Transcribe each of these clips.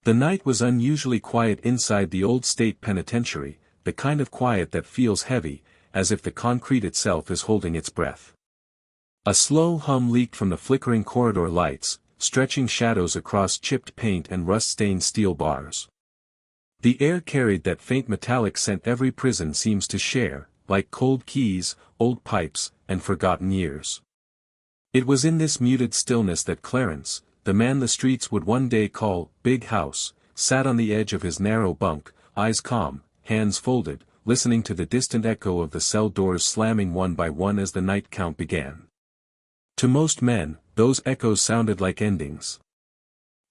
The night was unusually quiet inside the old state penitentiary, the kind of quiet that feels heavy, as if the concrete itself is holding its breath. A slow hum leaked from the flickering corridor lights, stretching shadows across chipped paint and rust-stained steel bars. The air carried that faint metallic scent every prison seems to share, like cold keys, old pipes, and forgotten years. It was in this muted stillness that Clarence, the man the streets would one day call Big House, sat on the edge of his narrow bunk, eyes calm, hands folded, listening to the distant echo of the cell doors slamming one by one as the night count began. To most men, those echoes sounded like endings.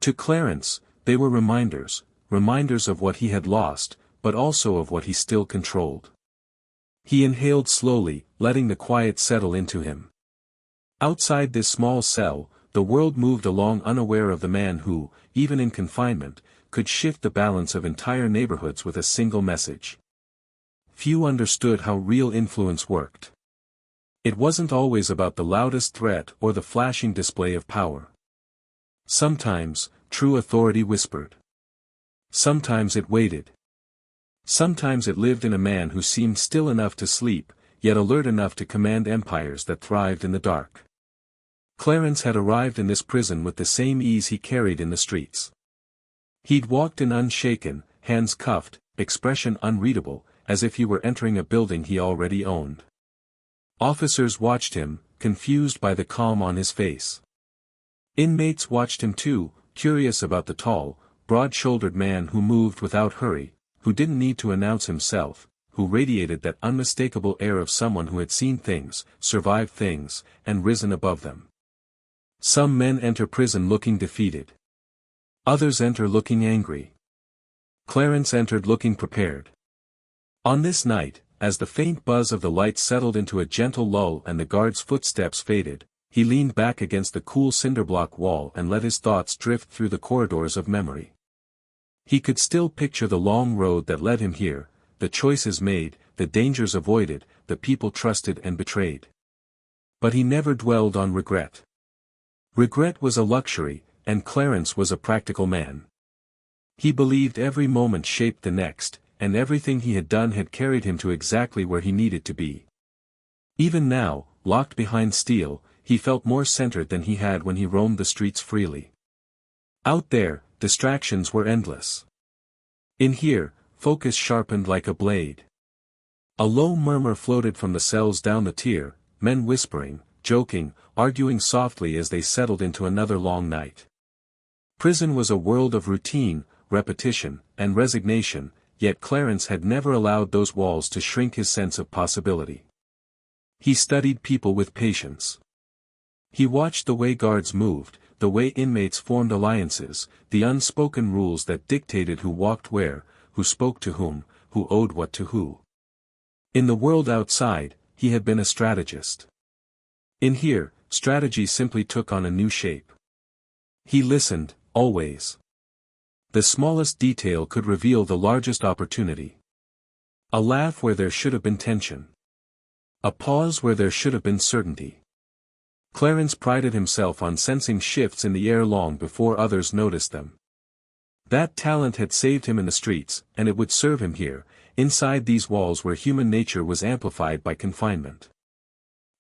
To Clarence, they were reminders of what he had lost, but also of what he still controlled. He inhaled slowly, letting the quiet settle into him. Outside this small cell, the world moved along unaware of the man who, even in confinement, could shift the balance of entire neighborhoods with a single message. Few understood how real influence worked. It wasn't always about the loudest threat or the flashing display of power. Sometimes, true authority whispered. Sometimes it waited. Sometimes it lived in a man who seemed still enough to sleep, yet alert enough to command empires that thrived in the dark. Clarence had arrived in this prison with the same ease he carried in the streets. He'd walked in unshaken, hands cuffed, expression unreadable, as if he were entering a building he already owned. Officers watched him, confused by the calm on his face. Inmates watched him too, curious about the tall, broad-shouldered man who moved without hurry, who didn't need to announce himself, who radiated that unmistakable air of someone who had seen things, survived things, and risen above them. Some men enter prison looking defeated. Others enter looking angry. Clarence entered looking prepared. On this night, as the faint buzz of the lights settled into a gentle lull and the guard's footsteps faded, he leaned back against the cool cinderblock wall and let his thoughts drift through the corridors of memory. He could still picture the long road that led him here, the choices made, the dangers avoided, the people trusted and betrayed. But he never dwelled on regret. Regret was a luxury, and Clarence was a practical man. He believed every moment shaped the next, and everything he had done had carried him to exactly where he needed to be. Even now, locked behind steel, he felt more centered than he had when he roamed the streets freely. Out there, distractions were endless. In here, focus sharpened like a blade. A low murmur floated from the cells down the tier, men whispering, joking, arguing softly as they settled into another long night. Prison was a world of routine, repetition, and resignation, yet Clarence had never allowed those walls to shrink his sense of possibility. He studied people with patience. He watched the way guards moved, the way inmates formed alliances, the unspoken rules that dictated who walked where, who spoke to whom, who owed what to who. In the world outside, he had been a strategist. In here, strategy simply took on a new shape. He listened, always. The smallest detail could reveal the largest opportunity. A laugh where there should have been tension. A pause where there should have been certainty. Clarence prided himself on sensing shifts in the air long before others noticed them. That talent had saved him in the streets, and it would serve him here, inside these walls where human nature was amplified by confinement.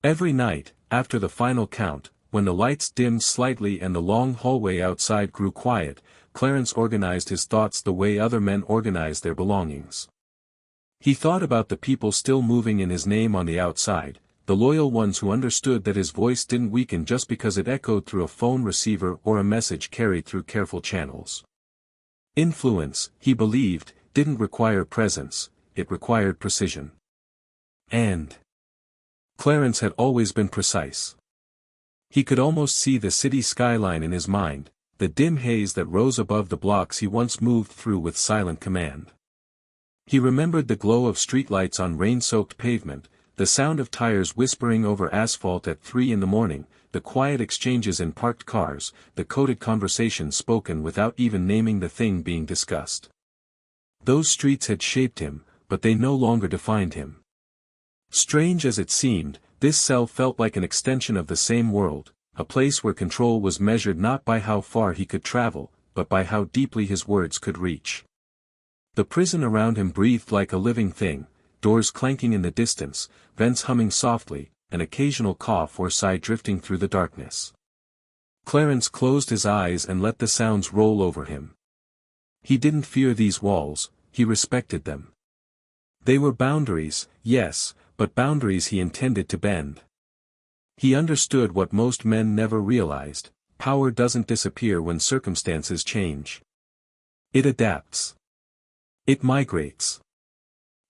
Every night, after the final count, when the lights dimmed slightly and the long hallway outside grew quiet, Clarence organized his thoughts the way other men organized their belongings. He thought about the people still moving in his name on the outside, the loyal ones who understood that his voice didn't weaken just because it echoed through a phone receiver or a message carried through careful channels. Influence, he believed, didn't require presence, it required precision. And Clarence had always been precise. He could almost see the city skyline in his mind, the dim haze that rose above the blocks he once moved through with silent command. He remembered the glow of streetlights on rain-soaked pavement, the sound of tires whispering over asphalt at 3 a.m, the quiet exchanges in parked cars, the coded conversations spoken without even naming the thing being discussed. Those streets had shaped him, but they no longer defined him. Strange as it seemed, this cell felt like an extension of the same world, a place where control was measured not by how far he could travel, but by how deeply his words could reach. The prison around him breathed like a living thing, doors clanking in the distance, vents humming softly, an occasional cough or sigh drifting through the darkness. Clarence closed his eyes and let the sounds roll over him. He didn't fear these walls, he respected them. They were boundaries, yes, but boundaries he intended to bend. He understood what most men never realized: power doesn't disappear when circumstances change. It adapts. It migrates.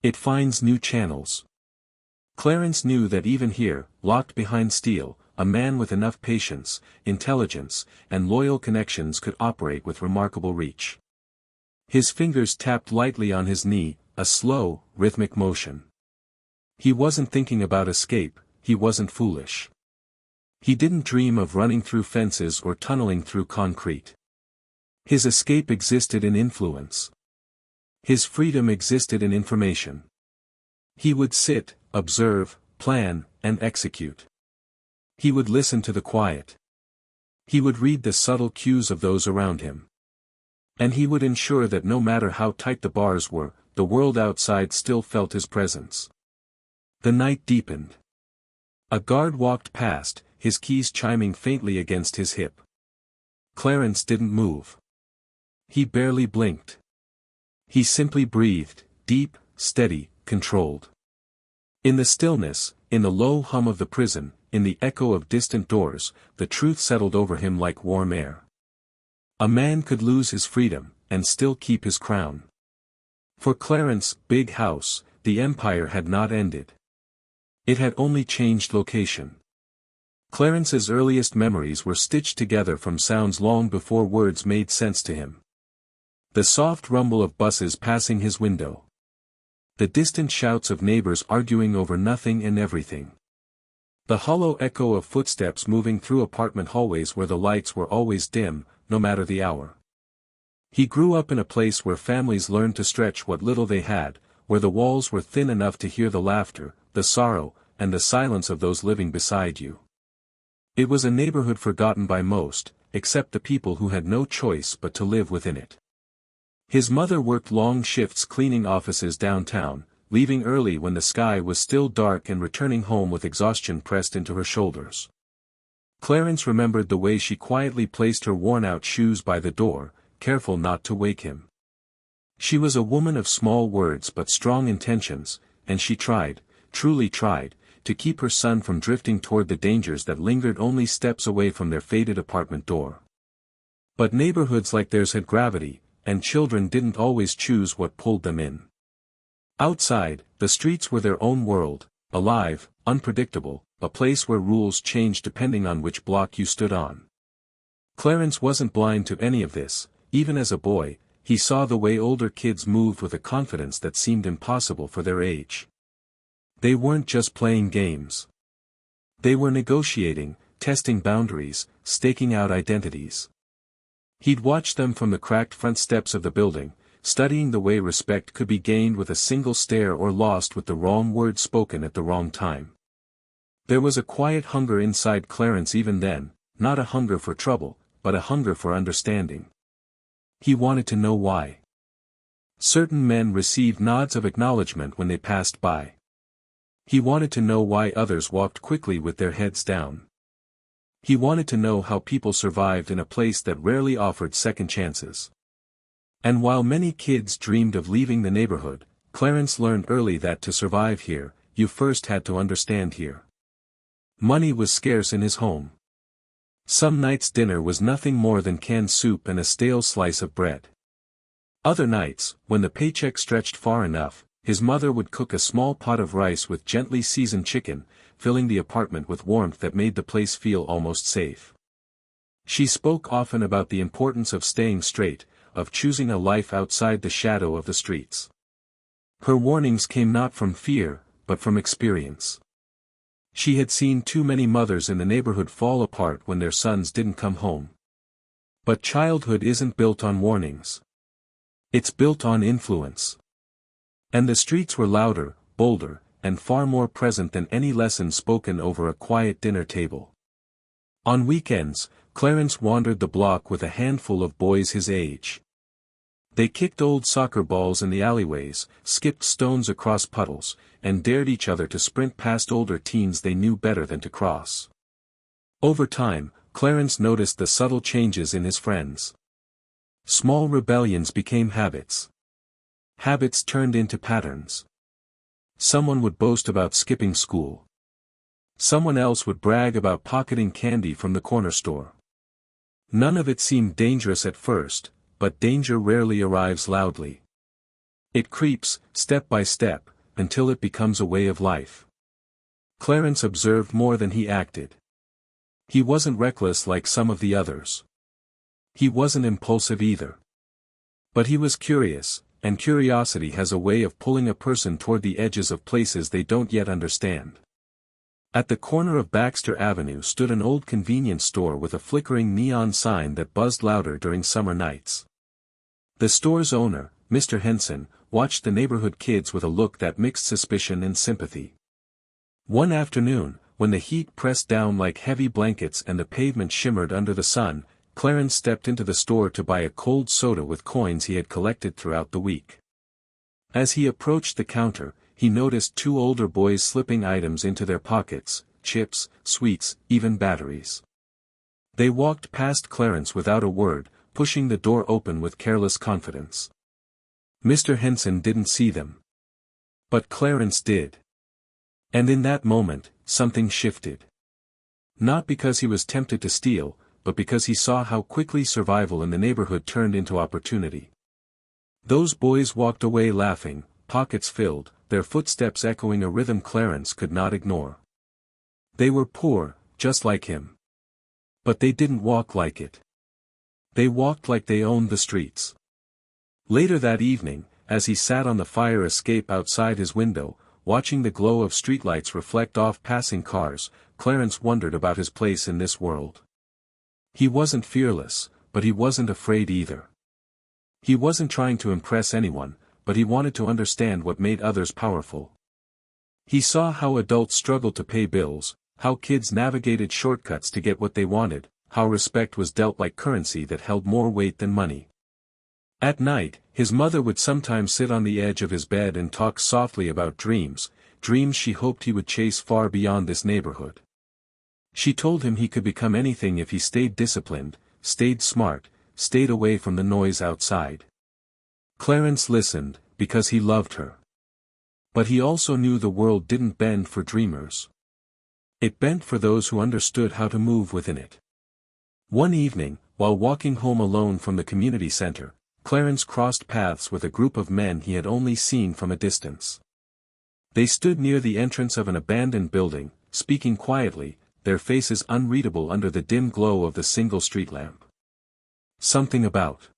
It finds new channels. Clarence knew that even here, locked behind steel, a man with enough patience, intelligence, and loyal connections could operate with remarkable reach. His fingers tapped lightly on his knee, a slow, rhythmic motion. He wasn't thinking about escape, he wasn't foolish. He didn't dream of running through fences or tunneling through concrete. His escape existed in influence. His freedom existed in information. He would sit, observe, plan, and execute. He would listen to the quiet. He would read the subtle cues of those around him. And he would ensure that no matter how tight the bars were, the world outside still felt his presence. The night deepened. A guard walked past, his keys chiming faintly against his hip. Clarence didn't move. He barely blinked. He simply breathed, deep, steady, controlled. In the stillness, in the low hum of the prison, in the echo of distant doors, the truth settled over him like warm air. A man could lose his freedom, and still keep his crown. For Clarence, Big House, the empire had not ended. It had only changed location. Clarence's earliest memories were stitched together from sounds long before words made sense to him. The soft rumble of buses passing his window. The distant shouts of neighbors arguing over nothing and everything. The hollow echo of footsteps moving through apartment hallways where the lights were always dim, no matter the hour. He grew up in a place where families learned to stretch what little they had, where the walls were thin enough to hear the laughter, the sorrow, and the silence of those living beside you. It was a neighborhood forgotten by most, except the people who had no choice but to live within it. His mother worked long shifts cleaning offices downtown, leaving early when the sky was still dark and returning home with exhaustion pressed into her shoulders. Clarence remembered the way she quietly placed her worn-out shoes by the door, careful not to wake him. She was a woman of small words but strong intentions, and she tried, truly tried, to keep her son from drifting toward the dangers that lingered only steps away from their faded apartment door. But neighborhoods like theirs had gravity, and children didn't always choose what pulled them in. Outside, the streets were their own world, alive, unpredictable, a place where rules changed depending on which block you stood on. Clarence wasn't blind to any of this. Even as a boy, he saw the way older kids moved with a confidence that seemed impossible for their age. They weren't just playing games. They were negotiating, testing boundaries, staking out identities. He'd watch them from the cracked front steps of the building, studying the way respect could be gained with a single stare or lost with the wrong word spoken at the wrong time. There was a quiet hunger inside Clarence even then, not a hunger for trouble, but a hunger for understanding. He wanted to know why. Certain men received nods of acknowledgement when they passed by. He wanted to know why others walked quickly with their heads down. He wanted to know how people survived in a place that rarely offered second chances. And while many kids dreamed of leaving the neighborhood, Clarence learned early that to survive here, you first had to understand here. Money was scarce in his home. Some nights dinner was nothing more than canned soup and a stale slice of bread. Other nights, when the paycheck stretched far enough, his mother would cook a small pot of rice with gently seasoned chicken, filling the apartment with warmth that made the place feel almost safe. She spoke often about the importance of staying straight, of choosing a life outside the shadow of the streets. Her warnings came not from fear, but from experience. She had seen too many mothers in the neighborhood fall apart when their sons didn't come home. But childhood isn't built on warnings. It's built on influence. And the streets were louder, bolder, and far more present than any lesson spoken over a quiet dinner table. On weekends, Clarence wandered the block with a handful of boys his age. They kicked old soccer balls in the alleyways, skipped stones across puddles, and dared each other to sprint past older teens they knew better than to cross. Over time, Clarence noticed the subtle changes in his friends. Small rebellions became habits. Habits turned into patterns. Someone would boast about skipping school. Someone else would brag about pocketing candy from the corner store. None of it seemed dangerous at first, but danger rarely arrives loudly. It creeps, step by step, until it becomes a way of life. Clarence observed more than he acted. He wasn't reckless like some of the others. He wasn't impulsive either. But he was curious, and curiosity has a way of pulling a person toward the edges of places they don't yet understand. At the corner of Baxter Avenue stood an old convenience store with a flickering neon sign that buzzed louder during summer nights. The store's owner, Mr. Henson, watched the neighborhood kids with a look that mixed suspicion and sympathy. One afternoon, when the heat pressed down like heavy blankets and the pavement shimmered under the sun, Clarence stepped into the store to buy a cold soda with coins he had collected throughout the week. As he approached the counter, he noticed two older boys slipping items into their pockets, chips, sweets, even batteries. They walked past Clarence without a word, pushing the door open with careless confidence. Mr. Henson didn't see them. But Clarence did. And in that moment, something shifted. Not because he was tempted to steal, but because he saw how quickly survival in the neighborhood turned into opportunity. Those boys walked away laughing, pockets filled, their footsteps echoing a rhythm Clarence could not ignore. They were poor, just like him. But they didn't walk like it. They walked like they owned the streets. Later that evening, as he sat on the fire escape outside his window, watching the glow of streetlights reflect off passing cars, Clarence wondered about his place in this world. He wasn't fearless, but he wasn't afraid either. He wasn't trying to impress anyone, but he wanted to understand what made others powerful. He saw how adults struggled to pay bills, how kids navigated shortcuts to get what they wanted, how respect was dealt like currency that held more weight than money. At night, his mother would sometimes sit on the edge of his bed and talk softly about dreams she hoped he would chase far beyond this neighborhood. She told him he could become anything if he stayed disciplined, stayed smart, stayed away from the noise outside. Clarence listened, because he loved her. But he also knew the world didn't bend for dreamers. It bent for those who understood how to move within it. One evening, while walking home alone from the community center, Clarence crossed paths with a group of men he had only seen from a distance. They stood near the entrance of an abandoned building, speaking quietly, their faces unreadable under the dim glow of the single street lamp. Something about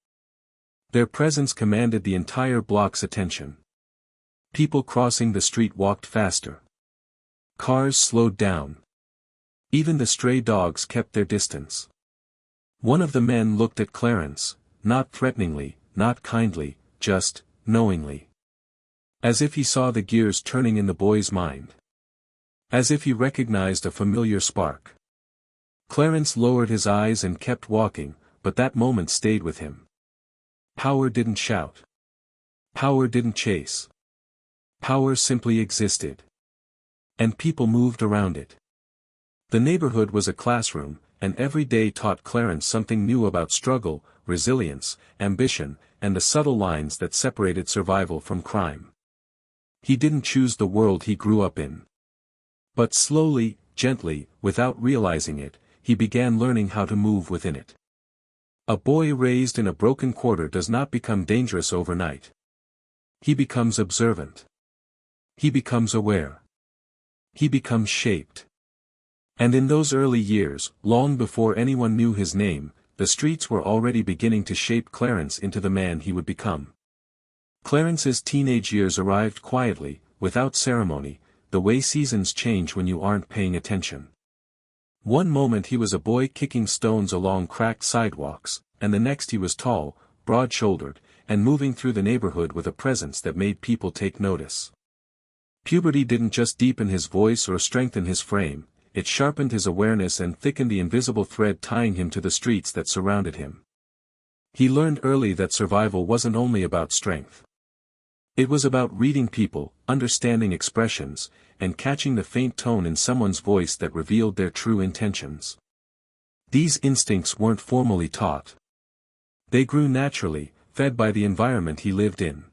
their presence commanded the entire block's attention. People crossing the street walked faster. Cars slowed down. Even the stray dogs kept their distance. One of the men looked at Clarence, not threateningly, not kindly, just, knowingly. As if he saw the gears turning in the boy's mind. As if he recognized a familiar spark. Clarence lowered his eyes and kept walking, but that moment stayed with him. Power didn't shout. Power didn't chase. Power simply existed. And people moved around it. The neighborhood was a classroom, and every day taught Clarence something new about struggle, resilience, ambition, and the subtle lines that separated survival from crime. He didn't choose the world he grew up in. But slowly, gently, without realizing it, he began learning how to move within it. A boy raised in a broken quarter does not become dangerous overnight. He becomes observant. He becomes aware. He becomes shaped. And in those early years, long before anyone knew his name, the streets were already beginning to shape Clarence into the man he would become. Clarence's teenage years arrived quietly, without ceremony, the way seasons change when you aren't paying attention. One moment he was a boy kicking stones along cracked sidewalks, and the next he was tall, broad-shouldered, and moving through the neighborhood with a presence that made people take notice. Puberty didn't just deepen his voice or strengthen his frame, it sharpened his awareness and thickened the invisible thread tying him to the streets that surrounded him. He learned early that survival wasn't only about strength. It was about reading people, understanding expressions, and catching the faint tone in someone's voice that revealed their true intentions. These instincts weren't formally taught. They grew naturally, fed by the environment he lived in.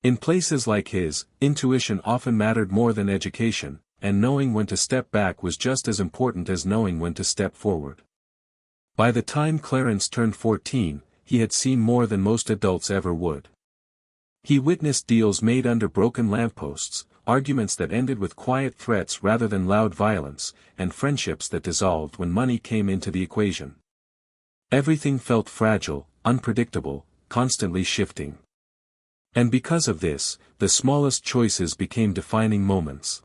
In places like his, intuition often mattered more than education, and knowing when to step back was just as important as knowing when to step forward. By the time Clarence turned 14, he had seen more than most adults ever would. He witnessed deals made under broken lampposts, arguments that ended with quiet threats rather than loud violence, and friendships that dissolved when money came into the equation. Everything felt fragile, unpredictable, constantly shifting. And because of this, the smallest choices became defining moments.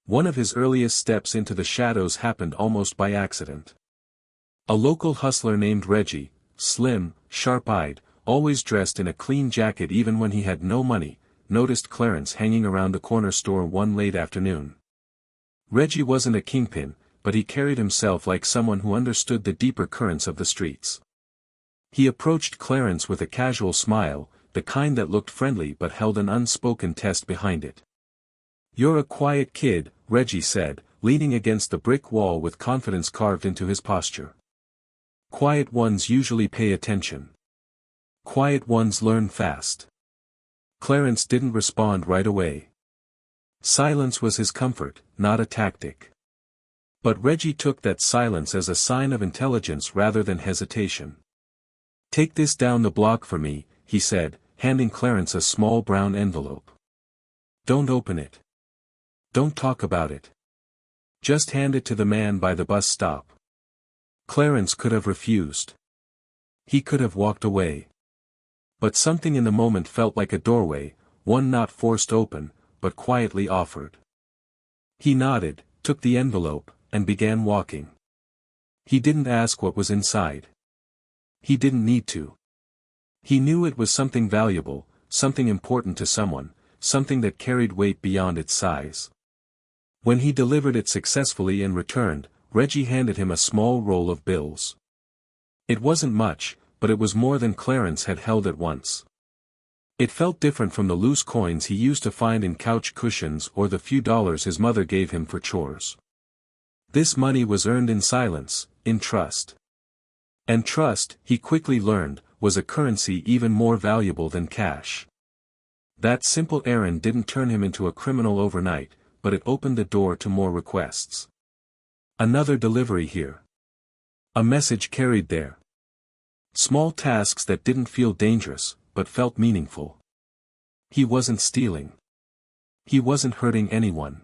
One of his earliest steps into the shadows happened almost by accident. A local hustler named Reggie, slim, sharp-eyed, always dressed in a clean jacket even when he had no money, noticed Clarence hanging around a corner store one late afternoon. Reggie wasn't a kingpin, but he carried himself like someone who understood the deeper currents of the streets. He approached Clarence with a casual smile, the kind that looked friendly but held an unspoken test behind it. "You're a quiet kid," Reggie said, leaning against the brick wall with confidence carved into his posture. "Quiet ones usually pay attention. Quiet ones learn fast." Clarence didn't respond right away. Silence was his comfort, not a tactic. But Reggie took that silence as a sign of intelligence rather than hesitation. "Take this down the block for me," he said, handing Clarence a small brown envelope. "Don't open it. Don't talk about it. Just hand it to the man by the bus stop." Clarence could have refused. He could have walked away. But something in the moment felt like a doorway, one not forced open, but quietly offered. He nodded, took the envelope, and began walking. He didn't ask what was inside. He didn't need to. He knew it was something valuable, something important to someone, something that carried weight beyond its size. When he delivered it successfully and returned, Reggie handed him a small roll of bills. It wasn't much, but it was more than Clarence had held at once. It felt different from the loose coins he used to find in couch cushions or the few dollars his mother gave him for chores. This money was earned in silence, in trust. And trust, he quickly learned, was a currency even more valuable than cash. That simple errand didn't turn him into a criminal overnight, but it opened the door to more requests. Another delivery here. A message carried there. Small tasks that didn't feel dangerous, but felt meaningful. He wasn't stealing. He wasn't hurting anyone.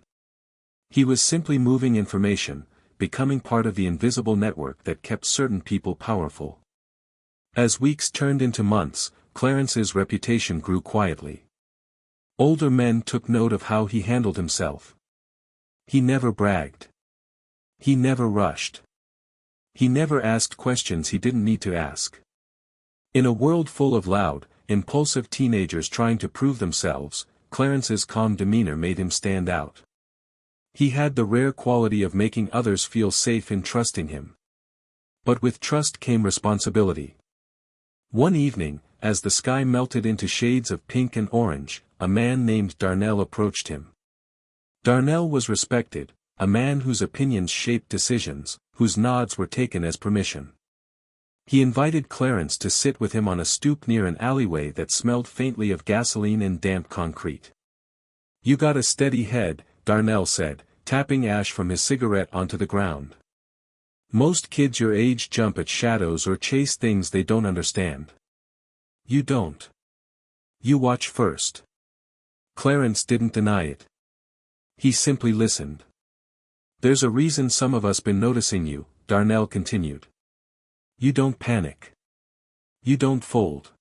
He was simply moving information, becoming part of the invisible network that kept certain people powerful. As weeks turned into months, Clarence's reputation grew quietly. Older men took note of how he handled himself. He never bragged. He never rushed. He never asked questions he didn't need to ask. In a world full of loud, impulsive teenagers trying to prove themselves, Clarence's calm demeanor made him stand out. He had the rare quality of making others feel safe in trusting him. But with trust came responsibility. One evening, as the sky melted into shades of pink and orange, a man named Darnell approached him. Darnell was respected, a man whose opinions shaped decisions, whose nods were taken as permission. He invited Clarence to sit with him on a stoop near an alleyway that smelled faintly of gasoline and damp concrete. "You got a steady head," Darnell said, tapping ash from his cigarette onto the ground. "Most kids your age jump at shadows or chase things they don't understand. You don't. You watch first." Clarence didn't deny it. He simply listened. "There's a reason some of us been noticing you," Darnell continued. "You don't panic. You don't fold.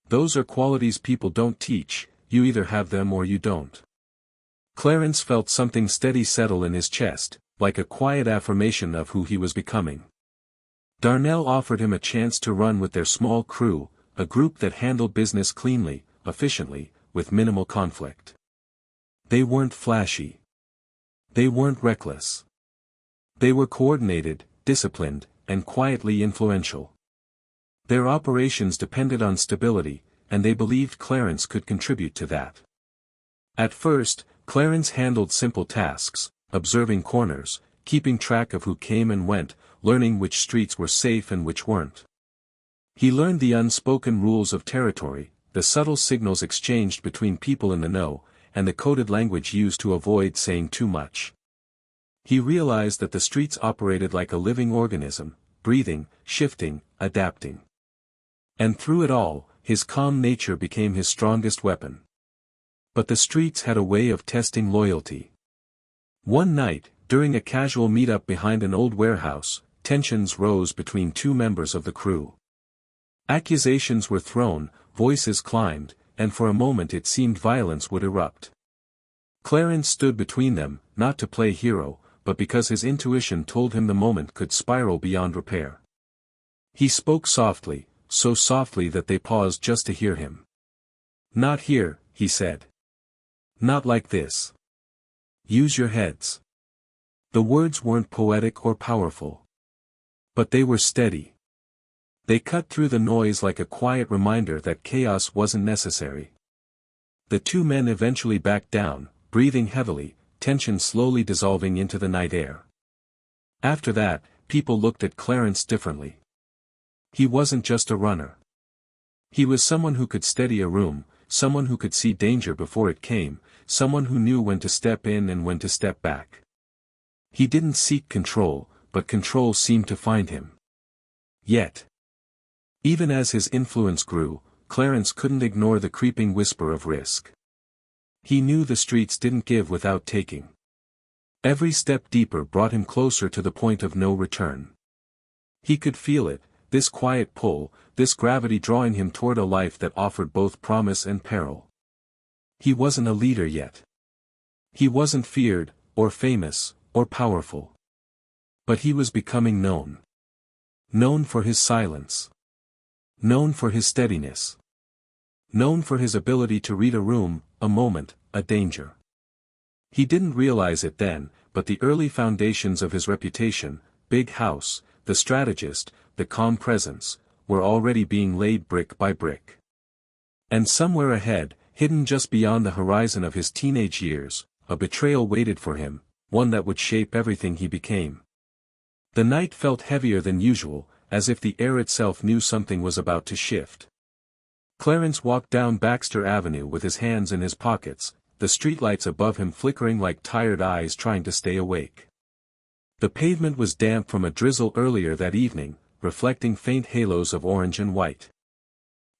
Those are qualities people don't teach, you either have them or you don't." Clarence felt something steady settle in his chest, like a quiet affirmation of who he was becoming. Darnell offered him a chance to run with their small crew, a group that handled business cleanly, efficiently, with minimal conflict. They weren't flashy. They weren't reckless. They were coordinated, disciplined, and quietly influential. Their operations depended on stability, and they believed Clarence could contribute to that. At first, Clarence handled simple tasks, observing corners, keeping track of who came and went, learning which streets were safe and which weren't. He learned the unspoken rules of territory, the subtle signals exchanged between people in the know, and the coded language used to avoid saying too much. He realized that the streets operated like a living organism, breathing, shifting, adapting. And through it all, his calm nature became his strongest weapon. But the streets had a way of testing loyalty. One night, during a casual meetup behind an old warehouse, tensions rose between two members of the crew. Accusations were thrown, voices climbed, and for a moment it seemed violence would erupt. Clarence stood between them, not to play hero, but because his intuition told him the moment could spiral beyond repair. He spoke softly, so softly that they paused just to hear him. "Not here," he said. "Not like this. Use your heads." The words weren't poetic or powerful. But they were steady. They cut through the noise like a quiet reminder that chaos wasn't necessary. The two men eventually backed down, breathing heavily, tension slowly dissolving into the night air. After that, people looked at Clarence differently. He wasn't just a runner. He was someone who could steady a room, someone who could see danger before it came, someone who knew when to step in and when to step back. He didn't seek control, but control seemed to find him. Yet, even as his influence grew, Clarence couldn't ignore the creeping whisper of risk. He knew the streets didn't give without taking. Every step deeper brought him closer to the point of no return. He could feel it, this quiet pull, this gravity drawing him toward a life that offered both promise and peril. He wasn't a leader yet. He wasn't feared, or famous, or powerful. But he was becoming known. Known for his silence. Known for his steadiness. Known for his ability to read a room, a moment, a danger. He didn't realize it then, but the early foundations of his reputation, big house, the strategist, the calm presence, were already being laid brick by brick. And somewhere ahead, hidden just beyond the horizon of his teenage years, a betrayal waited for him, one that would shape everything he became. The night felt heavier than usual, as if the air itself knew something was about to shift. Clarence walked down Baxter Avenue with his hands in his pockets, the streetlights above him flickering like tired eyes trying to stay awake. The pavement was damp from a drizzle earlier that evening, reflecting faint halos of orange and white.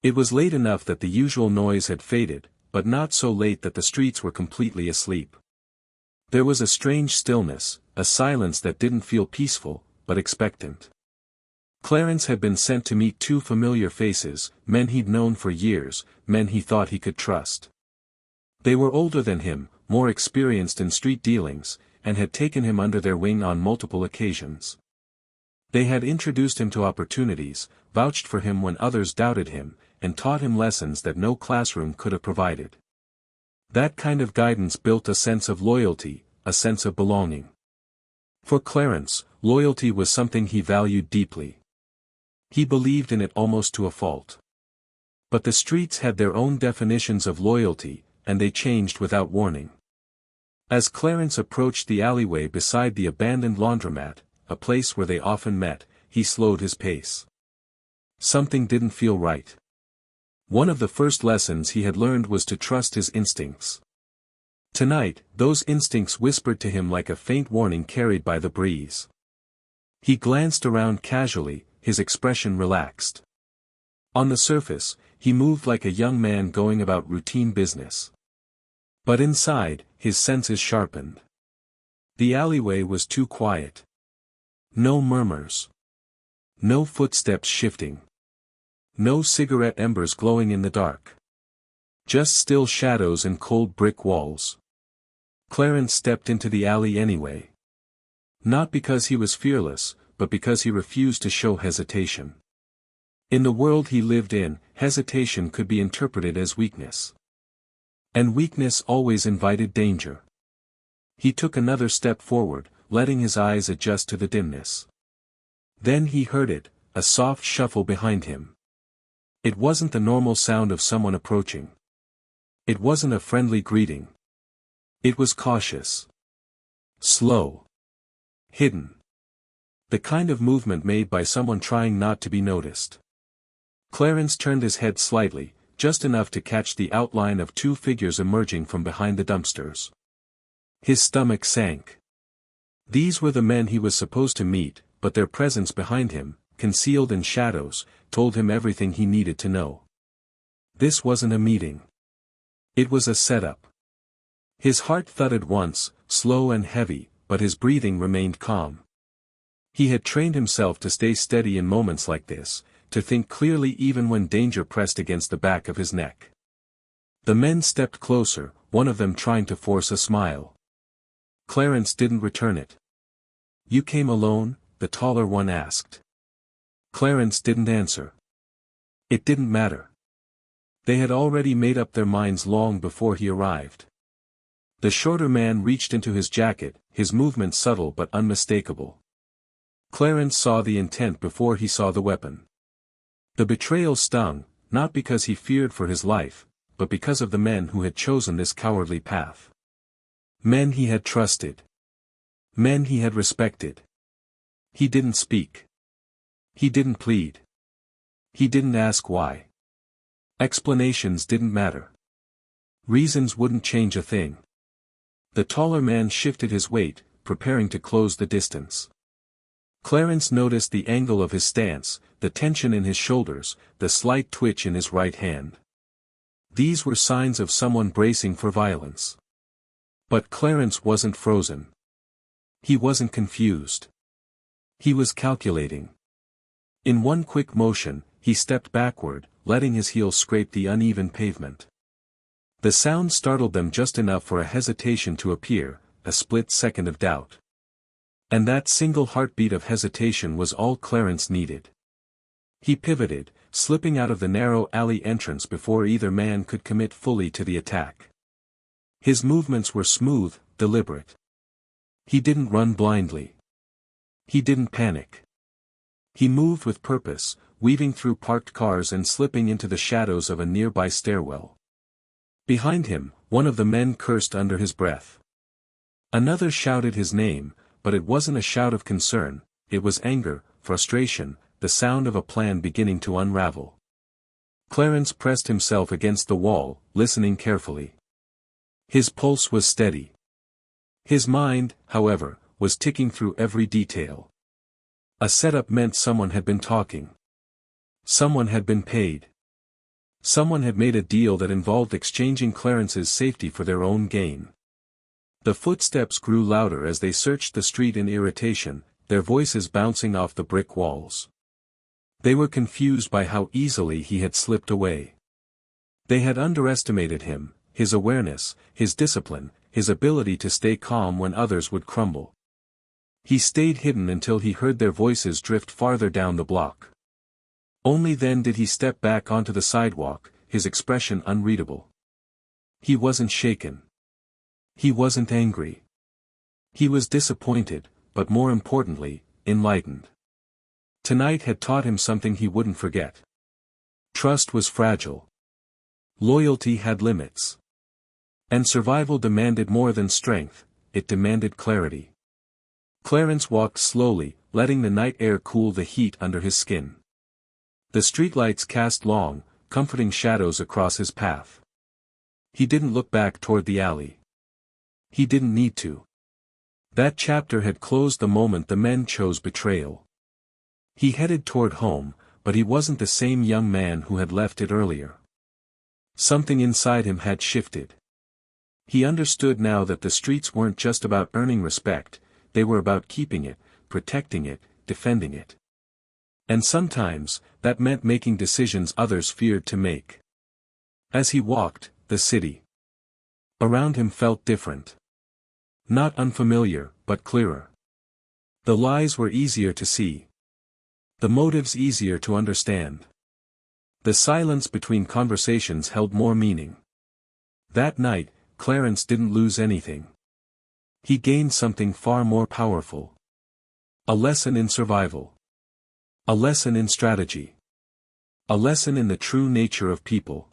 It was late enough that the usual noise had faded, but not so late that the streets were completely asleep. There was a strange stillness, a silence that didn't feel peaceful, but expectant. Clarence had been sent to meet two familiar faces, men he'd known for years, men he thought he could trust. They were older than him, more experienced in street dealings, and had taken him under their wing on multiple occasions. They had introduced him to opportunities, vouched for him when others doubted him, and taught him lessons that no classroom could have provided. That kind of guidance built a sense of loyalty, a sense of belonging. For Clarence, loyalty was something he valued deeply. He believed in it almost to a fault. But the streets had their own definitions of loyalty, and they changed without warning. As Clarence approached the alleyway beside the abandoned laundromat, a place where they often met, he slowed his pace. Something didn't feel right. One of the first lessons he had learned was to trust his instincts. Tonight, those instincts whispered to him like a faint warning carried by the breeze. He glanced around casually, his expression relaxed. On the surface, he moved like a young man going about routine business. But inside, his senses sharpened. The alleyway was too quiet. No murmurs. No footsteps shifting. No cigarette embers glowing in the dark. Just still shadows and cold brick walls. Clarence stepped into the alley anyway. Not because he was fearless, but because he refused to show hesitation. In the world he lived in, hesitation could be interpreted as weakness. And weakness always invited danger. He took another step forward, letting his eyes adjust to the dimness. Then he heard it, a soft shuffle behind him. It wasn't the normal sound of someone approaching. It wasn't a friendly greeting. It was cautious. Slow. Hidden. The kind of movement made by someone trying not to be noticed. Clarence turned his head slightly, just enough to catch the outline of two figures emerging from behind the dumpsters. His stomach sank. These were the men he was supposed to meet, but their presence behind him, concealed in shadows, told him everything he needed to know. This wasn't a meeting. It was a setup. His heart thudded once, slow and heavy, but his breathing remained calm. He had trained himself to stay steady in moments like this, to think clearly even when danger pressed against the back of his neck. The men stepped closer, one of them trying to force a smile. Clarence didn't return it. "You came alone?" the taller one asked. Clarence didn't answer. It didn't matter. They had already made up their minds long before he arrived. The shorter man reached into his jacket, his movement subtle but unmistakable. Clarence saw the intent before he saw the weapon. The betrayal stung, not because he feared for his life, but because of the men who had chosen this cowardly path. Men he had trusted. Men he had respected. He didn't speak. He didn't plead. He didn't ask why. Explanations didn't matter. Reasons wouldn't change a thing. The taller man shifted his weight, preparing to close the distance. Clarence noticed the angle of his stance, the tension in his shoulders, the slight twitch in his right hand. These were signs of someone bracing for violence. But Clarence wasn't frozen. He wasn't confused. He was calculating. In one quick motion, he stepped backward, letting his heels scrape the uneven pavement. The sound startled them just enough for a hesitation to appear, a split second of doubt. And that single heartbeat of hesitation was all Clarence needed. He pivoted, slipping out of the narrow alley entrance before either man could commit fully to the attack. His movements were smooth, deliberate. He didn't run blindly. He didn't panic. He moved with purpose, weaving through parked cars and slipping into the shadows of a nearby stairwell. Behind him, one of the men cursed under his breath. Another shouted his name, but it wasn't a shout of concern, it was anger, frustration, the sound of a plan beginning to unravel. Clarence pressed himself against the wall, listening carefully. His pulse was steady. His mind, however, was ticking through every detail. A setup meant someone had been talking. Someone had been paid. Someone had made a deal that involved exchanging Clarence's safety for their own gain. The footsteps grew louder as they searched the street in irritation, their voices bouncing off the brick walls. They were confused by how easily he had slipped away. They had underestimated him, his awareness, his discipline, his ability to stay calm when others would crumble. He stayed hidden until he heard their voices drift farther down the block. Only then did he step back onto the sidewalk, his expression unreadable. He wasn't shaken. He wasn't angry. He was disappointed, but more importantly, enlightened. Tonight had taught him something he wouldn't forget. Trust was fragile. Loyalty had limits. And survival demanded more than strength, it demanded clarity. Clarence walked slowly, letting the night air cool the heat under his skin. The streetlights cast long, comforting shadows across his path. He didn't look back toward the alley. He didn't need to. That chapter had closed the moment the men chose betrayal. He headed toward home, but he wasn't the same young man who had left it earlier. Something inside him had shifted. He understood now that the streets weren't just about earning respect, they were about keeping it, protecting it, defending it. And sometimes, that meant making decisions others feared to make. As he walked, the city around him felt different. Not unfamiliar, but clearer. The lies were easier to see. The motives easier to understand. The silence between conversations held more meaning. That night, Clarence didn't lose anything. He gained something far more powerful. A lesson in survival. A lesson in strategy. A lesson in the true nature of people.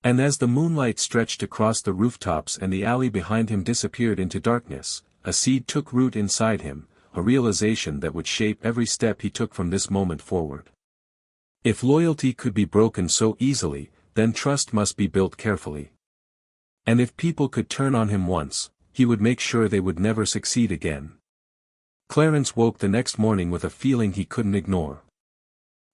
And as the moonlight stretched across the rooftops and the alley behind him disappeared into darkness, a seed took root inside him, a realization that would shape every step he took from this moment forward. If loyalty could be broken so easily, then trust must be built carefully. And if people could turn on him once, he would make sure they would never succeed again. Clarence woke the next morning with a feeling he couldn't ignore.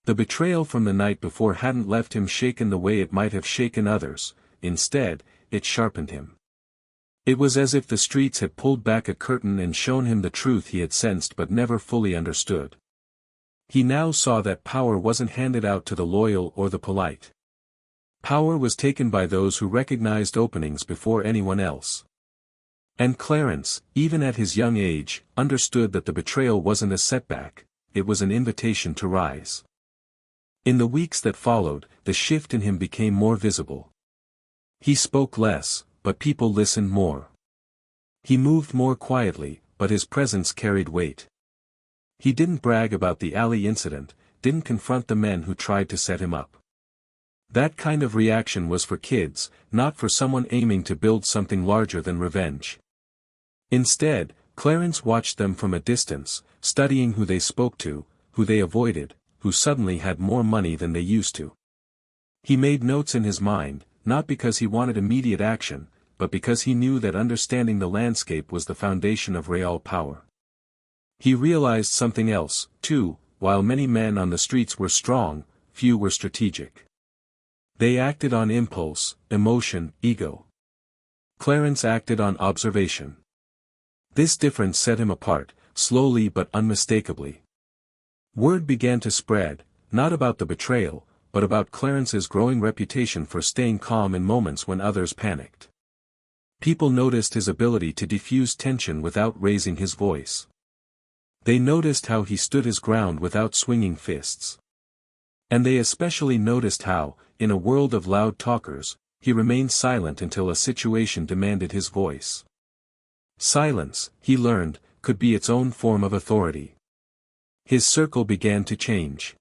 The betrayal from the night before hadn't left him shaken the way it might have shaken others, instead, it sharpened him. It was as if the streets had pulled back a curtain and shown him the truth he had sensed but never fully understood. He now saw that power wasn't handed out to the loyal or the polite. Power was taken by those who recognized openings before anyone else. And Clarence, even at his young age, understood that the betrayal wasn't a setback, it was an invitation to rise. In the weeks that followed, the shift in him became more visible. He spoke less, but people listened more. He moved more quietly, but his presence carried weight. He didn't brag about the alley incident, didn't confront the men who tried to set him up. That kind of reaction was for kids, not for someone aiming to build something larger than revenge. Instead, Clarence watched them from a distance, studying who they spoke to, who they avoided, who suddenly had more money than they used to. He made notes in his mind, not because he wanted immediate action, but because he knew that understanding the landscape was the foundation of real power. He realized something else, too: while many men on the streets were strong, few were strategic. They acted on impulse, emotion, ego. Clarence acted on observation. This difference set him apart, slowly but unmistakably. Word began to spread, not about the betrayal, but about Clarence's growing reputation for staying calm in moments when others panicked. People noticed his ability to diffuse tension without raising his voice. They noticed how he stood his ground without swinging fists. And they especially noticed how, in a world of loud talkers, he remained silent until a situation demanded his voice. Silence, he learned, could be its own form of authority. His circle began to change.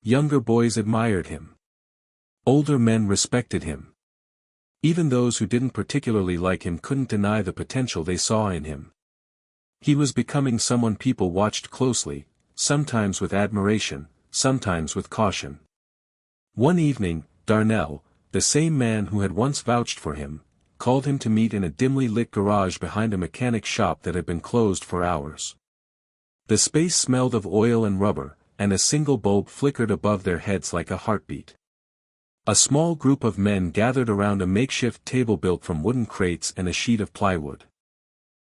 Younger boys admired him. Older men respected him. Even those who didn't particularly like him couldn't deny the potential they saw in him. He was becoming someone people watched closely, sometimes with admiration, sometimes with caution. One evening, Darnell, the same man who had once vouched for him, called him to meet in a dimly lit garage behind a mechanic shop that had been closed for hours. The space smelled of oil and rubber, and a single bulb flickered above their heads like a heartbeat. A small group of men gathered around a makeshift table built from wooden crates and a sheet of plywood.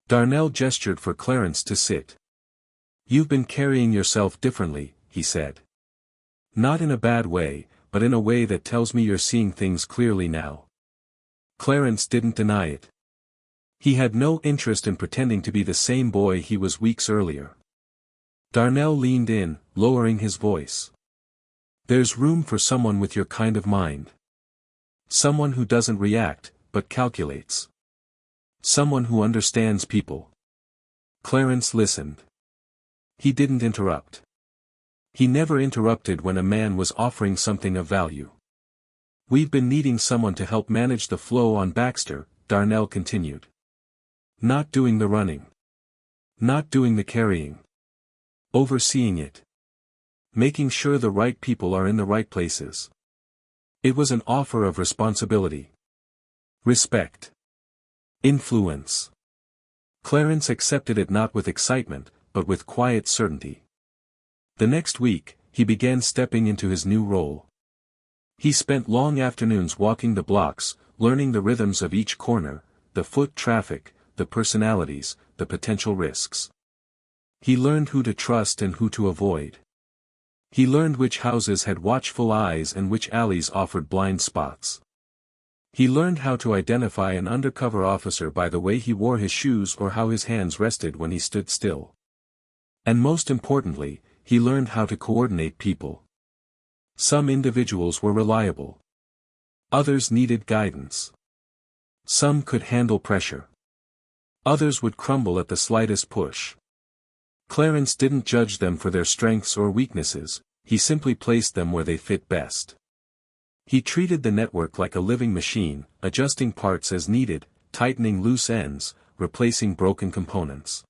Darnell gestured for Clarence to sit. "You've been carrying yourself differently," he said. "Not in a bad way, but in a way that tells me you're seeing things clearly now." Clarence didn't deny it. He had no interest in pretending to be the same boy he was weeks earlier. Darnell leaned in, lowering his voice. "There's room for someone with your kind of mind. Someone who doesn't react, but calculates. Someone who understands people." Clarence listened. He didn't interrupt. He never interrupted when a man was offering something of value. "We've been needing someone to help manage the flow on Baxter," Darnell continued. "Not doing the running. Not doing the carrying. Overseeing it. Making sure the right people are in the right places." It was an offer of responsibility. Respect. Influence. Clarence accepted it not with excitement, but with quiet certainty. The next week, he began stepping into his new role. He spent long afternoons walking the blocks, learning the rhythms of each corner, the foot traffic, the personalities, the potential risks. He learned who to trust and who to avoid. He learned which houses had watchful eyes and which alleys offered blind spots. He learned how to identify an undercover officer by the way he wore his shoes or how his hands rested when he stood still. And most importantly, he learned how to coordinate people. Some individuals were reliable. Others needed guidance. Some could handle pressure. Others would crumble at the slightest push. Clarence didn't judge them for their strengths or weaknesses, he simply placed them where they fit best. He treated the network like a living machine, adjusting parts as needed, tightening loose ends, replacing broken components.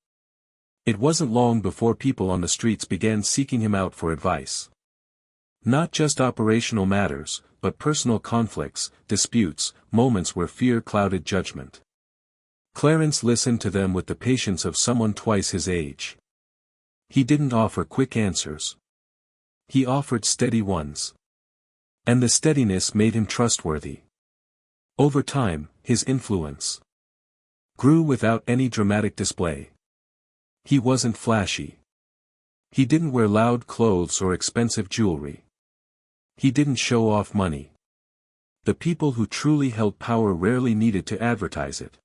It wasn't long before people on the streets began seeking him out for advice. Not just operational matters, but personal conflicts, disputes, moments where fear clouded judgment. Clarence listened to them with the patience of someone twice his age. He didn't offer quick answers. He offered steady ones. And the steadiness made him trustworthy. Over time, his influence grew without any dramatic display. He wasn't flashy. He didn't wear loud clothes or expensive jewelry. He didn't show off money. The people who truly held power rarely needed to advertise it.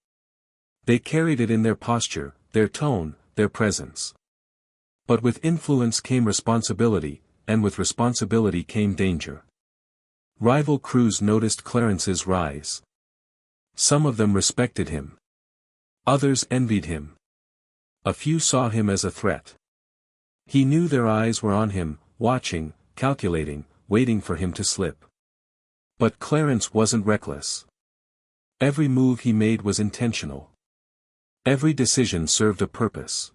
They carried it in their posture, their tone, their presence. But with influence came responsibility, and with responsibility came danger. Rival crews noticed Clarence's rise. Some of them respected him. Others envied him. A few saw him as a threat. He knew their eyes were on him, watching, calculating, waiting for him to slip. But Clarence wasn't reckless. Every move he made was intentional. Every decision served a purpose.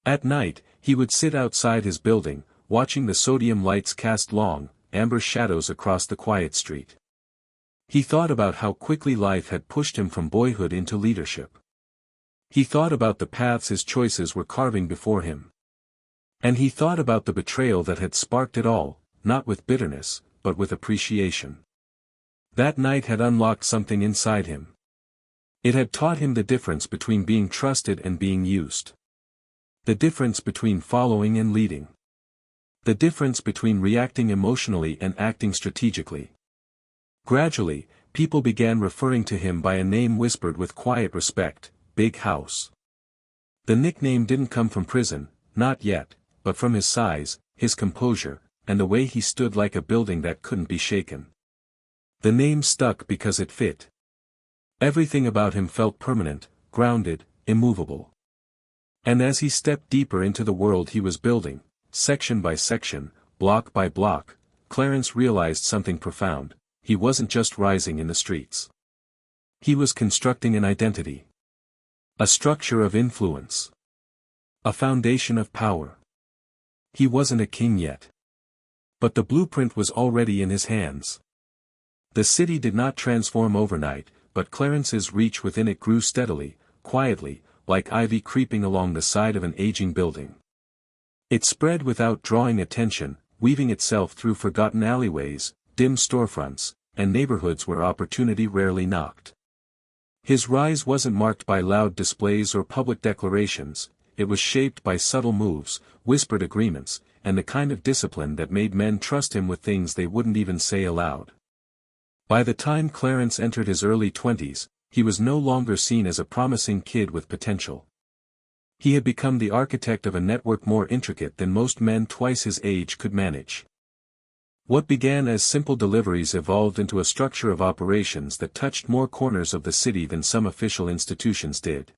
At night, he would sit outside his building, watching the sodium lights cast long, amber shadows across the quiet street. He thought about how quickly life had pushed him from boyhood into leadership. He thought about the paths his choices were carving before him. And he thought about the betrayal that had sparked it all, not with bitterness, but with appreciation. That night had unlocked something inside him. It had taught him the difference between being trusted and being used. The difference between following and leading. The difference between reacting emotionally and acting strategically. Gradually, people began referring to him by a name whispered with quiet respect, Big House. The nickname didn't come from prison, not yet, but from his size, his composure, and the way he stood like a building that couldn't be shaken. The name stuck because it fit. Everything about him felt permanent, grounded, immovable. And as he stepped deeper into the world he was building, section by section, block by block, Clarence realized something profound. He wasn't just rising in the streets. He was constructing an identity. A structure of influence. A foundation of power. He wasn't a king yet. But the blueprint was already in his hands. The city did not transform overnight, but Clarence's reach within it grew steadily, quietly, like ivy creeping along the side of an aging building. It spread without drawing attention, weaving itself through forgotten alleyways, dim storefronts, and neighborhoods where opportunity rarely knocked. His rise wasn't marked by loud displays or public declarations, it was shaped by subtle moves, whispered agreements, and the kind of discipline that made men trust him with things they wouldn't even say aloud. By the time Clarence entered his early 20s, he was no longer seen as a promising kid with potential. He had become the architect of a network more intricate than most men twice his age could manage. What began as simple deliveries evolved into a structure of operations that touched more corners of the city than some official institutions did.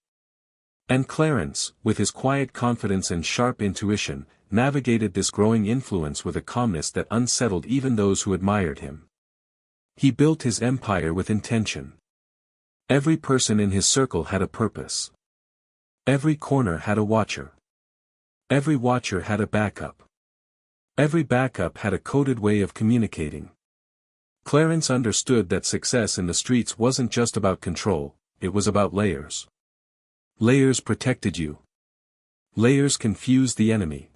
And Clarence, with his quiet confidence and sharp intuition, navigated this growing influence with a calmness that unsettled even those who admired him. He built his empire with intention. Every person in his circle had a purpose. Every corner had a watcher. Every watcher had a backup. Every backup had a coded way of communicating. Clarence understood that success in the streets wasn't just about control, it was about layers. Layers protected you. Layers confused the enemy.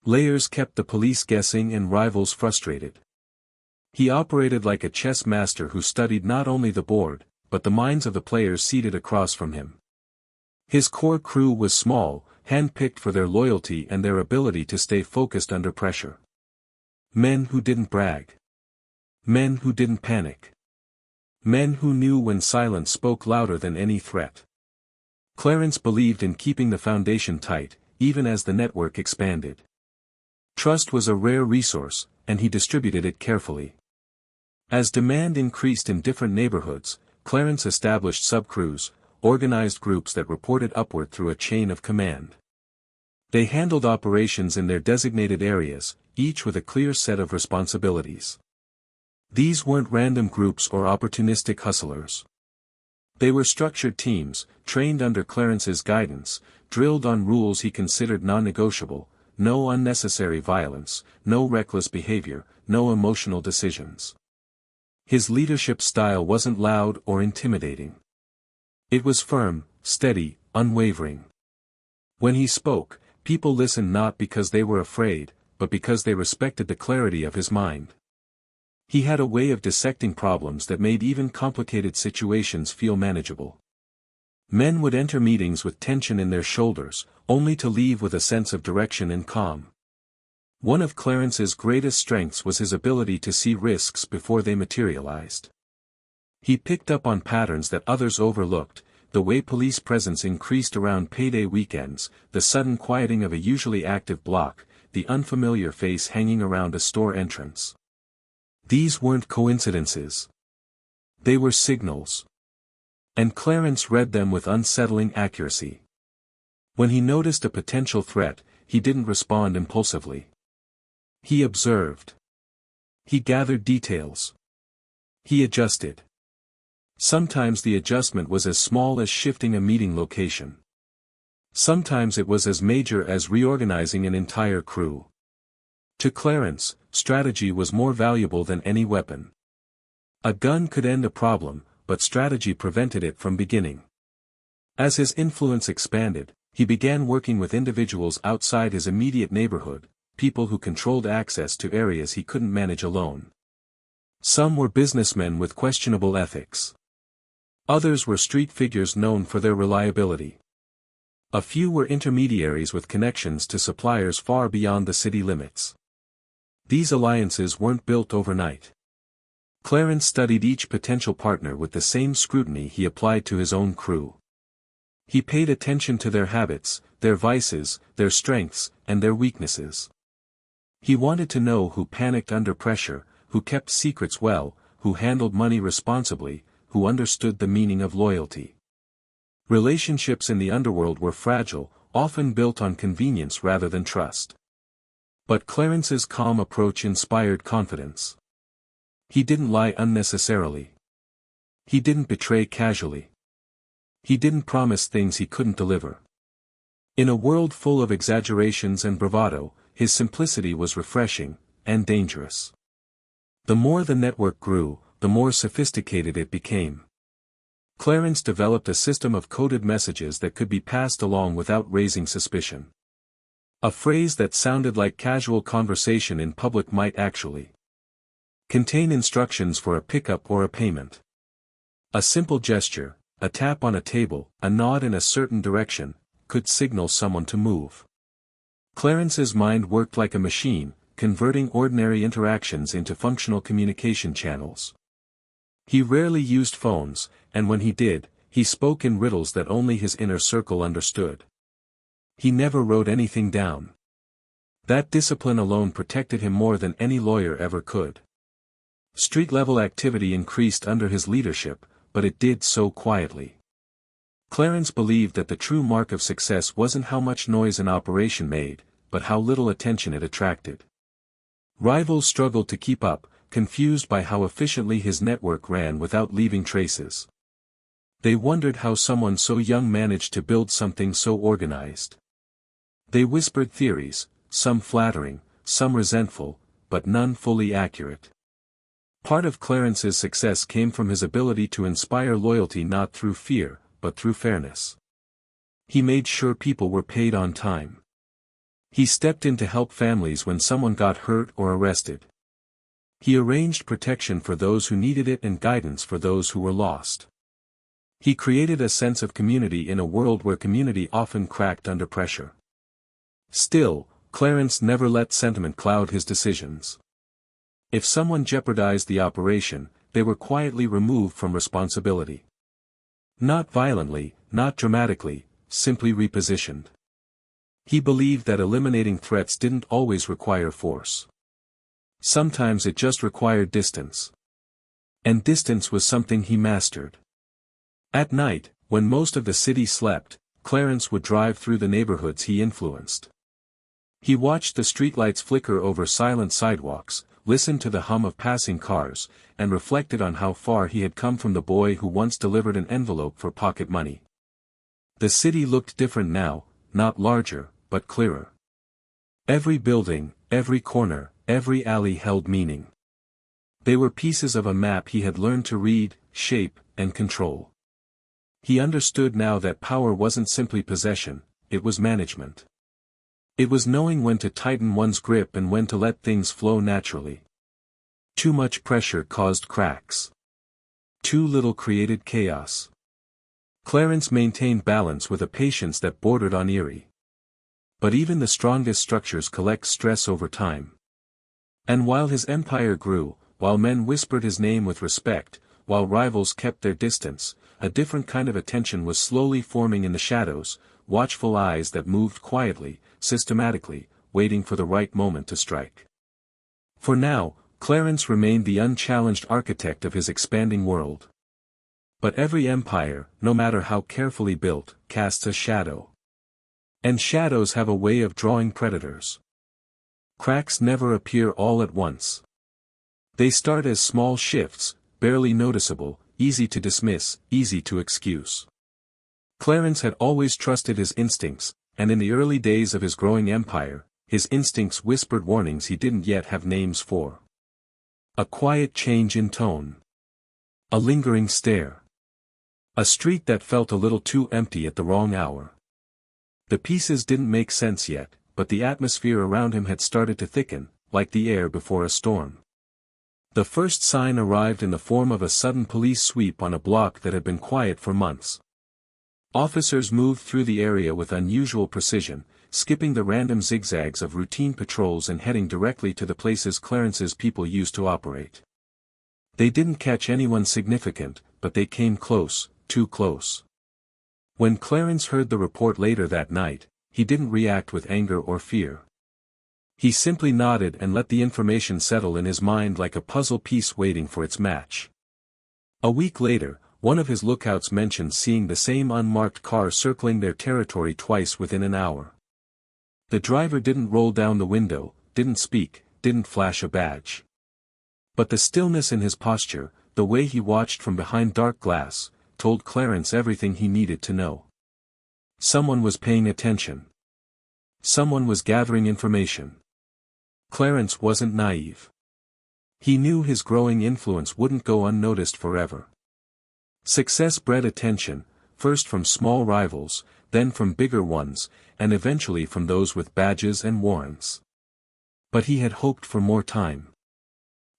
Layers kept the police guessing and rivals frustrated. He operated like a chess master who studied not only the board, but the minds of the players seated across from him. His core crew was small, handpicked for their loyalty and their ability to stay focused under pressure. Men who didn't brag. Men who didn't panic. Men who knew when silence spoke louder than any threat. Clarence believed in keeping the foundation tight, even as the network expanded. Trust was a rare resource, and he distributed it carefully. As demand increased in different neighborhoods, Clarence established subcrews, organized groups that reported upward through a chain of command. They handled operations in their designated areas, each with a clear set of responsibilities. These weren't random groups or opportunistic hustlers. They were structured teams, trained under Clarence's guidance, drilled on rules he considered non-negotiable: no unnecessary violence, no reckless behavior, no emotional decisions. His leadership style wasn't loud or intimidating. It was firm, steady, unwavering. When he spoke, people listened not because they were afraid, but because they respected the clarity of his mind. He had a way of dissecting problems that made even complicated situations feel manageable. Men would enter meetings with tension in their shoulders, only to leave with a sense of direction and calm. One of Clarence's greatest strengths was his ability to see risks before they materialized. He picked up on patterns that others overlooked: the way police presence increased around payday weekends, the sudden quieting of a usually active block, the unfamiliar face hanging around a store entrance. These weren't coincidences. They were signals. And Clarence read them with unsettling accuracy. When he noticed a potential threat, he didn't respond impulsively. He observed. He gathered details. He adjusted. Sometimes the adjustment was as small as shifting a meeting location. Sometimes it was as major as reorganizing an entire crew. To Clarence, strategy was more valuable than any weapon. A gun could end a problem, but strategy prevented it from beginning. As his influence expanded, he began working with individuals outside his immediate neighborhood, people who controlled access to areas he couldn't manage alone. Some were businessmen with questionable ethics. Others were street figures known for their reliability. A few were intermediaries with connections to suppliers far beyond the city limits. These alliances weren't built overnight. Clarence studied each potential partner with the same scrutiny he applied to his own crew. He paid attention to their habits, their vices, their strengths, and their weaknesses. He wanted to know who panicked under pressure, who kept secrets well, who handled money responsibly, who understood the meaning of loyalty. Relationships in the underworld were fragile, often built on convenience rather than trust. But Clarence's calm approach inspired confidence. He didn't lie unnecessarily. He didn't betray casually. He didn't promise things he couldn't deliver. In a world full of exaggerations and bravado, his simplicity was refreshing, and dangerous. The more the network grew, the more sophisticated it became. Clarence developed a system of coded messages that could be passed along without raising suspicion. A phrase that sounded like casual conversation in public might actually contain instructions for a pickup or a payment. A simple gesture, a tap on a table, a nod in a certain direction, could signal someone to move. Clarence's mind worked like a machine, converting ordinary interactions into functional communication channels. He rarely used phones, and when he did, he spoke in riddles that only his inner circle understood. He never wrote anything down. That discipline alone protected him more than any lawyer ever could. Street-level activity increased under his leadership, but it did so quietly. Clarence believed that the true mark of success wasn't how much noise an operation made, but how little attention it attracted. Rivals struggled to keep up, confused by how efficiently his network ran without leaving traces. They wondered how someone so young managed to build something so organized. They whispered theories, some flattering, some resentful, but none fully accurate. Part of Clarence's success came from his ability to inspire loyalty not through fear, but through fairness. He made sure people were paid on time. He stepped in to help families when someone got hurt or arrested. He arranged protection for those who needed it and guidance for those who were lost. He created a sense of community in a world where community often cracked under pressure. Still, Clarence never let sentiment cloud his decisions. If someone jeopardized the operation, they were quietly removed from responsibility. Not violently, not dramatically, simply repositioned. He believed that eliminating threats didn't always require force. Sometimes it just required distance. And distance was something he mastered. At night, When most of the city slept, Clarence would drive through the neighborhoods he influenced. He watched the streetlights flicker over silent sidewalks, listened to the hum of passing cars, and reflected on how far he had come from the boy who once delivered an envelope for pocket money. The city looked different now, not larger, but clearer. Every building, every corner, every alley held meaning. They were pieces of a map he had learned to read, shape, and control. He understood now that power wasn't simply possession, it was management. It was knowing when to tighten one's grip and when to let things flow naturally. Too much pressure caused cracks. Too little created chaos. Clarence maintained balance with a patience that bordered on eerie. But even the strongest structures collect stress over time. And while his empire grew, while men whispered his name with respect, while rivals kept their distance, a different kind of attention was slowly forming in the shadows, watchful eyes that moved quietly, systematically, waiting for the right moment to strike. For now, Clarence remained the unchallenged architect of his expanding world. But every empire, no matter how carefully built, casts a shadow. And shadows have a way of drawing predators. Cracks never appear all at once. They start as small shifts, barely noticeable, easy to dismiss, easy to excuse. Clarence had always trusted his instincts, and in the early days of his growing empire, his instincts whispered warnings he didn't yet have names for. A quiet change in tone. A lingering stare. A street that felt a little too empty at the wrong hour. The pieces didn't make sense yet, but the atmosphere around him had started to thicken, like the air before a storm. The first sign arrived in the form of a sudden police sweep on a block that had been quiet for months. Officers moved through the area with unusual precision, skipping the random zigzags of routine patrols and heading directly to the places Clarence's people used to operate. They didn't catch anyone significant, but they came close, too close. When Clarence heard the report later that night, he didn't react with anger or fear. He simply nodded and let the information settle in his mind like a puzzle piece waiting for its match. A week later, one of his lookouts mentioned seeing the same unmarked car circling their territory twice within an hour. The driver didn't roll down the window, didn't speak, didn't flash a badge. But the stillness in his posture, the way he watched from behind dark glass, told Clarence everything he needed to know. Someone was paying attention. Someone was gathering information. Clarence wasn't naive. He knew his growing influence wouldn't go unnoticed forever. Success bred attention, first from small rivals, then from bigger ones, and eventually from those with badges and warrants. But he had hoped for more time.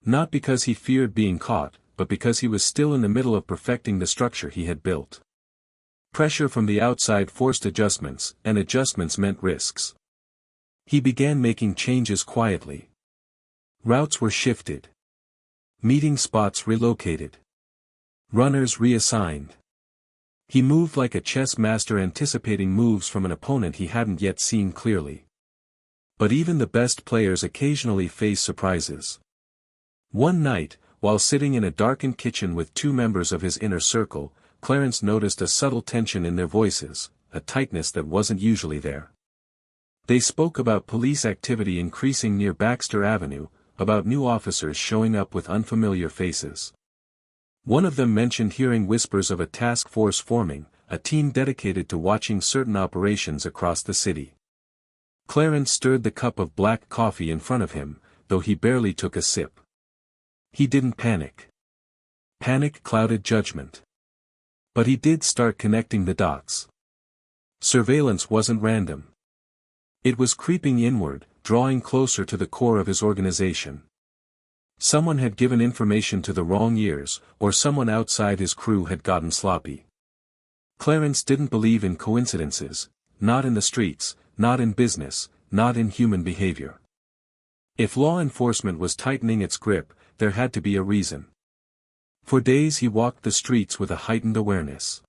Not because he feared being caught, but because he was still in the middle of perfecting the structure he had built. Pressure from the outside forced adjustments, and adjustments meant risks. He began making changes quietly. Routes were shifted. Meeting spots relocated. Runners reassigned. He moved like a chess master anticipating moves from an opponent he hadn't yet seen clearly. But even the best players occasionally face surprises. One night, while sitting in a darkened kitchen with two members of his inner circle, Clarence noticed a subtle tension in their voices, a tightness that wasn't usually there. They spoke about police activity increasing near Baxter Avenue, about new officers showing up with unfamiliar faces. One of them mentioned hearing whispers of a task force forming, a team dedicated to watching certain operations across the city. Clarence stirred the cup of black coffee in front of him, though he barely took a sip. He didn't panic. Panic clouded judgment. But he did start connecting the dots. Surveillance wasn't random. It was creeping inward, drawing closer to the core of his organization. Someone had given information to the wrong ears, or someone outside his crew had gotten sloppy. Clarence didn't believe in coincidences, not in the streets, not in business, not in human behavior. If law enforcement was tightening its grip, there had to be a reason. For days he walked the streets with a heightened awareness.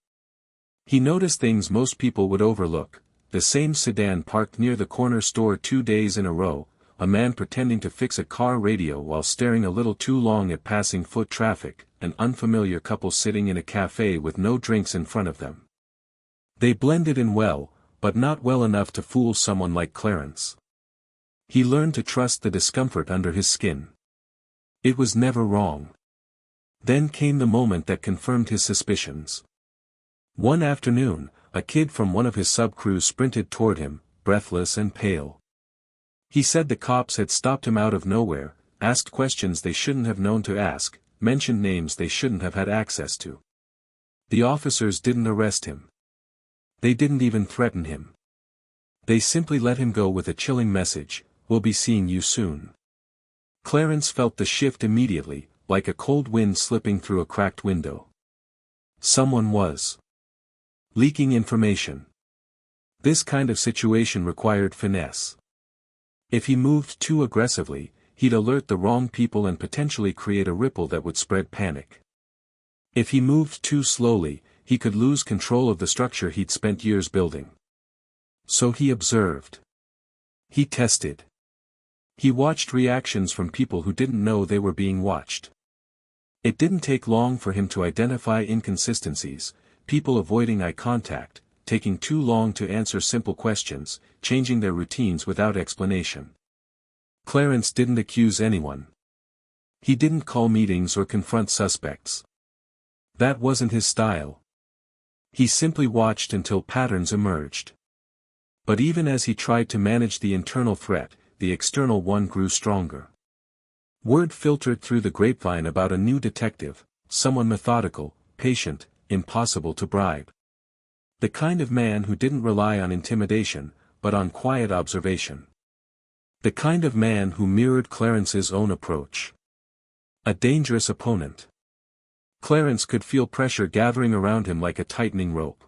He noticed things most people would overlook: the same sedan parked near the corner store 2 days in a row, a man pretending to fix a car radio while staring a little too long at passing foot traffic, an unfamiliar couple sitting in a cafe with no drinks in front of them. They blended in well, but not well enough to fool someone like Clarence. He learned to trust the discomfort under his skin. It was never wrong. Then came the moment that confirmed his suspicions. One afternoon, a kid from one of his sub-crews sprinted toward him, breathless and pale. He said the cops had stopped him out of nowhere, asked questions they shouldn't have known to ask, mentioned names they shouldn't have had access to. The officers didn't arrest him. They didn't even threaten him. They simply let him go with a chilling message, "We'll be seeing you soon." Clarence felt the shift immediately, like a cold wind slipping through a cracked window. Someone was leaking information. This kind of situation required finesse. If he moved too aggressively, he'd alert the wrong people and potentially create a ripple that would spread panic. If he moved too slowly, he could lose control of the structure he'd spent years building. So he observed. He tested. He watched reactions from people who didn't know they were being watched. It didn't take long for him to identify inconsistencies, people avoiding eye contact, taking too long to answer simple questions, changing their routines without explanation. Clarence didn't accuse anyone. He didn't call meetings or confront suspects. That wasn't his style. He simply watched until patterns emerged. But even as he tried to manage the internal threat, the external one grew stronger. Word filtered through the grapevine about a new detective, someone methodical, patient, impossible to bribe. The kind of man who didn't rely on intimidation, but on quiet observation. The kind of man who mirrored Clarence's own approach. A dangerous opponent. Clarence could feel pressure gathering around him like a tightening rope.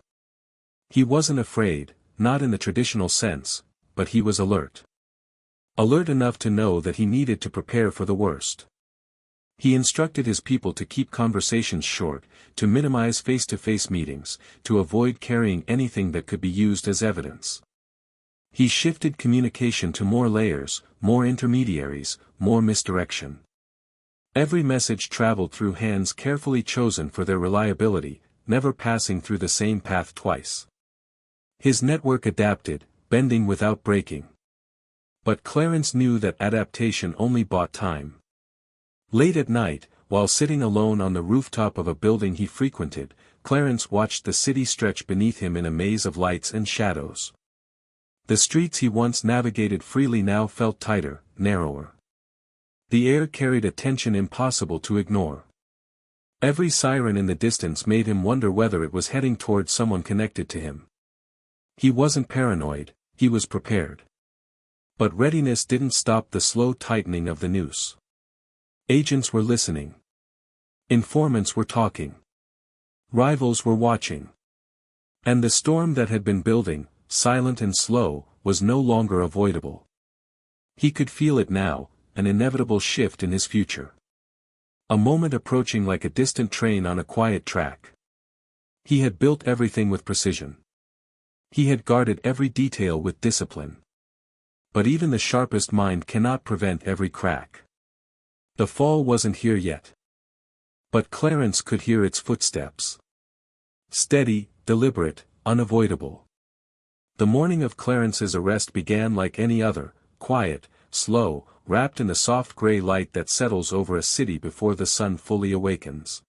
He wasn't afraid, not in the traditional sense, but he was alert. Alert enough to know that he needed to prepare for the worst. He instructed his people to keep conversations short, to minimize face-to-face meetings, to avoid carrying anything that could be used as evidence. He shifted communication to more layers, more intermediaries, more misdirection. Every message traveled through hands carefully chosen for their reliability, never passing through the same path twice. His network adapted, bending without breaking. But Clarence knew that adaptation only bought time. Late at night, while sitting alone on the rooftop of a building he frequented, Clarence watched the city stretch beneath him in a maze of lights and shadows. The streets he once navigated freely now felt tighter, narrower. The air carried a tension impossible to ignore. Every siren in the distance made him wonder whether it was heading toward someone connected to him. He wasn't paranoid, he was prepared. But readiness didn't stop the slow tightening of the noose. Agents were listening. Informants were talking. Rivals were watching. And the storm that had been building, silent and slow, was no longer avoidable. He could feel it now, an inevitable shift in his future. A moment approaching like a distant train on a quiet track. He had built everything with precision. He had guarded every detail with discipline. But even the sharpest mind cannot prevent every crack. The fall wasn't here yet. But Clarence could hear its footsteps. Steady, deliberate, unavoidable. The morning of Clarence's arrest began like any other, quiet, slow, wrapped in the soft gray light that settles over a city before the sun fully awakens.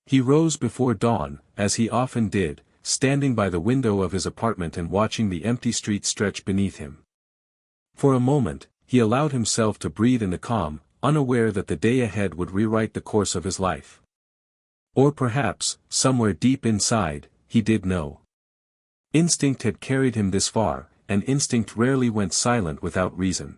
He rose before dawn, as he often did, standing by the window of his apartment and watching the empty street stretch beneath him. For a moment, he allowed himself to breathe in the calm, unaware that the day ahead would rewrite the course of his life. Or perhaps, somewhere deep inside, he did know. Instinct had carried him this far, and instinct rarely went silent without reason.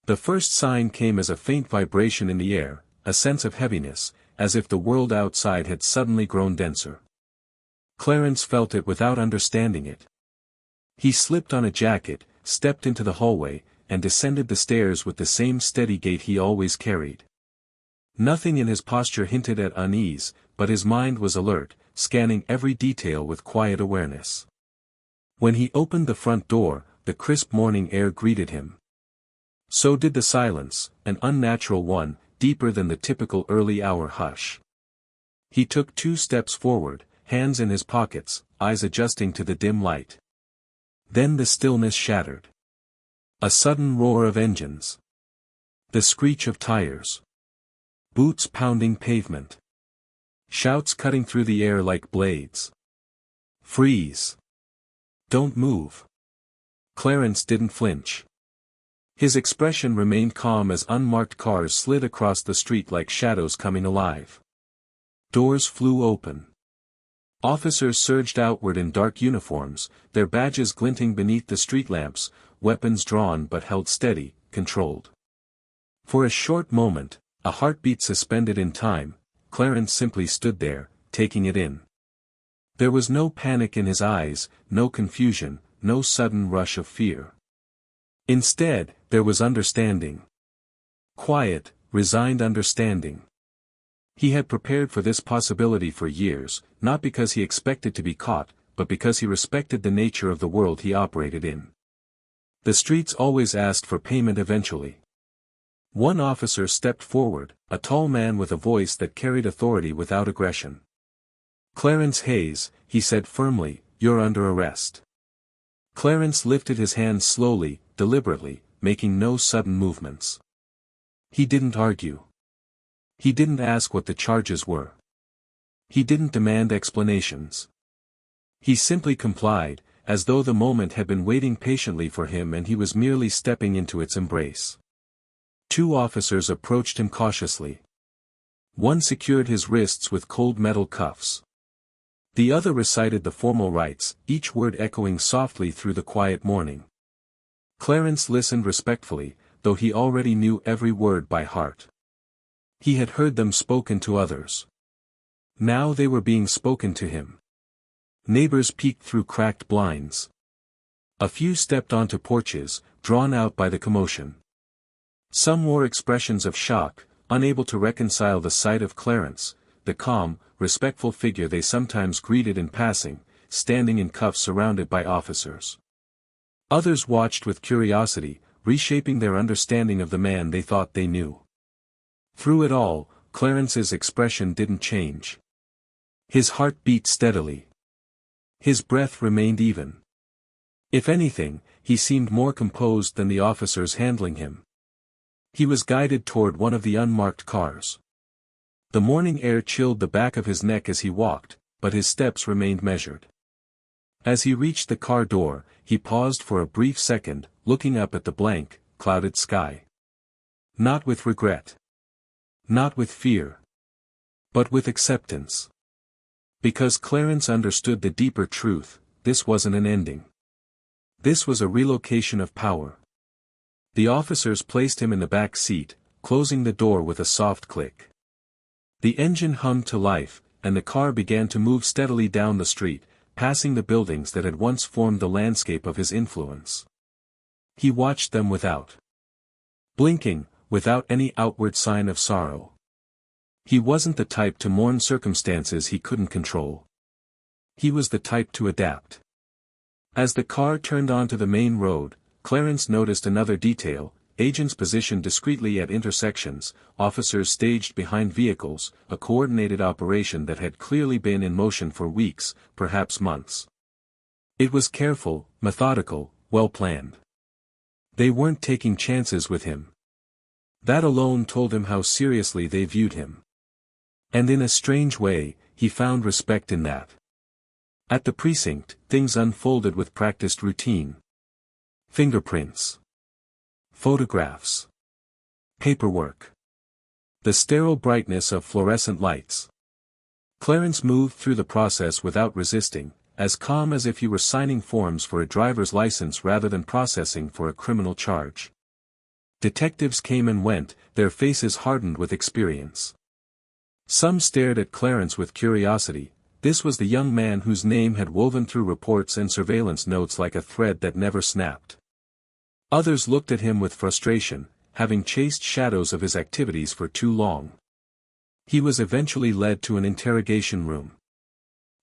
The first sign came as a faint vibration in the air, a sense of heaviness, as if the world outside had suddenly grown denser. Clarence felt it without understanding it. He slipped on a jacket, stepped into the hallway, and descended the stairs with the same steady gait he always carried. Nothing in his posture hinted at unease, but his mind was alert, scanning every detail with quiet awareness. When he opened the front door, the crisp morning air greeted him. So did the silence, an unnatural one, deeper than the typical early-hour hush. He took 2 steps forward, hands in his pockets, eyes adjusting to the dim light. Then the stillness shattered. A sudden roar of engines. The screech of tires. Boots pounding pavement. Shouts cutting through the air like blades. Freeze! Don't move. Clarence didn't flinch. His expression remained calm as unmarked cars slid across the street like shadows coming alive. Doors flew open. Officers surged outward in dark uniforms, their badges glinting beneath the street lamps, weapons drawn but held steady, controlled. For a short moment, a heartbeat suspended in time, Clarence simply stood there, taking it in. There was no panic in his eyes, no confusion, no sudden rush of fear. Instead, there was understanding. Quiet, resigned understanding. He had prepared for this possibility for years, not because he expected to be caught, but because he respected the nature of the world he operated in. The streets always asked for payment eventually. One officer stepped forward, a tall man with a voice that carried authority without aggression. "Clarence Hayes," he said firmly, "you're under arrest." Clarence lifted his hands slowly, deliberately, making no sudden movements. He didn't argue. He didn't ask what the charges were. He didn't demand explanations. He simply complied, as though the moment had been waiting patiently for him and he was merely stepping into its embrace. Two officers approached him cautiously. One secured his wrists with cold metal cuffs. The other recited the formal rites, each word echoing softly through the quiet morning. Clarence listened respectfully, though he already knew every word by heart. He had heard them spoken to others. Now they were being spoken to him. Neighbors peeked through cracked blinds. A few stepped onto porches, drawn out by the commotion. Some wore expressions of shock, unable to reconcile the sight of Clarence, the calm, respectful figure they sometimes greeted in passing, standing in cuffs surrounded by officers. Others watched with curiosity, reshaping their understanding of the man they thought they knew. Through it all, Clarence's expression didn't change. His heart beat steadily. His breath remained even. If anything, he seemed more composed than the officers handling him. He was guided toward one of the unmarked cars. The morning air chilled the back of his neck as he walked, but his steps remained measured. As he reached the car door, he paused for a brief second, looking up at the blank, clouded sky. Not with regret. Not with fear. But with acceptance. Because Clarence understood the deeper truth, this wasn't an ending. This was a relocation of power. The officers placed him in the back seat, closing the door with a soft click. The engine hummed to life, and the car began to move steadily down the street, passing the buildings that had once formed the landscape of his influence. He watched them without blinking, without any outward sign of sorrow. He wasn't the type to mourn circumstances he couldn't control. He was the type to adapt. As the car turned onto the main road, Clarence noticed another detail: agents positioned discreetly at intersections, officers staged behind vehicles, a coordinated operation that had clearly been in motion for weeks, perhaps months. It was careful, methodical, well-planned. They weren't taking chances with him. That alone told him how seriously they viewed him. And in a strange way, he found respect in that. At the precinct, things unfolded with practiced routine. Fingerprints. Photographs. Paperwork. The sterile brightness of fluorescent lights. Clarence moved through the process without resisting, as calm as if he were signing forms for a driver's license rather than processing for a criminal charge. Detectives came and went, their faces hardened with experience. Some stared at Clarence with curiosity. This was the young man whose name had woven through reports and surveillance notes like a thread that never snapped. Others looked at him with frustration, having chased shadows of his activities for too long. He was eventually led to an interrogation room.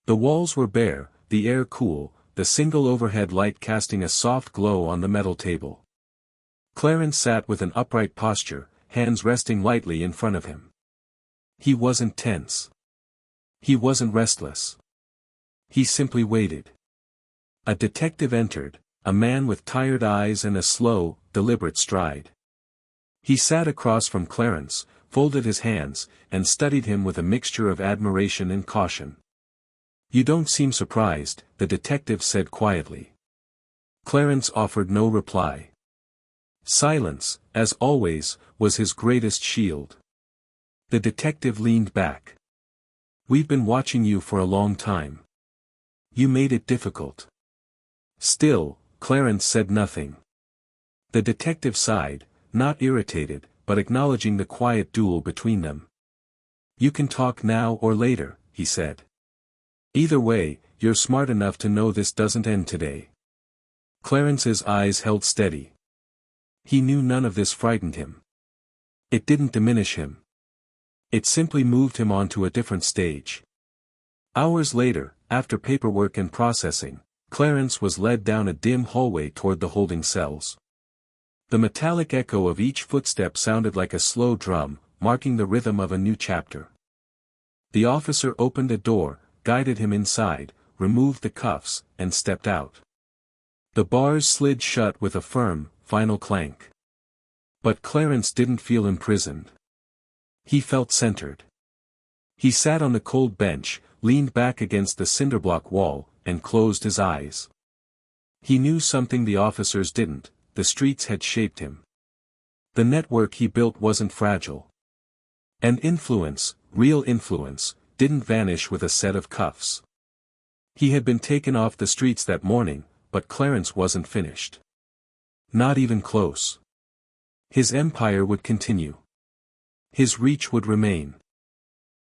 The walls were bare, the air cool, the single overhead light casting a soft glow on the metal table. Clarence sat with an upright posture, hands resting lightly in front of him. He wasn't tense. He wasn't restless. He simply waited. A detective entered, a man with tired eyes and a slow, deliberate stride. He sat across from Clarence, folded his hands, and studied him with a mixture of admiration and caution. "You don't seem surprised," the detective said quietly. Clarence offered no reply. Silence, as always, was his greatest shield. The detective leaned back. "We've been watching you for a long time. You made it difficult." Still, Clarence said nothing. The detective sighed, not irritated, but acknowledging the quiet duel between them. "You can talk now or later," he said. "Either way, you're smart enough to know this doesn't end today." Clarence's eyes held steady. He knew none of this frightened him. It didn't diminish him. It simply moved him onto a different stage. Hours later, after paperwork and processing, Clarence was led down a dim hallway toward the holding cells. The metallic echo of each footstep sounded like a slow drum, marking the rhythm of a new chapter. The officer opened a door, guided him inside, removed the cuffs, and stepped out. The bars slid shut with a firm, final clank. But Clarence didn't feel imprisoned. He felt centered. He sat on the cold bench, leaned back against the cinderblock wall, and closed his eyes. He knew something the officers didn't: the streets had shaped him. The network he built wasn't fragile. And influence, real influence, didn't vanish with a set of cuffs. He had been taken off the streets that morning, but Clarence wasn't finished. Not even close. His empire would continue. His reach would remain.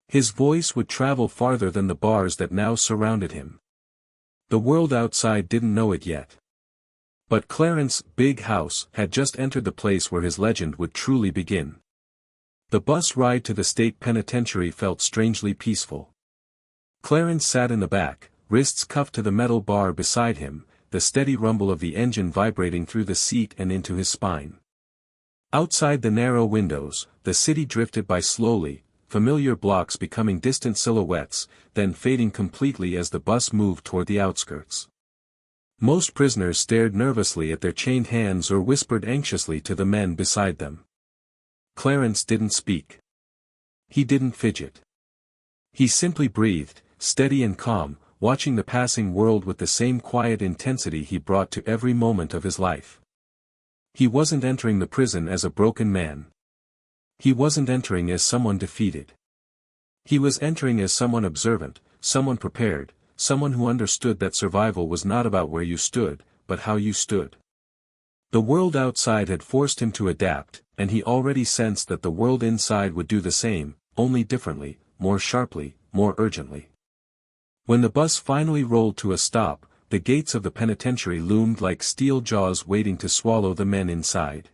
His voice would travel farther than the bars that now surrounded him. The world outside didn't know it yet. But Clarence's big house had just entered the place where his legend would truly begin. The bus ride to the state penitentiary felt strangely peaceful. Clarence sat in the back, wrists cuffed to the metal bar beside him, the steady rumble of the engine vibrating through the seat and into his spine. Outside the narrow windows, the city drifted by slowly, familiar blocks becoming distant silhouettes, then fading completely as the bus moved toward the outskirts. Most prisoners stared nervously at their chained hands or whispered anxiously to the men beside them. Clarence didn't speak. He didn't fidget. He simply breathed, steady and calm, watching the passing world with the same quiet intensity he brought to every moment of his life. He wasn't entering the prison as a broken man. He wasn't entering as someone defeated. He was entering as someone observant, someone prepared, someone who understood that survival was not about where you stood, but how you stood. The world outside had forced him to adapt, and he already sensed that the world inside would do the same, only differently, more sharply, more urgently. When the bus finally rolled to a stop, the gates of the penitentiary loomed like steel jaws waiting to swallow the men inside.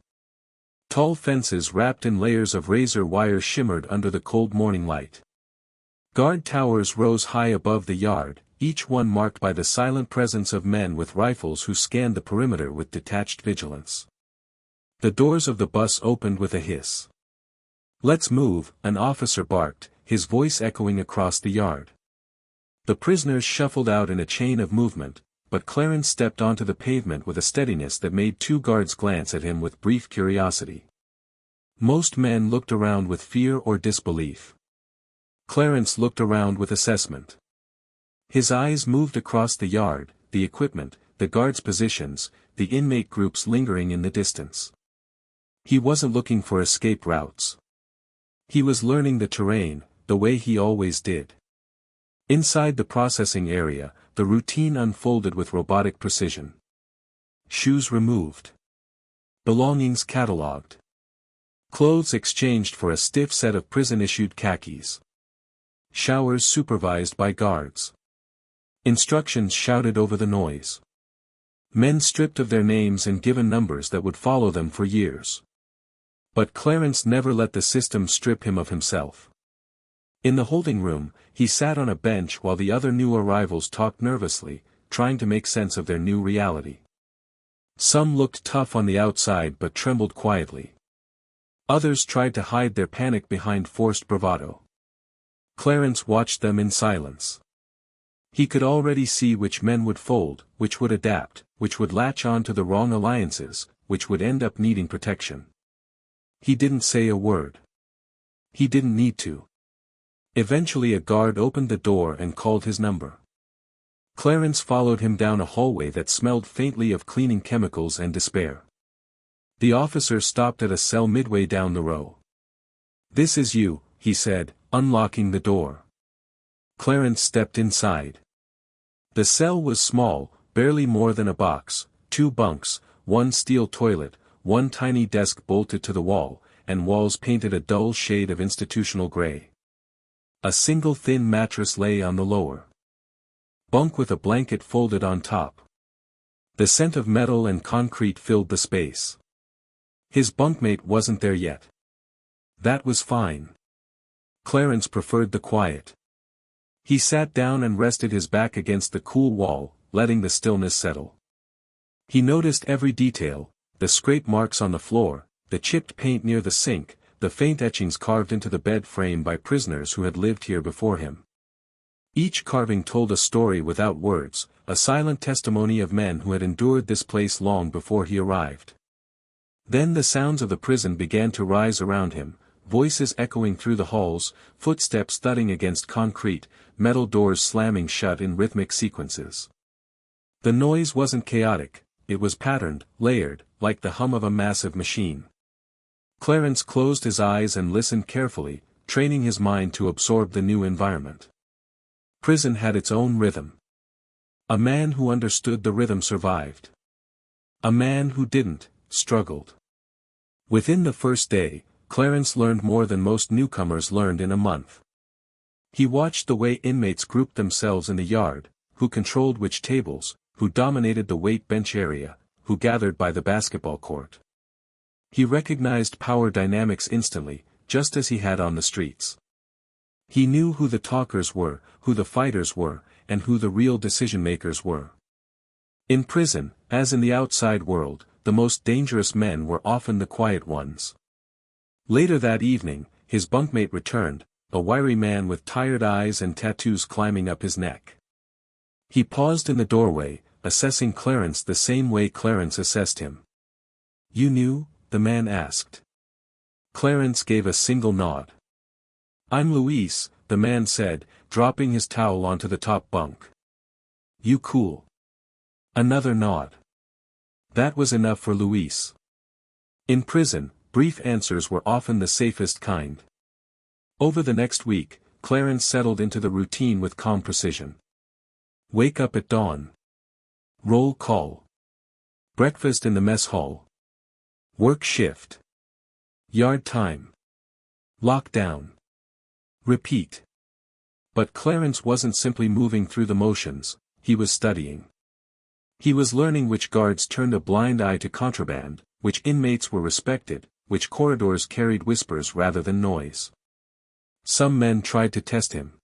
Tall fences wrapped in layers of razor wire shimmered under the cold morning light. Guard towers rose high above the yard, each one marked by the silent presence of men with rifles who scanned the perimeter with detached vigilance. The doors of the bus opened with a hiss. "Let's move," an officer barked, his voice echoing across the yard. The prisoners shuffled out in a chain of movement, but Clarence stepped onto the pavement with a steadiness that made two guards glance at him with brief curiosity. Most men looked around with fear or disbelief. Clarence looked around with assessment. His eyes moved across the yard, the equipment, the guards' positions, the inmate groups lingering in the distance. He wasn't looking for escape routes. He was learning the terrain, the way he always did. Inside the processing area, the routine unfolded with robotic precision. Shoes removed. Belongings catalogued. Clothes exchanged for a stiff set of prison-issued khakis. Showers supervised by guards. Instructions shouted over the noise. Men stripped of their names and given numbers that would follow them for years. But Clarence never let the system strip him of himself. In the holding room, he sat on a bench while the other new arrivals talked nervously, trying to make sense of their new reality. Some looked tough on the outside but trembled quietly. Others tried to hide their panic behind forced bravado. Clarence watched them in silence. He could already see which men would fold, which would adapt, which would latch on to the wrong alliances, which would end up needing protection. He didn't say a word. He didn't need to. Eventually a guard opened the door and called his number. Clarence followed him down a hallway that smelled faintly of cleaning chemicals and despair. The officer stopped at a cell midway down the row. "This is you," he said, unlocking the door. Clarence stepped inside. The cell was small, barely more than a box, 2 bunks, 1 steel toilet, 1 tiny desk bolted to the wall, and walls painted a dull shade of institutional gray. A single thin mattress lay on the lower bunk with a blanket folded on top. The scent of metal and concrete filled the space. His bunkmate wasn't there yet. That was fine. Clarence preferred the quiet. He sat down and rested his back against the cool wall, letting the stillness settle. He noticed every detail, the scrape marks on the floor, the chipped paint near the sink, the faint etchings carved into the bed frame by prisoners who had lived here before him. Each carving told a story without words, a silent testimony of men who had endured this place long before he arrived. Then the sounds of the prison began to rise around him, voices echoing through the halls, footsteps thudding against concrete, metal doors slamming shut in rhythmic sequences. The noise wasn't chaotic, it was patterned, layered, like the hum of a massive machine. Clarence closed his eyes and listened carefully, training his mind to absorb the new environment. Prison had its own rhythm. A man who understood the rhythm survived. A man who didn't, struggled. Within the first day, Clarence learned more than most newcomers learned in a month. He watched the way inmates grouped themselves in the yard, who controlled which tables, who dominated the weight bench area, who gathered by the basketball court. He recognized power dynamics instantly, just as he had on the streets. He knew who the talkers were, who the fighters were, and who the real decision-makers were. In prison, as in the outside world, the most dangerous men were often the quiet ones. Later that evening, his bunkmate returned, a wiry man with tired eyes and tattoos climbing up his neck. He paused in the doorway, assessing Clarence the same way Clarence assessed him. "You knew?" the man asked. Clarence gave a single nod. "I'm Luis," the man said, dropping his towel onto the top bunk. "You cool?" Another nod. That was enough for Luis. In prison, brief answers were often the safest kind. Over the next week, Clarence settled into the routine with calm precision. Wake up at dawn. Roll call. Breakfast in the mess hall. Work shift. Yard time. Lockdown. Repeat. But Clarence wasn't simply moving through the motions, he was studying. He was learning which guards turned a blind eye to contraband, which inmates were respected, which corridors carried whispers rather than noise. Some men tried to test him.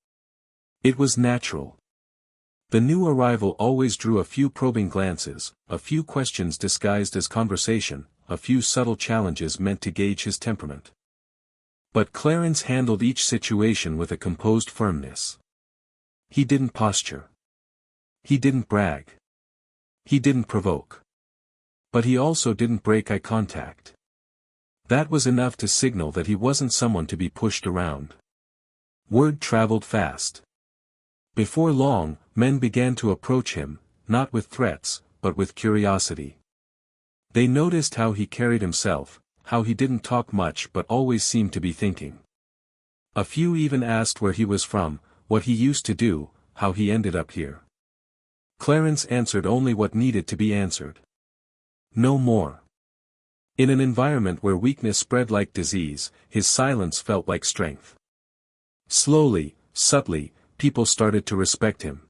It was natural. The new arrival always drew a few probing glances, a few questions disguised as conversation, a few subtle challenges meant to gauge his temperament. But Clarence handled each situation with a composed firmness. He didn't posture. He didn't brag. He didn't provoke. But he also didn't break eye contact. That was enough to signal that he wasn't someone to be pushed around. Word traveled fast. Before long, men began to approach him, not with threats, but with curiosity. They noticed how he carried himself, how he didn't talk much but always seemed to be thinking. A few even asked where he was from, what he used to do, how he ended up here. Clarence answered only what needed to be answered. No more. In an environment where weakness spread like disease, his silence felt like strength. Slowly, subtly, people started to respect him.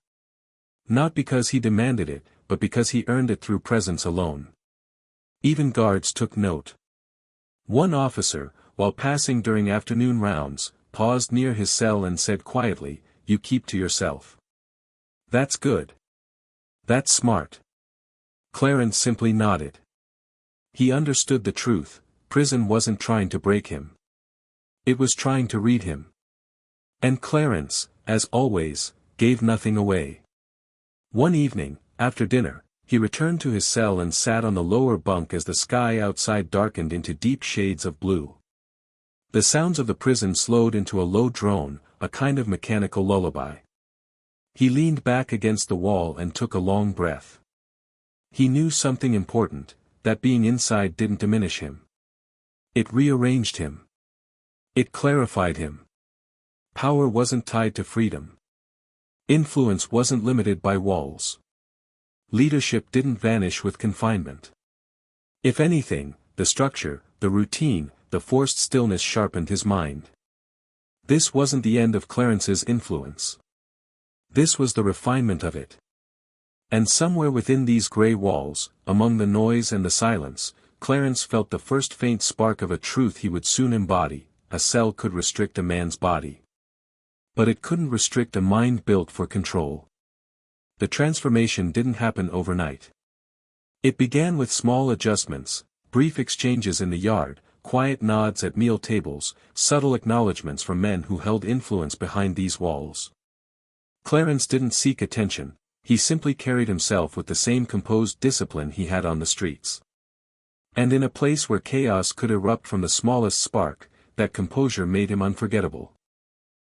Not because he demanded it, but because he earned it through presence alone. Even guards took note. One officer, while passing during afternoon rounds, paused near his cell and said quietly, "You keep to yourself." "That's good. That's smart." Clarence simply nodded. He understood the truth, prison wasn't trying to break him. It was trying to read him. And Clarence, as always, gave nothing away. One evening, after dinner, he returned to his cell and sat on the lower bunk as the sky outside darkened into deep shades of blue. The sounds of the prison slowed into a low drone, a kind of mechanical lullaby. He leaned back against the wall and took a long breath. He knew something important, that being inside didn't diminish him. It rearranged him. It clarified him. Power wasn't tied to freedom. Influence wasn't limited by walls. Leadership didn't vanish with confinement. If anything, the structure, the routine, the forced stillness sharpened his mind. This wasn't the end of Clarence's influence. This was the refinement of it. And somewhere within these gray walls, among the noise and the silence, Clarence felt the first faint spark of a truth he would soon embody: a cell could restrict a man's body. But it couldn't restrict a mind built for control. The transformation didn't happen overnight. It began with small adjustments, brief exchanges in the yard, quiet nods at meal tables, subtle acknowledgments from men who held influence behind these walls. Clarence didn't seek attention, he simply carried himself with the same composed discipline he had on the streets. And in a place where chaos could erupt from the smallest spark, that composure made him unforgettable.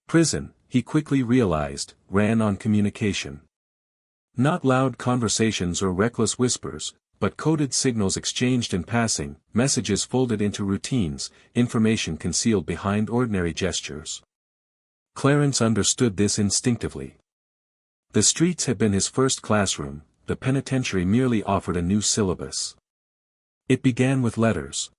Prison, he quickly realized, ran on communication. Not loud conversations or reckless whispers, but coded signals exchanged in passing, messages folded into routines, information concealed behind ordinary gestures. Clarence understood this instinctively. The streets had been his first classroom, the penitentiary merely offered a new syllabus. It began with letters.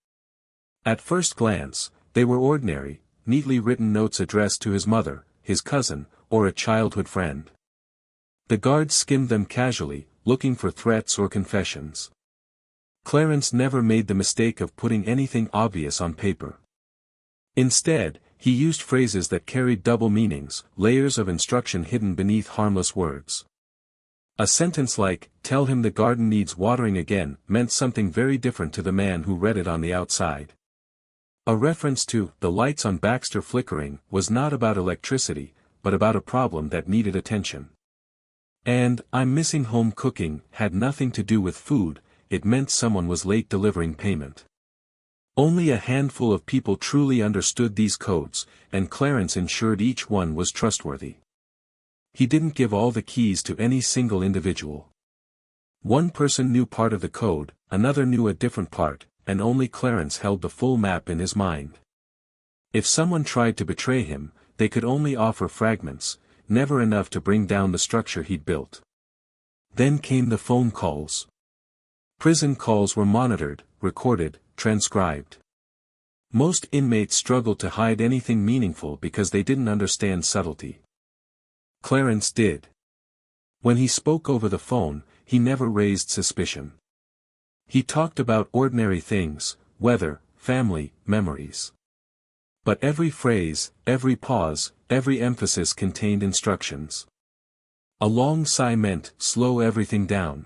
At first glance, they were ordinary, neatly written notes addressed to his mother, his cousin, or a childhood friend. The guards skimmed them casually, looking for threats or confessions. Clarence never made the mistake of putting anything obvious on paper. Instead, he used phrases that carried double meanings, layers of instruction hidden beneath harmless words. A sentence like, "Tell him the garden needs watering again," meant something very different to the man who read it on the outside. A reference to "the lights on Baxter flickering" was not about electricity, but about a problem that needed attention. And "I'm missing home cooking" had nothing to do with food, it meant someone was late delivering payment. Only a handful of people truly understood these codes, and Clarence ensured each one was trustworthy. He didn't give all the keys to any single individual. One person knew part of the code, another knew a different part, and only Clarence held the full map in his mind. If someone tried to betray him, they could only offer fragments, never enough to bring down the structure he'd built. Then came the phone calls. Prison calls were monitored, recorded, transcribed. Most inmates struggled to hide anything meaningful because they didn't understand subtlety. Clarence did. When he spoke over the phone, he never raised suspicion. He talked about ordinary things, weather, family, memories. But every phrase, every pause, every emphasis contained instructions. A long sigh meant, "Slow everything down."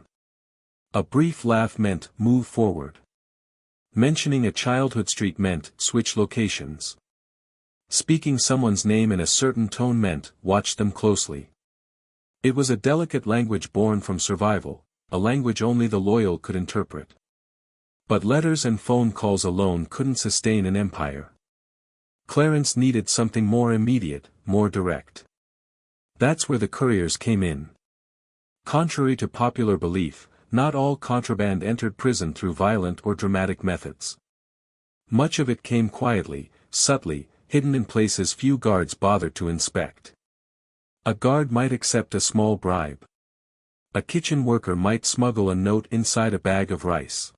A brief laugh meant, "Move forward." Mentioning a childhood street meant, "Switch locations." Speaking someone's name in a certain tone meant, "Watch them closely." It was a delicate language born from survival, a language only the loyal could interpret. But letters and phone calls alone couldn't sustain an empire. Clarence needed something more immediate, more direct. That's where the couriers came in. Contrary to popular belief, not all contraband entered prison through violent or dramatic methods. Much of it came quietly, subtly, hidden in places few guards bothered to inspect. A guard might accept a small bribe. A kitchen worker might smuggle a note inside a bag of rice.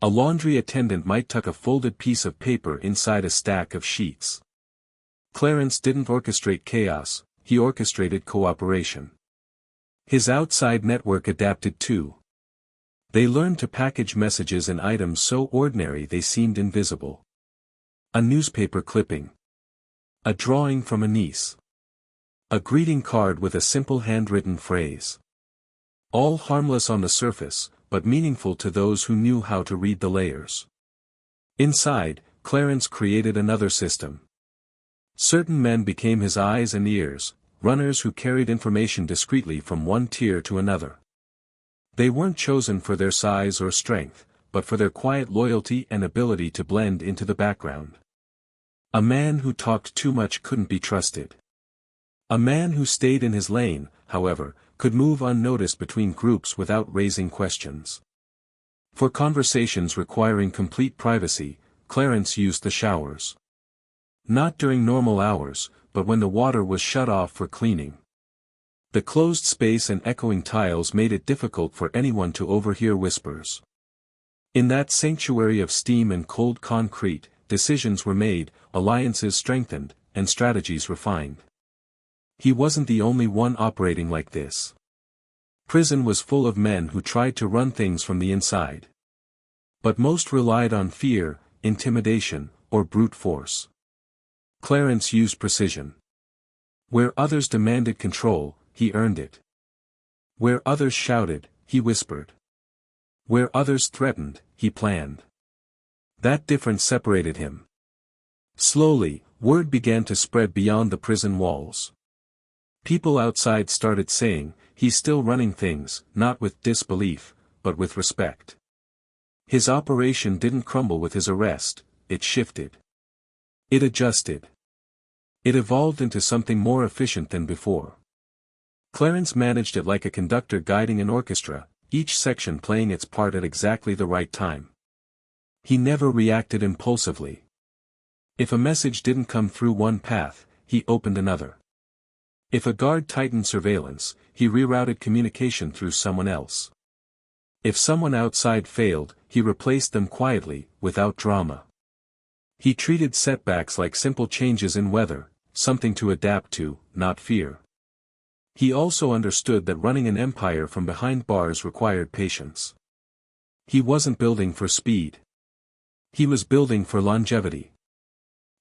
A laundry attendant might tuck a folded piece of paper inside a stack of sheets. Clarence didn't orchestrate chaos, he orchestrated cooperation. His outside network adapted too. They learned to package messages and items so ordinary they seemed invisible. A newspaper clipping. A drawing from a niece. A greeting card with a simple handwritten phrase. All harmless on the surface, but meaningful to those who knew how to read the layers. Inside, Clarence created another system. Certain men became his eyes and ears, runners who carried information discreetly from one tier to another. They weren't chosen for their size or strength, but for their quiet loyalty and ability to blend into the background. A man who talked too much couldn't be trusted. A man who stayed in his lane, however, could move unnoticed between groups without raising questions. For conversations requiring complete privacy, Clarence used the showers. Not during normal hours, but when the water was shut off for cleaning. The closed space and echoing tiles made it difficult for anyone to overhear whispers. In that sanctuary of steam and cold concrete, decisions were made, alliances strengthened, and strategies refined. He wasn't the only one operating like this. Prison was full of men who tried to run things from the inside. But most relied on fear, intimidation, or brute force. Clarence used precision. Where others demanded control, he earned it. Where others shouted, he whispered. Where others threatened, he planned. That difference separated him. Slowly, word began to spread beyond the prison walls. People outside started saying, "He's still running things," not with disbelief, but with respect. His operation didn't crumble with his arrest, it shifted. It adjusted. It evolved into something more efficient than before. Clarence managed it like a conductor guiding an orchestra, each section playing its part at exactly the right time. He never reacted impulsively. If a message didn't come through one path, he opened another. If a guard tightened surveillance, he rerouted communication through someone else. If someone outside failed, he replaced them quietly, without drama. He treated setbacks like simple changes in weather, something to adapt to, not fear. He also understood that running an empire from behind bars required patience. He wasn't building for speed. He was building for longevity.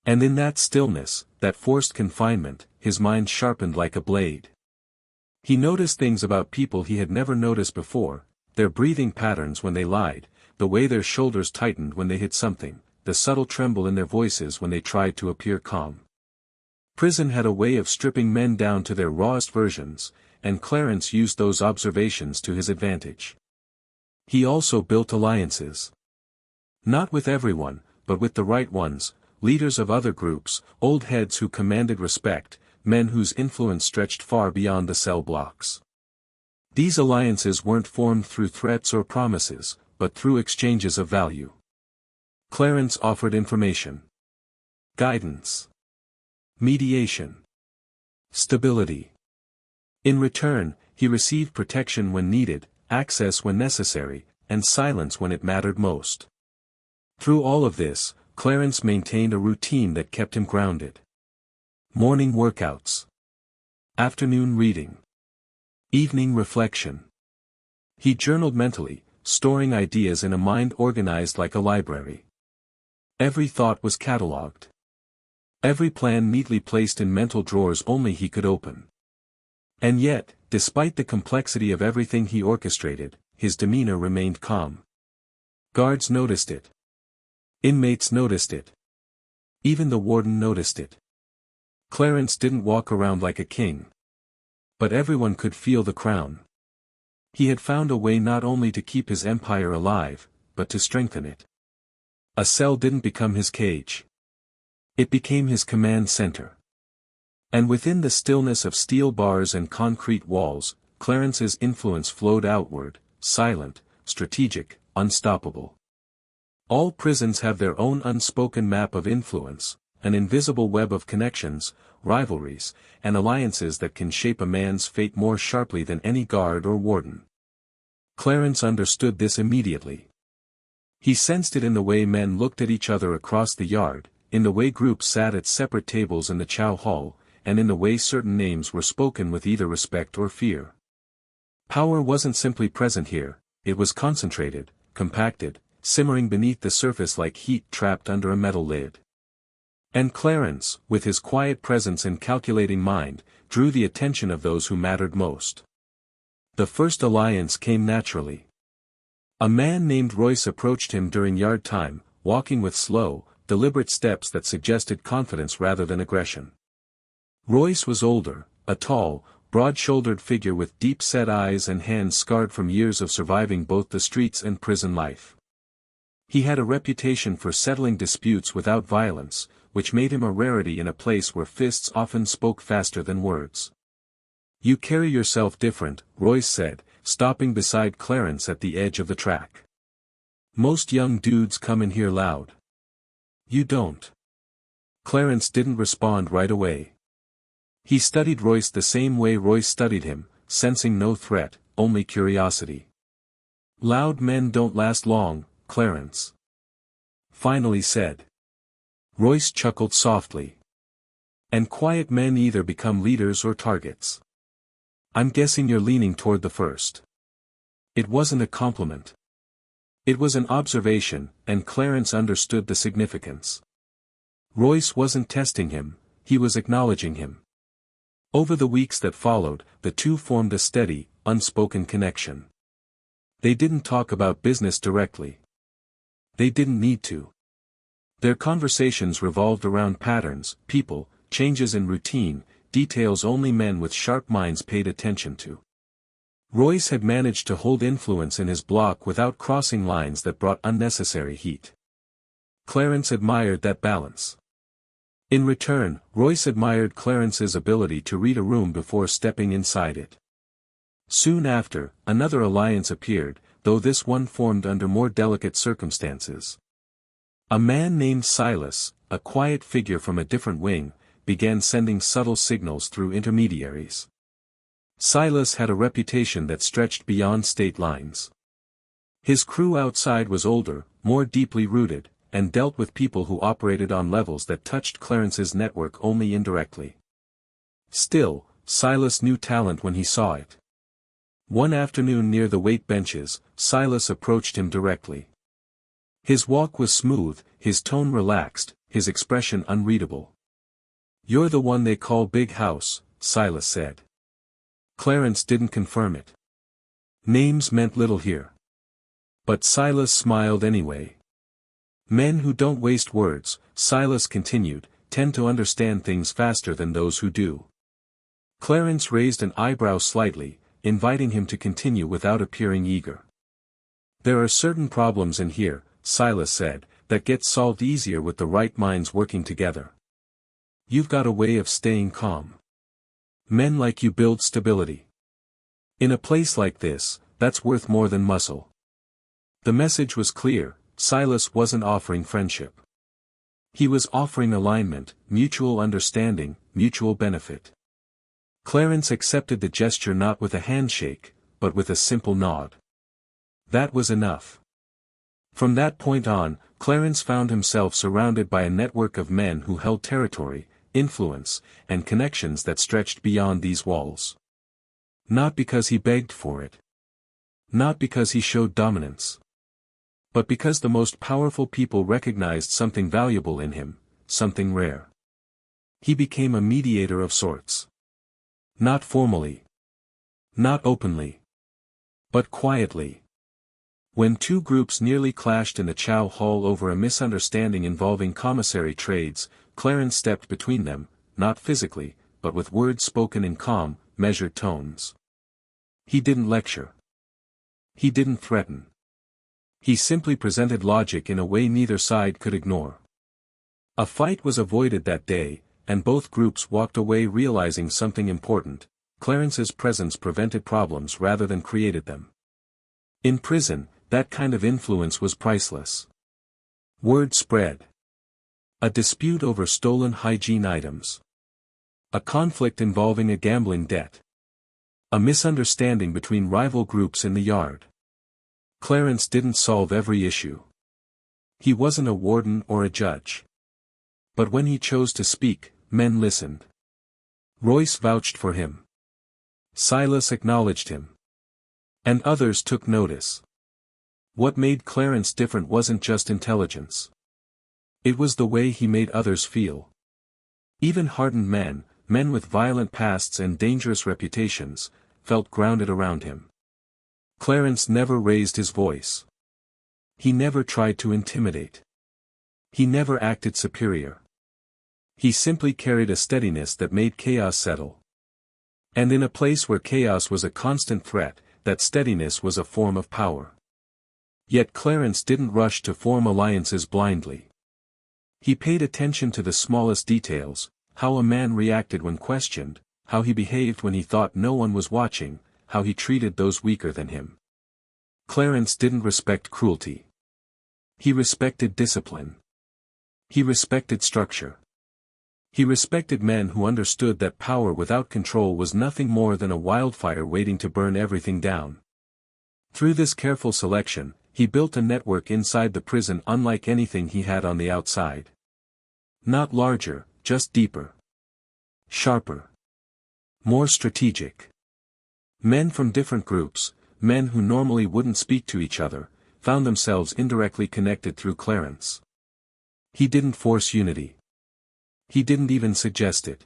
And in that stillness, that forced confinement, his mind sharpened like a blade. He noticed things about people he had never noticed before, their breathing patterns when they lied, the way their shoulders tightened when they hit something, the subtle tremble in their voices when they tried to appear calm. Prison had a way of stripping men down to their rawest versions, and Clarence used those observations to his advantage. He also built alliances. Not with everyone, but with the right ones, leaders of other groups, old heads who commanded respect, men whose influence stretched far beyond the cell blocks. These alliances weren't formed through threats or promises, but through exchanges of value. Clarence offered information, guidance, mediation, stability. In return, he received protection when needed, access when necessary, and silence when it mattered most. Through all of this, Clarence maintained a routine that kept him grounded. Morning workouts. Afternoon reading. Evening reflection. He journaled mentally, storing ideas in a mind organized like a library. Every thought was catalogued. Every plan neatly placed in mental drawers only he could open. And yet, despite the complexity of everything he orchestrated, his demeanor remained calm. Guards noticed it. Inmates noticed it. Even the warden noticed it. Clarence didn't walk around like a king. But everyone could feel the crown. He had found a way not only to keep his empire alive, but to strengthen it. A cell didn't become his cage. It became his command center. And within the stillness of steel bars and concrete walls, Clarence's influence flowed outward, silent, strategic, unstoppable. All prisons have their own unspoken map of influence, an invisible web of connections, rivalries, and alliances that can shape a man's fate more sharply than any guard or warden. Clarence understood this immediately. He sensed it in the way men looked at each other across the yard, in the way groups sat at separate tables in the chow hall, and in the way certain names were spoken with either respect or fear. Power wasn't simply present here, it was concentrated, compacted, simmering beneath the surface like heat trapped under a metal lid. And Clarence, with his quiet presence and calculating mind, drew the attention of those who mattered most. The first alliance came naturally. A man named Royce approached him during yard time, walking with slow, deliberate steps that suggested confidence rather than aggression. Royce was older, a tall, broad-shouldered figure with deep-set eyes and hands scarred from years of surviving both the streets and prison life. He had a reputation for settling disputes without violence, which made him a rarity in a place where fists often spoke faster than words. "You carry yourself different," Royce said, stopping beside Clarence at the edge of the track. "Most young dudes come in here loud. You don't." Clarence didn't respond right away. He studied Royce the same way Royce studied him, sensing no threat, only curiosity. "Loud men don't last long, Clarence," finally said. Royce chuckled softly. "And quiet men either become leaders or targets. I'm guessing you're leaning toward the first." It wasn't a compliment. It was an observation, and Clarence understood the significance. Royce wasn't testing him, he was acknowledging him. Over the weeks that followed, the two formed a steady, unspoken connection. They didn't talk about business directly. They didn't need to. Their conversations revolved around patterns, people, changes in routine, details only men with sharp minds paid attention to. Royce had managed to hold influence in his block without crossing lines that brought unnecessary heat. Clarence admired that balance. In return, Royce admired Clarence's ability to read a room before stepping inside it. Soon after, another alliance appeared, though this one formed under more delicate circumstances. A man named Silas, a quiet figure from a different wing, began sending subtle signals through intermediaries. Silas had a reputation that stretched beyond state lines. His crew outside was older, more deeply rooted, and dealt with people who operated on levels that touched Clarence's network only indirectly. Still, Silas knew talent when he saw it. One afternoon near the weight benches, Silas approached him directly. His walk was smooth, his tone relaxed, his expression unreadable. "You're the one they call Big House," Silas said. Clarence didn't confirm it. Names meant little here. But Silas smiled anyway. "Men who don't waste words," Silas continued, "tend to understand things faster than those who do." Clarence raised an eyebrow slightly, inviting him to continue without appearing eager. "There are certain problems in here," Silas said, "that get solved easier with the right minds working together. You've got a way of staying calm. Men like you build stability. In a place like this, that's worth more than muscle." The message was clear, Silas wasn't offering friendship. He was offering alignment, mutual understanding, mutual benefit. Clarence accepted the gesture not with a handshake, but with a simple nod. That was enough. From that point on, Clarence found himself surrounded by a network of men who held territory, influence, and connections that stretched beyond these walls. Not because he begged for it. Not because he showed dominance. But because the most powerful people recognized something valuable in him, something rare. He became a mediator of sorts. Not formally. Not openly. But quietly. When two groups nearly clashed in the Chow Hall over a misunderstanding involving commissary trades, Clarence stepped between them, not physically, but with words spoken in calm, measured tones. He didn't lecture. He didn't threaten. He simply presented logic in a way neither side could ignore. A fight was avoided that day, and both groups walked away realizing something important: Clarence's presence prevented problems rather than created them. In prison, that kind of influence was priceless. Word spread. A dispute over stolen hygiene items. A conflict involving a gambling debt. A misunderstanding between rival groups in the yard. Clarence didn't solve every issue. He wasn't a warden or a judge. But when he chose to speak, men listened. Royce vouched for him. Silas acknowledged him. And others took notice. What made Clarence different wasn't just intelligence. It was the way he made others feel. Even hardened men, men with violent pasts and dangerous reputations, felt grounded around him. Clarence never raised his voice. He never tried to intimidate. He never acted superior. He simply carried a steadiness that made chaos settle. And in a place where chaos was a constant threat, that steadiness was a form of power. Yet Clarence didn't rush to form alliances blindly. He paid attention to the smallest details, how a man reacted when questioned, how he behaved when he thought no one was watching, how he treated those weaker than him. Clarence didn't respect cruelty. He respected discipline. He respected structure. He respected men who understood that power without control was nothing more than a wildfire waiting to burn everything down. Through this careful selection, he built a network inside the prison unlike anything he had on the outside. Not larger, just deeper. Sharper. More strategic. Men from different groups, men who normally wouldn't speak to each other, found themselves indirectly connected through Clarence. He didn't force unity. He didn't even suggest it.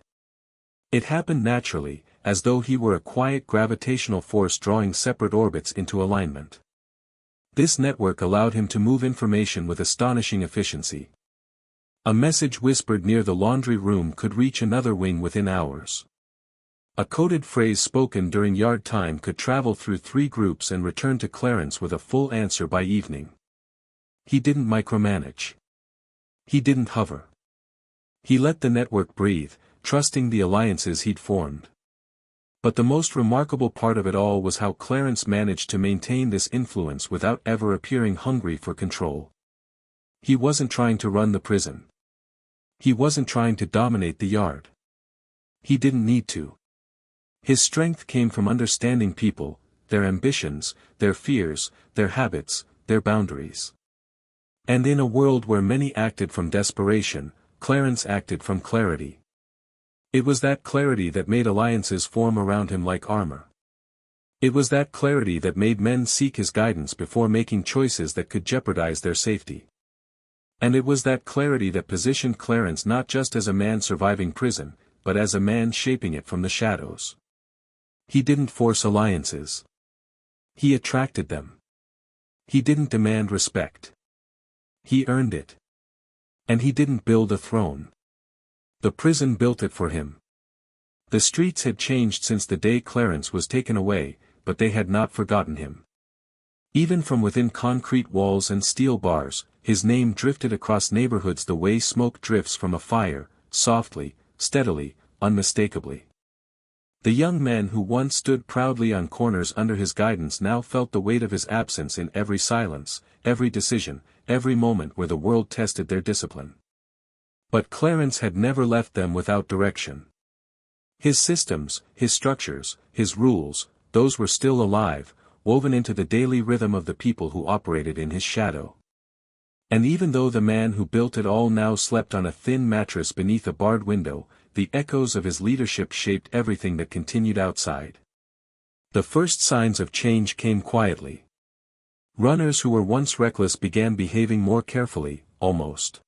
It happened naturally, as though he were a quiet gravitational force drawing separate orbits into alignment. This network allowed him to move information with astonishing efficiency. A message whispered near the laundry room could reach another wing within hours. A coded phrase spoken during yard time could travel through 3 groups and return to Clarence with a full answer by evening. He didn't micromanage. He didn't hover. He let the network breathe, trusting the alliances he'd formed. But the most remarkable part of it all was how Clarence managed to maintain this influence without ever appearing hungry for control. He wasn't trying to run the prison. He wasn't trying to dominate the yard. He didn't need to. His strength came from understanding people, their ambitions, their fears, their habits, their boundaries. And in a world where many acted from desperation, Clarence acted from clarity. It was that clarity that made alliances form around him like armor. It was that clarity that made men seek his guidance before making choices that could jeopardize their safety. And it was that clarity that positioned Clarence not just as a man surviving prison, but as a man shaping it from the shadows. He didn't force alliances. He attracted them. He didn't demand respect. He earned it. And he didn't build a throne. The prison built it for him. The streets had changed since the day Clarence was taken away, but they had not forgotten him. Even from within concrete walls and steel bars, his name drifted across neighborhoods the way smoke drifts from a fire, softly, steadily, unmistakably. The young men who once stood proudly on corners under his guidance now felt the weight of his absence in every silence, every decision, every moment where the world tested their discipline. But Clarence had never left them without direction. His systems, his structures, his rules, those were still alive, woven into the daily rhythm of the people who operated in his shadow. And even though the man who built it all now slept on a thin mattress beneath a barred window, the echoes of his leadership shaped everything that continued outside. The first signs of change came quietly. Runners who were once reckless began behaving more carefully, almost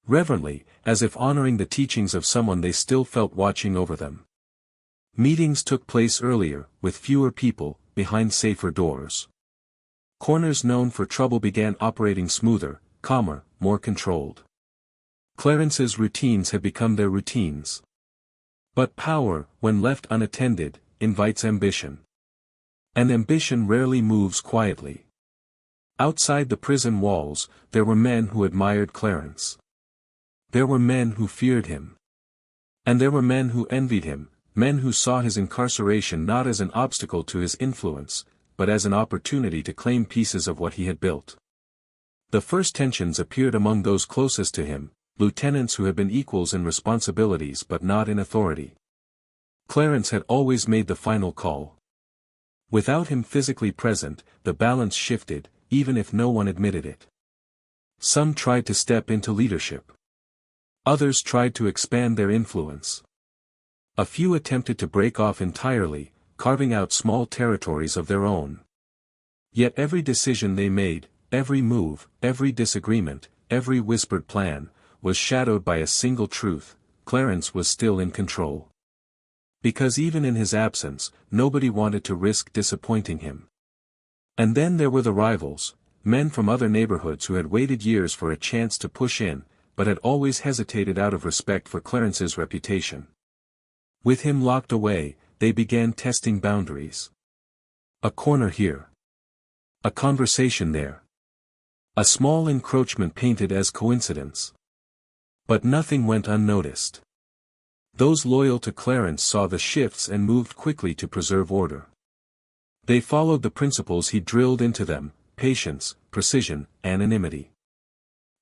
reverently, as if honoring the teachings of someone they still felt watching over them. Meetings took place earlier, with fewer people, behind safer doors. Corners known for trouble began operating smoother, calmer, more controlled. Clarence's routines had become their routines. But power, when left unattended, invites ambition. And ambition rarely moves quietly. Outside the prison walls, there were men who admired Clarence. There were men who feared him. And there were men who envied him, men who saw his incarceration not as an obstacle to his influence, but as an opportunity to claim pieces of what he had built. The first tensions appeared among those closest to him, lieutenants who had been equals in responsibilities but not in authority. Clarence had always made the final call. Without him physically present, the balance shifted, even if no one admitted it. Some tried to step into leadership. Others tried to expand their influence. A few attempted to break off entirely, carving out small territories of their own. Yet every decision they made, every move, every disagreement, every whispered plan, was shadowed by a single truth: Clarence was still in control. Because even in his absence, nobody wanted to risk disappointing him. And then there were the rivals, men from other neighborhoods who had waited years for a chance to push in, but had always hesitated out of respect for Clarence's reputation. With him locked away, they began testing boundaries. A corner here. A conversation there. A small encroachment painted as coincidence. But nothing went unnoticed. Those loyal to Clarence saw the shifts and moved quickly to preserve order. They followed the principles he drilled into them: patience, precision, anonymity.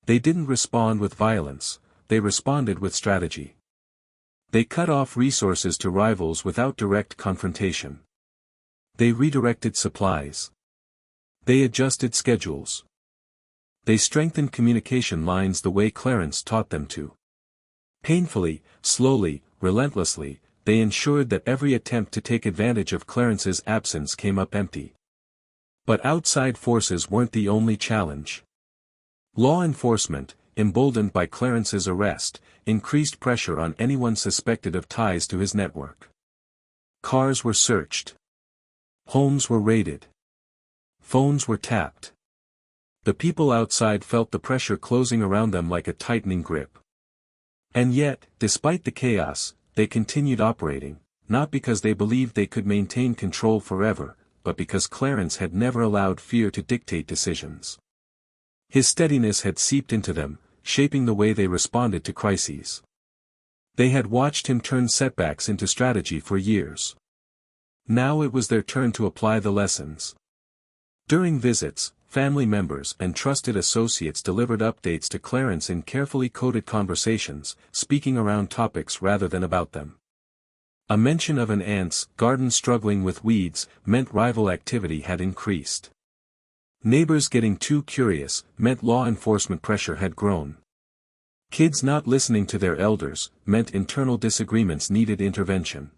They didn't respond with violence, they responded with strategy. They cut off resources to rivals without direct confrontation. They redirected supplies. They adjusted schedules. They strengthened communication lines the way Clarence taught them to. Painfully, slowly, relentlessly, they ensured that every attempt to take advantage of Clarence's absence came up empty. But outside forces weren't the only challenge. Law enforcement, emboldened by Clarence's arrest, increased pressure on anyone suspected of ties to his network. Cars were searched. Homes were raided. Phones were tapped. The people outside felt the pressure closing around them like a tightening grip. And yet, despite the chaos, they continued operating, not because they believed they could maintain control forever, but because Clarence had never allowed fear to dictate decisions. His steadiness had seeped into them, shaping the way they responded to crises. They had watched him turn setbacks into strategy for years. Now it was their turn to apply the lessons. During visits, family members and trusted associates delivered updates to Clarence in carefully coded conversations, speaking around topics rather than about them. A mention of an aunt's garden struggling with weeds meant rival activity had increased. Neighbors getting too curious meant law enforcement pressure had grown. Kids not listening to their elders meant internal disagreements needed intervention.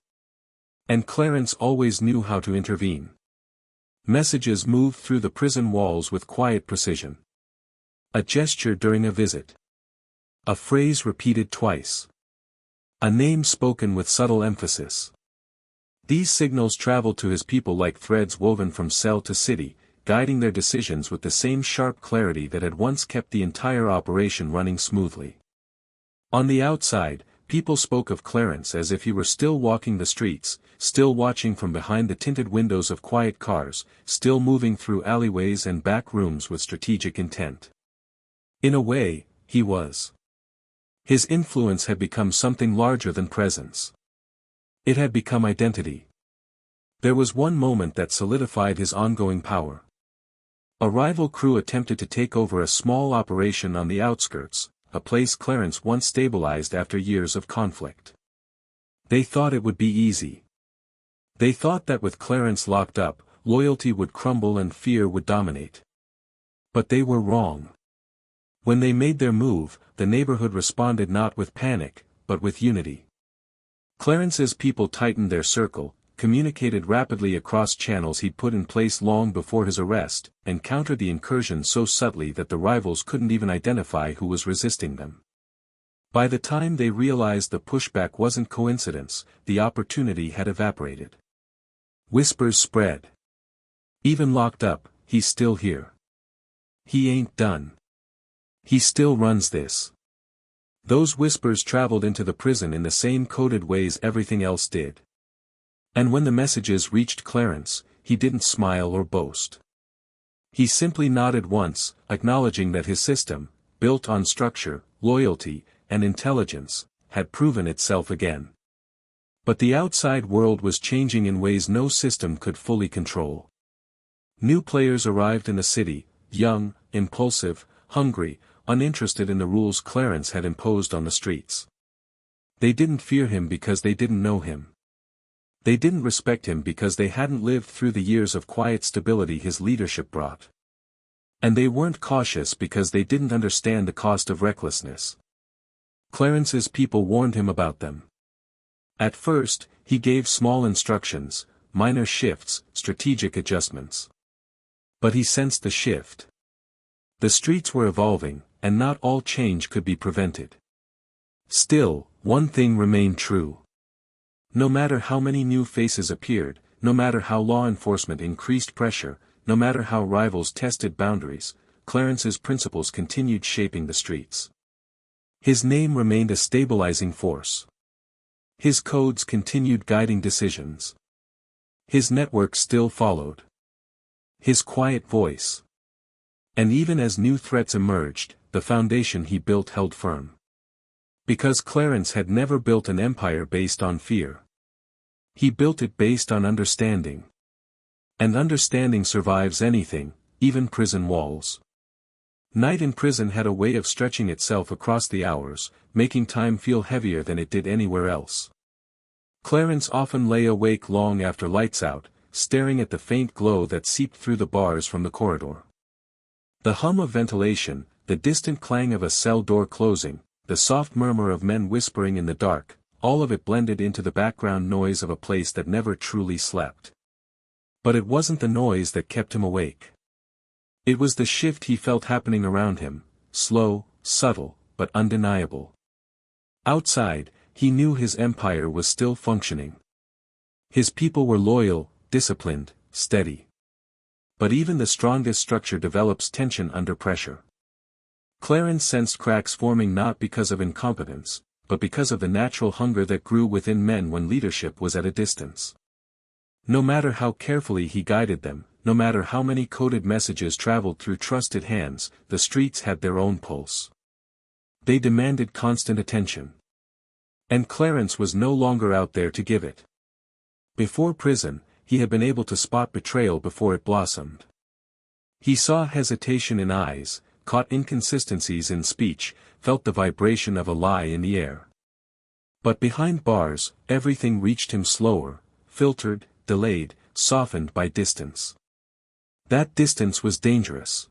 And Clarence always knew how to intervene. Messages moved through the prison walls with quiet precision. A gesture during a visit. A phrase repeated twice. A name spoken with subtle emphasis. These signals traveled to his people like threads woven from cell to city, guiding their decisions with the same sharp clarity that had once kept the entire operation running smoothly. On the outside, people spoke of Clarence as if he were still walking the streets, still watching from behind the tinted windows of quiet cars, still moving through alleyways and back rooms with strategic intent. In a way, he was. His influence had become something larger than presence. It had become identity. There was one moment that solidified his ongoing power. A rival crew attempted to take over a small operation on the outskirts, a place Clarence once stabilized after years of conflict. They thought it would be easy. They thought that with Clarence locked up, loyalty would crumble and fear would dominate. But they were wrong. When they made their move, the neighborhood responded not with panic, but with unity. Clarence's people tightened their circle, communicated rapidly across channels he'd put in place long before his arrest, and countered the incursion so subtly that the rivals couldn't even identify who was resisting them. By the time they realized the pushback wasn't coincidence, the opportunity had evaporated. Whispers spread. Even locked up, he's still here. He ain't done. He still runs this. Those whispers traveled into the prison in the same coded ways everything else did. And when the messages reached Clarence, he didn't smile or boast. He simply nodded once, acknowledging that his system, built on structure, loyalty, and intelligence, had proven itself again. But the outside world was changing in ways no system could fully control. New players arrived in the city, young, impulsive, hungry, uninterested in the rules Clarence had imposed on the streets. They didn't fear him because they didn't know him. They didn't respect him because they hadn't lived through the years of quiet stability his leadership brought. And they weren't cautious because they didn't understand the cost of recklessness. Clarence's people warned him about them. At first, he gave small instructions, minor shifts, strategic adjustments. But he sensed the shift. The streets were evolving, and not all change could be prevented. Still, one thing remained true. No matter how many new faces appeared, no matter how law enforcement increased pressure, no matter how rivals tested boundaries, Clarence's principles continued shaping the streets. His name remained a stabilizing force. His codes continued guiding decisions. His network still followed. His quiet voice. And even as new threats emerged, the foundation he built held firm. Because Clarence had never built an empire based on fear. He built it based on understanding. And understanding survives anything, even prison walls. Night in prison had a way of stretching itself across the hours, making time feel heavier than it did anywhere else. Clarence often lay awake long after lights out, staring at the faint glow that seeped through the bars from the corridor. The hum of ventilation, the distant clang of a cell door closing, the soft murmur of men whispering in the dark, all of it blended into the background noise of a place that never truly slept. But it wasn't the noise that kept him awake. It was the shift he felt happening around him, slow, subtle, but undeniable. Outside, he knew his empire was still functioning. His people were loyal, disciplined, steady. But even the strongest structure develops tension under pressure. Clarence sensed cracks forming not because of incompetence, but because of the natural hunger that grew within men when leadership was at a distance. No matter how carefully he guided them, no matter how many coded messages traveled through trusted hands, the streets had their own pulse. They demanded constant attention. And Clarence was no longer out there to give it. Before prison, he had been able to spot betrayal before it blossomed. He saw hesitation in eyes, caught inconsistencies in speech, felt the vibration of a lie in the air. But behind bars, everything reached him slower, filtered, delayed, softened by distance. That distance was dangerous.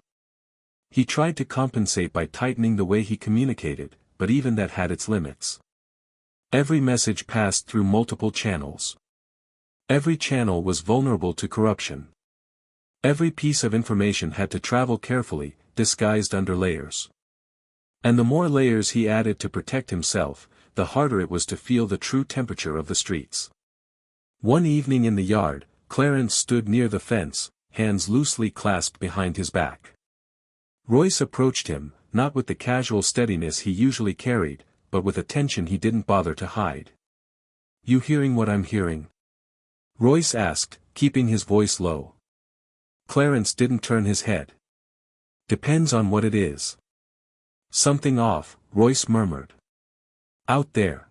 He tried to compensate by tightening the way he communicated, but even that had its limits. Every message passed through multiple channels. Every channel was vulnerable to corruption. Every piece of information had to travel carefully, disguised under layers. And the more layers he added to protect himself, the harder it was to feel the true temperature of the streets. One evening in the yard, Clarence stood near the fence, hands loosely clasped behind his back. Royce approached him, not with the casual steadiness he usually carried, but with a tension he didn't bother to hide. "You hearing what I'm hearing?" Royce asked, keeping his voice low. Clarence didn't turn his head. "Depends on what it is." "Something off," Royce murmured. "Out there.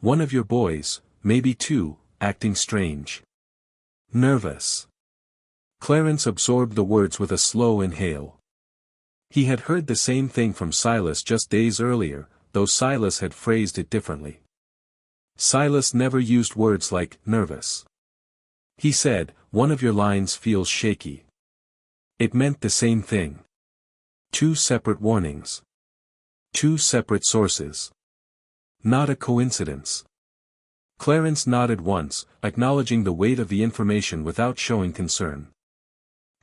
One of your boys, maybe two, acting strange. Nervous." Clarence absorbed the words with a slow inhale. He had heard the same thing from Silas just days earlier, though Silas had phrased it differently. Silas never used words like nervous. He said, "One of your lines feels shaky." It meant the same thing. Two separate warnings. Two separate sources. Not a coincidence. Clarence nodded once, acknowledging the weight of the information without showing concern.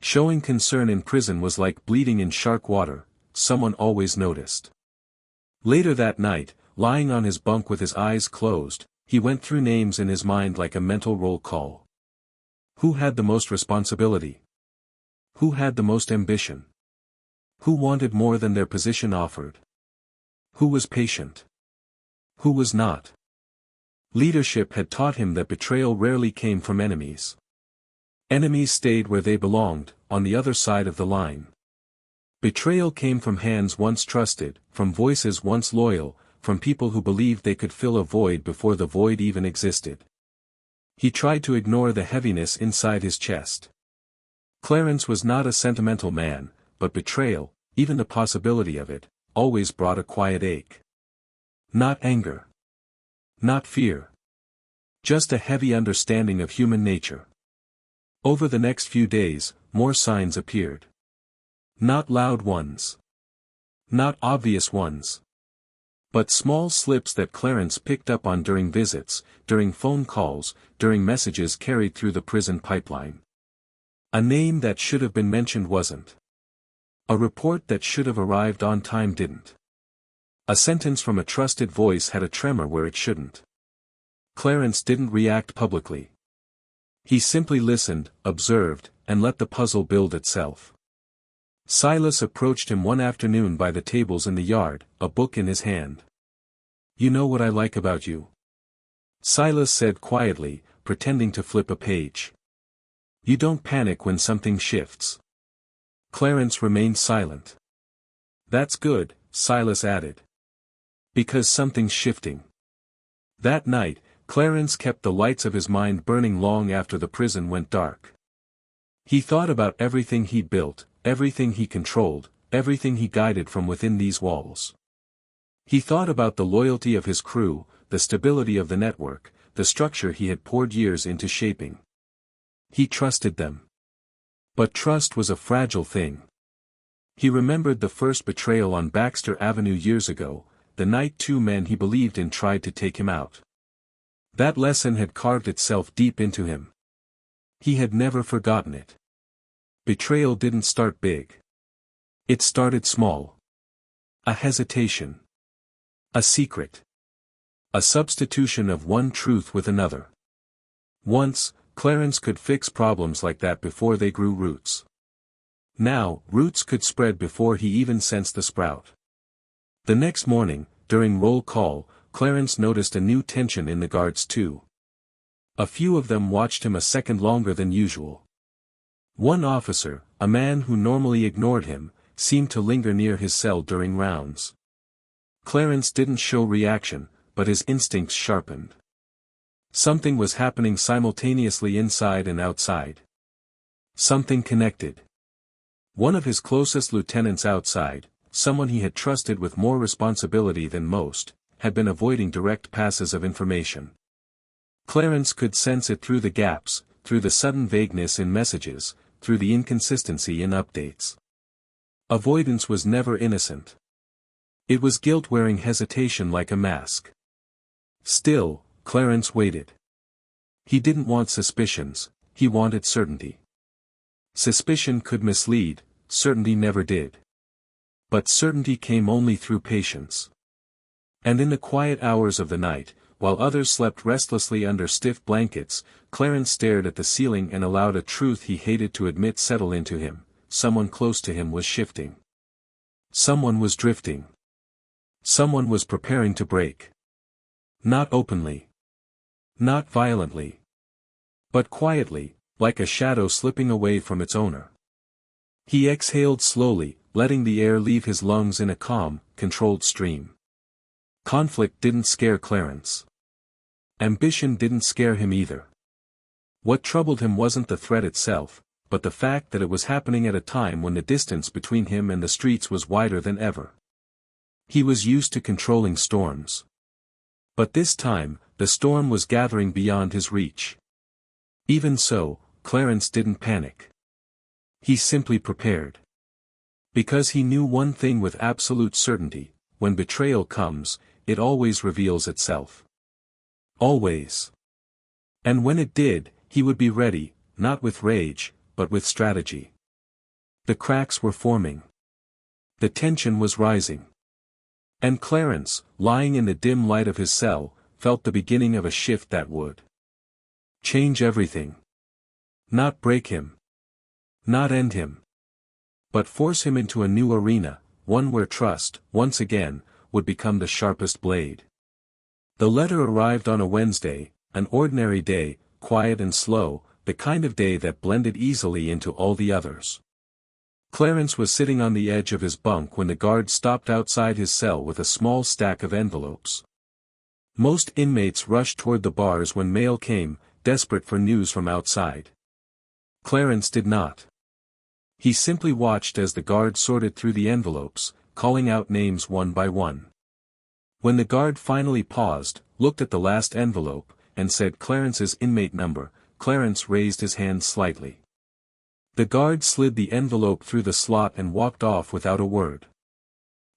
Showing concern in prison was like bleeding in shark water, someone always noticed. Later that night, lying on his bunk with his eyes closed, he went through names in his mind like a mental roll call. Who had the most responsibility? Who had the most ambition? Who wanted more than their position offered? Who was patient? Who was not? Leadership had taught him that betrayal rarely came from enemies. Enemies stayed where they belonged, on the other side of the line. Betrayal came from hands once trusted, from voices once loyal, from people who believed they could fill a void before the void even existed. He tried to ignore the heaviness inside his chest. Clarence was not a sentimental man, but betrayal, even the possibility of it, always brought a quiet ache. Not anger. Not fear. Just a heavy understanding of human nature. Over the next few days, more signs appeared. Not loud ones. Not obvious ones. But small slips that Clarence picked up on during visits, during phone calls, during messages carried through the prison pipeline. A name that should have been mentioned wasn't. A report that should have arrived on time didn't. A sentence from a trusted voice had a tremor where it shouldn't. Clarence didn't react publicly. He simply listened, observed, and let the puzzle build itself. Silas approached him one afternoon by the tables in the yard, a book in his hand. "You know what I like about you?" Silas said quietly, pretending to flip a page. You don't panic when something shifts. Clarence remained silent. That's good, Silas added. Because something's shifting. That night, Clarence kept the lights of his mind burning long after the prison went dark. He thought about everything he built, everything he controlled, everything he guided from within these walls. He thought about the loyalty of his crew, the stability of the network, the structure he had poured years into shaping. He trusted them. But trust was a fragile thing. He remembered the first betrayal on Baxter Avenue years ago, the night two men he believed in tried to take him out. That lesson had carved itself deep into him. He had never forgotten it. Betrayal didn't start big. It started small. A hesitation. A secret. A substitution of one truth with another. Once, Clarence could fix problems like that before they grew roots. Now, roots could spread before he even sensed the sprout. The next morning, during roll call, Clarence noticed a new tension in the guards too. A few of them watched him a second longer than usual. One officer, a man who normally ignored him, seemed to linger near his cell during rounds. Clarence didn't show reaction, but his instincts sharpened. Something was happening simultaneously inside and outside. Something connected. One of his closest lieutenants outside, someone he had trusted with more responsibility than most, had been avoiding direct passes of information. Clarence could sense it through the gaps, through the sudden vagueness in messages, through the inconsistency in updates. Avoidance was never innocent. It was guilt wearing hesitation like a mask. Still, Clarence waited. He didn't want suspicions, he wanted certainty. Suspicion could mislead, certainty never did. But certainty came only through patience. And in the quiet hours of the night, while others slept restlessly under stiff blankets, Clarence stared at the ceiling and allowed a truth he hated to admit settle into him: someone close to him was shifting. Someone was drifting. Someone was preparing to break. Not openly. Not violently. But quietly, like a shadow slipping away from its owner. He exhaled slowly, letting the air leave his lungs in a calm, controlled stream. Conflict didn't scare Clarence. Ambition didn't scare him either. What troubled him wasn't the threat itself, but the fact that it was happening at a time when the distance between him and the streets was wider than ever. He was used to controlling storms. But this time, the storm was gathering beyond his reach. Even so, Clarence didn't panic. He simply prepared. Because he knew one thing with absolute certainty: when betrayal comes, it always reveals itself. Always. And when it did, he would be ready, not with rage, but with strategy. The cracks were forming. The tension was rising. And Clarence, lying in the dim light of his cell, felt the beginning of a shift that would change everything. Not break him. Not end him. But force him into a new arena, one where trust, once again, would become the sharpest blade. The letter arrived on a Wednesday, an ordinary day, quiet and slow, the kind of day that blended easily into all the others. Clarence was sitting on the edge of his bunk when the guard stopped outside his cell with a small stack of envelopes. Most inmates rushed toward the bars when mail came, desperate for news from outside. Clarence did not. He simply watched as the guard sorted through the envelopes, calling out names one by one. When the guard finally paused, looked at the last envelope, and said Clarence's inmate number, Clarence raised his hand slightly. The guard slid the envelope through the slot and walked off without a word.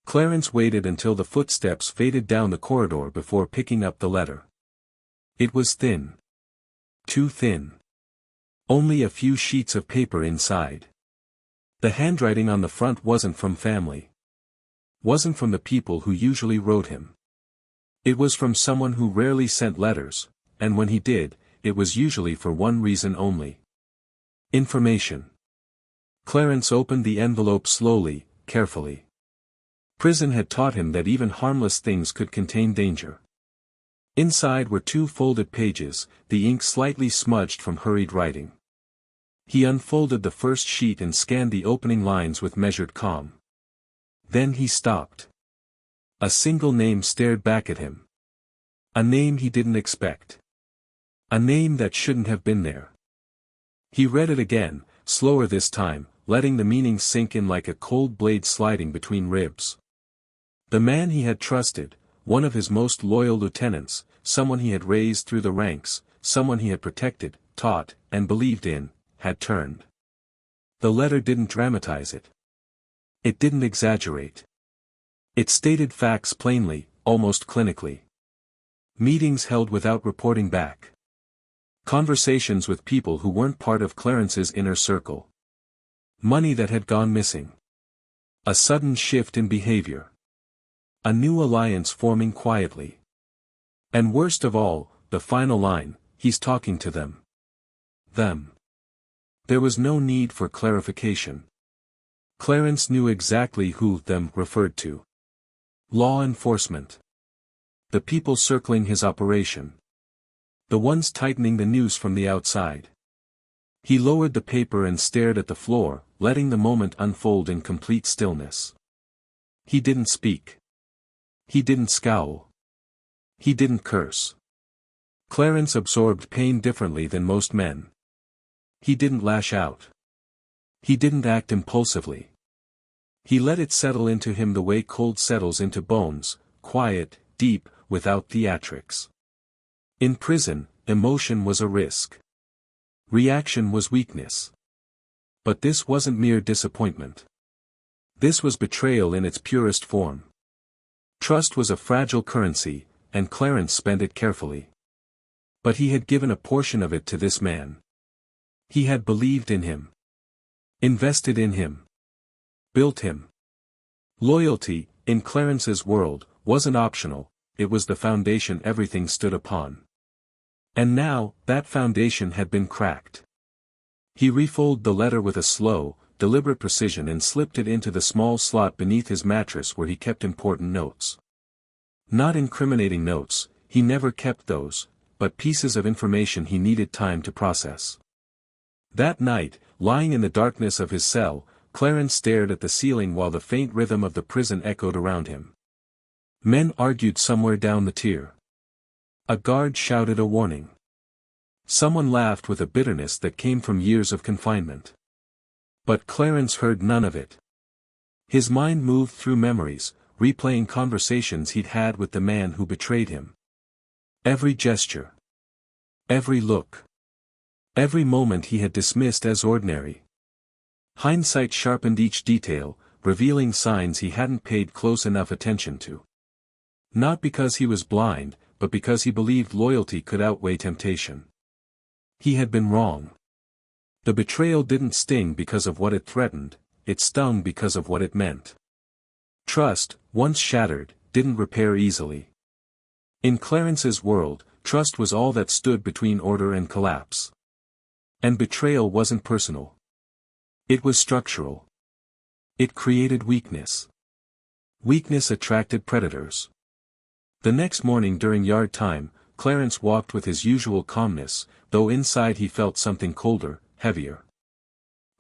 Clarence waited until the footsteps faded down the corridor before picking up the letter. It was thin. Too thin. Only a few sheets of paper inside. The handwriting on the front wasn't from family. Wasn't from the people who usually wrote him. It was from someone who rarely sent letters, and when he did, it was usually for one reason only. Information. Clarence opened the envelope slowly, carefully. Prison had taught him that even harmless things could contain danger. Inside were 2 folded pages, the ink slightly smudged from hurried writing. He unfolded the first sheet and scanned the opening lines with measured calm. Then he stopped. A single name stared back at him. A name he didn't expect. A name that shouldn't have been there. He read it again, slower this time, letting the meaning sink in like a cold blade sliding between ribs. The man he had trusted, one of his most loyal lieutenants, someone he had raised through the ranks, someone he had protected, taught, and believed in, had turned. The letter didn't dramatize it. It didn't exaggerate. It stated facts plainly, almost clinically. Meetings held without reporting back. Conversations with people who weren't part of Clarence's inner circle. Money that had gone missing. A sudden shift in behavior. A new alliance forming quietly. And worst of all, the final line, he's talking to them. Them. There was no need for clarification. Clarence knew exactly who them referred to. Law enforcement. The people circling his operation. The ones tightening the noose from the outside. He lowered the paper and stared at the floor, letting the moment unfold in complete stillness. He didn't speak. He didn't scowl. He didn't curse. Clarence absorbed pain differently than most men. He didn't lash out. He didn't act impulsively. He let it settle into him the way cold settles into bones, quiet, deep, without theatrics. In prison, emotion was a risk. Reaction was weakness. But this wasn't mere disappointment. This was betrayal in its purest form. Trust was a fragile currency, and Clarence spent it carefully. But he had given a portion of it to this man. He had believed in him. Invested in him. Built him. Loyalty, in Clarence's world, wasn't optional, it was the foundation everything stood upon. And now, that foundation had been cracked. He refolded the letter with a slow, deliberate precision and slipped it into the small slot beneath his mattress where he kept important notes. Not incriminating notes, he never kept those, but pieces of information he needed time to process. That night, lying in the darkness of his cell, Clarence stared at the ceiling while the faint rhythm of the prison echoed around him. Men argued somewhere down the tier. A guard shouted a warning. Someone laughed with a bitterness that came from years of confinement. But Clarence heard none of it. His mind moved through memories, replaying conversations he'd had with the man who betrayed him. Every gesture. Every look. Every moment he had dismissed as ordinary. Hindsight sharpened each detail, revealing signs he hadn't paid close enough attention to. Not because he was blind, but because he believed loyalty could outweigh temptation. He had been wrong. The betrayal didn't sting because of what it threatened, it stung because of what it meant. Trust, once shattered, didn't repair easily. In Clarence's world, trust was all that stood between order and collapse. And betrayal wasn't personal. It was structural. It created weakness. Weakness attracted predators. The next morning during yard time, Clarence walked with his usual calmness, though inside he felt something colder, heavier.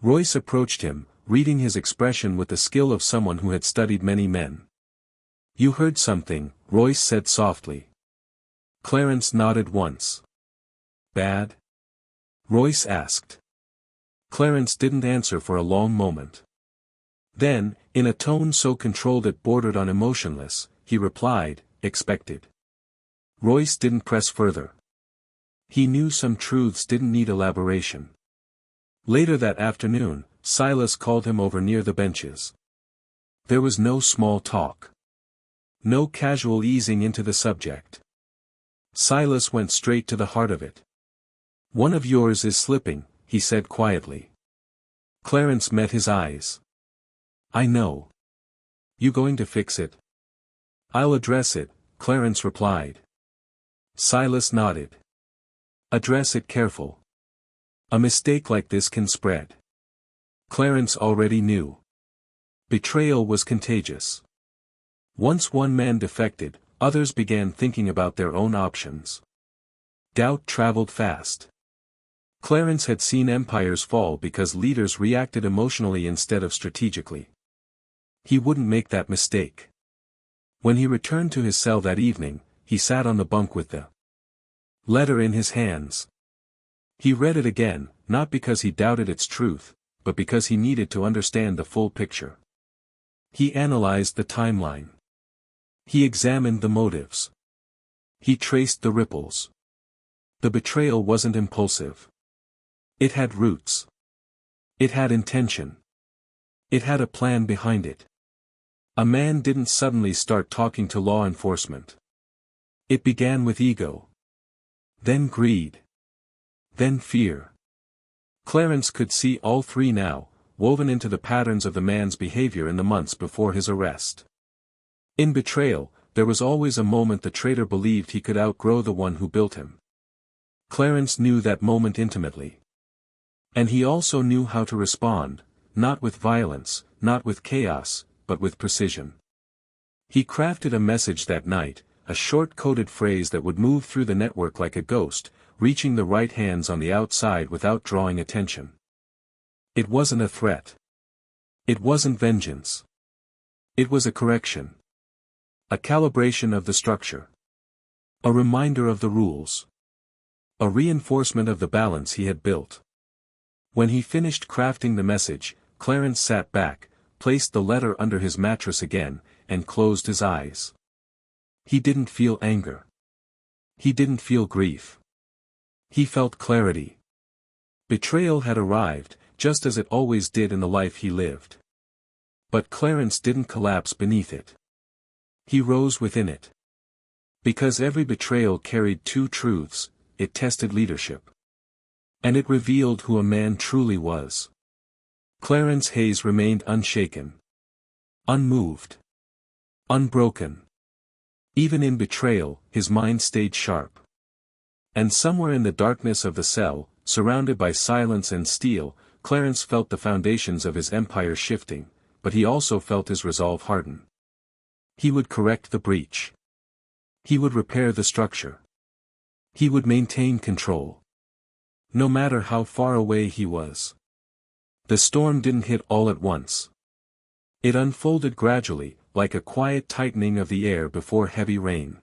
Royce approached him, reading his expression with the skill of someone who had studied many men. "You heard something," Royce said softly. Clarence nodded once. "Bad?" Royce asked. Clarence didn't answer for a long moment. Then, in a tone so controlled it bordered on emotionless, he replied, "Expected." Royce didn't press further. He knew some truths didn't need elaboration. Later that afternoon, Silas called him over near the benches. There was no small talk. No casual easing into the subject. Silas went straight to the heart of it. "One of yours is slipping," he said quietly. Clarence met his eyes. "I know. You going to fix it?" "I'll address it," Clarence replied. Silas nodded. "Address it careful. A mistake like this can spread." Clarence already knew. Betrayal was contagious. Once one man defected, Others began thinking about their own options. Doubt traveled fast. Clarence had seen empires fall because leaders reacted emotionally instead of strategically. He wouldn't make that mistake. When he returned to his cell that evening, he sat on the bunk with the letter in his hands. He read it again, not because he doubted its truth, but because he needed to understand the full picture. He analyzed the timeline. He examined the motives. He traced the ripples. The betrayal wasn't impulsive. It had roots. It had intention. It had a plan behind it. A man didn't suddenly start talking to law enforcement. It began with ego. Then greed. Then fear. Clarence could see all three now, woven into the patterns of the man's behavior in the months before his arrest. In betrayal, there was always a moment the traitor believed he could outgrow the one who built him. Clarence knew that moment intimately. And he also knew how to respond, not with violence, not with chaos, but with precision. He crafted a message that night, a short coded phrase that would move through the network like a ghost, reaching the right hands on the outside without drawing attention. It wasn't a threat. It wasn't vengeance. It was a correction. A calibration of the structure. A reminder of the rules. A reinforcement of the balance he had built. When he finished crafting the message, Clarence sat back, placed the letter under his mattress again, and closed his eyes. He didn't feel anger. He didn't feel grief. He felt clarity. Betrayal had arrived, just as it always did in the life he lived. But Clarence didn't collapse beneath it. He rose within it. Because every betrayal carried two truths, it tested leadership. And it revealed who a man truly was. Clarence Hayes remained unshaken. Unmoved. Unbroken. Even in betrayal, his mind stayed sharp. And somewhere in the darkness of the cell, surrounded by silence and steel, Clarence felt the foundations of his empire shifting, but he also felt his resolve harden. He would correct the breach. He would repair the structure. He would maintain control. No matter how far away he was. The storm didn't hit all at once. It unfolded gradually, like a quiet tightening of the air before heavy rain.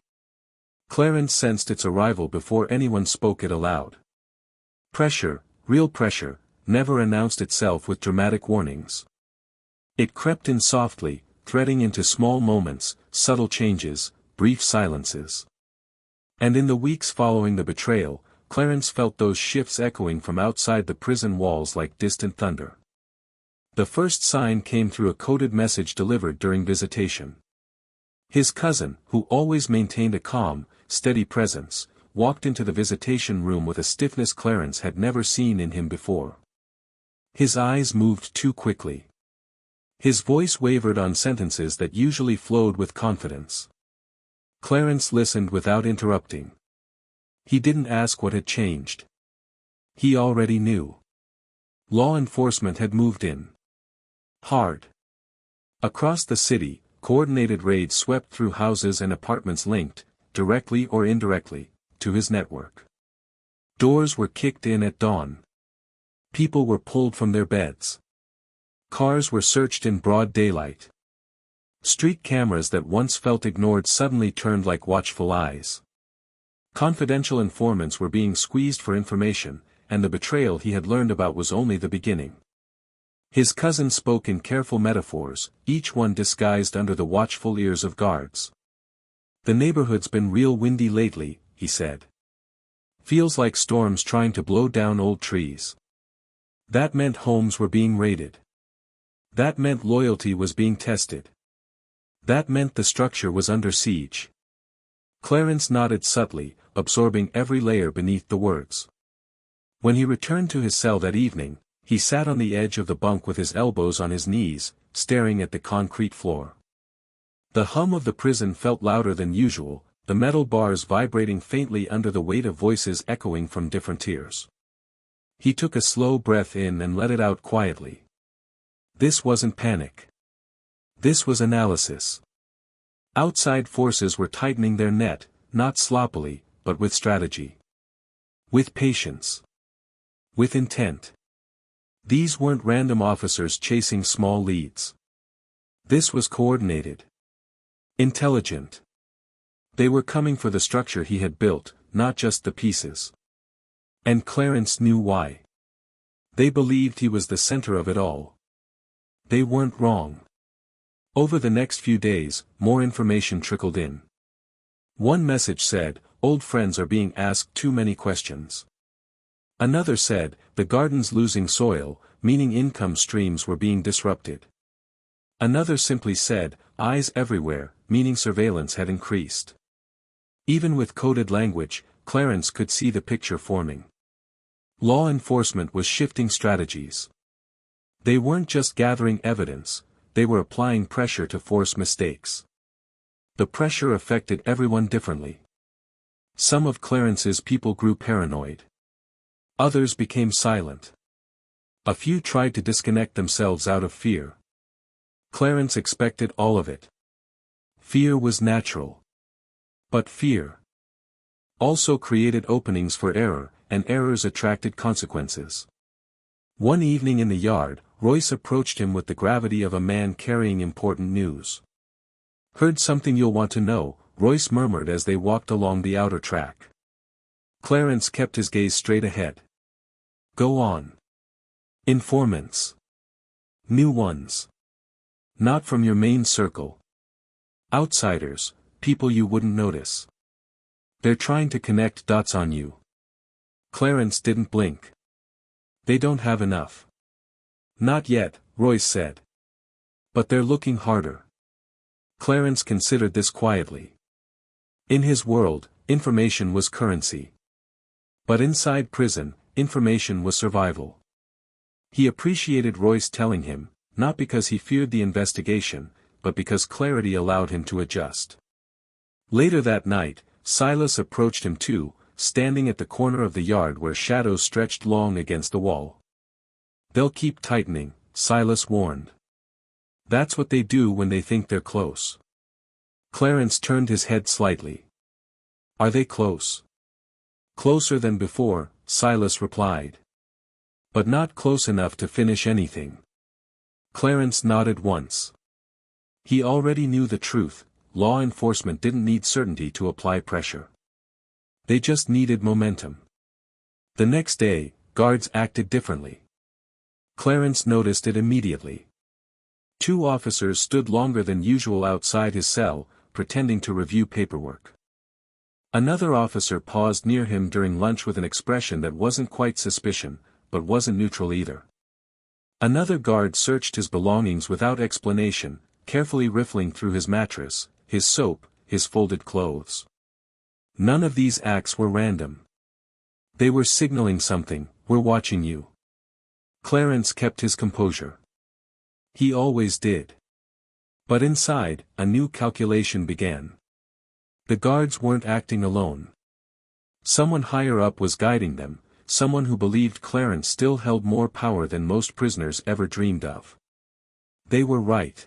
Clarence sensed its arrival before anyone spoke it aloud. Pressure, real pressure, never announced itself with dramatic warnings. It crept in softly, threading into small moments, subtle changes, brief silences. And in the weeks following the betrayal, Clarence felt those shifts echoing from outside the prison walls like distant thunder. The first sign came through a coded message delivered during visitation. His cousin, who always maintained a calm, steady presence, walked into the visitation room with a stiffness Clarence had never seen in him before. His eyes moved too quickly. His voice wavered on sentences that usually flowed with confidence. Clarence listened without interrupting. He didn't ask what had changed. He already knew. Law enforcement had moved in. Hard. Across the city, coordinated raids swept through houses and apartments linked, directly or indirectly, to his network. Doors were kicked in at dawn. People were pulled from their beds. Cars were searched in broad daylight. Street cameras that once felt ignored suddenly turned like watchful eyes. Confidential informants were being squeezed for information, and the betrayal he had learned about was only the beginning. His cousin spoke in careful metaphors, each one disguised under the watchful ears of guards. "The neighborhood's been real windy lately," he said. "Feels like storms trying to blow down old trees." That meant homes were being raided. That meant loyalty was being tested. That meant the structure was under siege. Clarence nodded subtly, absorbing every layer beneath the words. When he returned to his cell that evening, he sat on the edge of the bunk with his elbows on his knees, staring at the concrete floor. The hum of the prison felt louder than usual, the metal bars vibrating faintly under the weight of voices echoing from different tiers. He took a slow breath in and let it out quietly. This wasn't panic. This was analysis. Outside forces were tightening their net, not sloppily, but with strategy. With patience. With intent. These weren't random officers chasing small leads. This was coordinated. Intelligent. They were coming for the structure he had built, not just the pieces. And Clarence knew why. They believed he was the center of it all. They weren't wrong. Over the next few days, more information trickled in. One message said, "Old friends are being asked too many questions." Another said, "The garden's losing soil, meaning income streams were being disrupted." Another simply said, "Eyes everywhere, meaning surveillance had increased." Even with coded language, Clarence could see the picture forming. Law enforcement was shifting strategies. They weren't just gathering evidence, they were applying pressure to force mistakes. The pressure affected everyone differently. Some of Clarence's people grew paranoid. Others became silent. A few tried to disconnect themselves out of fear. Clarence expected all of it. Fear was natural. But fear also created openings for error, and errors attracted consequences. One evening in the yard, Royce approached him with the gravity of a man carrying important news. "Heard something you'll want to know," Royce murmured as they walked along the outer track. Clarence kept his gaze straight ahead. "Go on." "Informants. New ones. Not from your main circle. Outsiders, people you wouldn't notice. They're trying to connect dots on you." Clarence didn't blink. "They don't have enough." "Not yet," Royce said. "But they're looking harder." Clarence considered this quietly. In his world, information was currency. But inside prison, information was survival. He appreciated Royce telling him, not because he feared the investigation, but because clarity allowed him to adjust. Later that night, Silas approached him too, standing at the corner of the yard where shadows stretched long against the wall. "They'll keep tightening," Silas warned. "That's what they do when they think they're close." Clarence turned his head slightly. "Are they close?" "Closer than before," Silas replied. "But not close enough to finish anything." Clarence nodded once. He already knew the truth. Law enforcement didn't need certainty to apply pressure. They just needed momentum. The next day, guards acted differently. Clarence noticed it immediately. 2 officers stood longer than usual outside his cell, pretending to review paperwork. Another officer paused near him during lunch with an expression that wasn't quite suspicion, but wasn't neutral either. Another guard searched his belongings without explanation, carefully riffling through his mattress, his soap, his folded clothes. None of these acts were random. They were signaling something: "We're watching you." Clarence kept his composure. He always did. But inside, a new calculation began. The guards weren't acting alone. Someone higher up was guiding them, someone who believed Clarence still held more power than most prisoners ever dreamed of. They were right.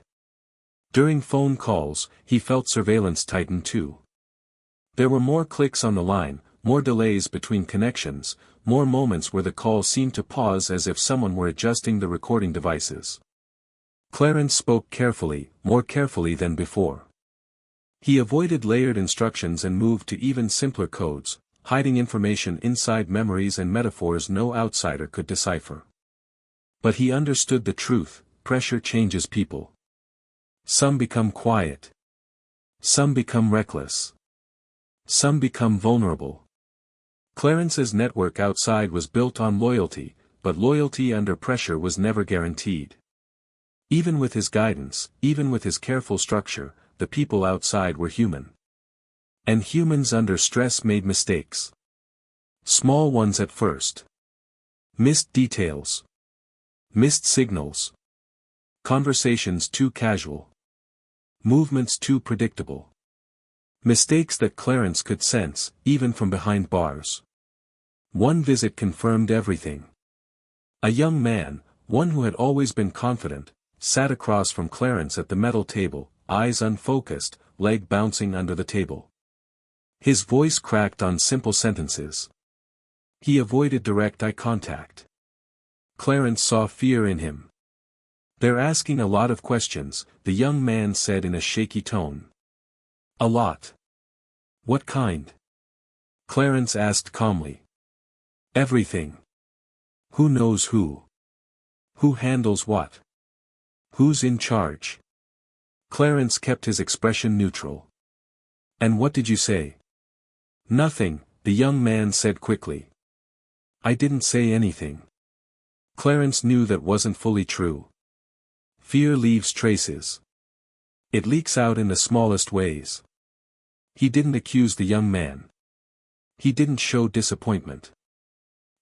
During phone calls, he felt surveillance tighten too. There were more clicks on the line, more delays between connections, more moments where the call seemed to pause as if someone were adjusting the recording devices. Clarence spoke carefully, more carefully than before. He avoided layered instructions and moved to even simpler codes, hiding information inside memories and metaphors no outsider could decipher. But he understood the truth: pressure changes people. Some become quiet. Some become reckless. Some become vulnerable. Clarence's network outside was built on loyalty, but loyalty under pressure was never guaranteed. Even with his guidance, even with his careful structure, the people outside were human. And humans under stress made mistakes. Small ones at first. Missed details. Missed signals. Conversations too casual. Movements too predictable. Mistakes that Clarence could sense, even from behind bars. One visit confirmed everything. A young man, one who had always been confident, sat across from Clarence at the metal table, eyes unfocused, leg bouncing under the table. His voice cracked on simple sentences. He avoided direct eye contact. Clarence saw fear in him. "They're asking a lot of questions," the young man said in a shaky tone. "A lot. What kind?" Clarence asked calmly. "Everything. Who knows who? Who handles what? Who's in charge?" Clarence kept his expression neutral. "And what did you say?" "Nothing," the young man said quickly. "I didn't say anything." Clarence knew that wasn't fully true. Fear leaves traces. It leaks out in the smallest ways. He didn't accuse the young man. He didn't show disappointment.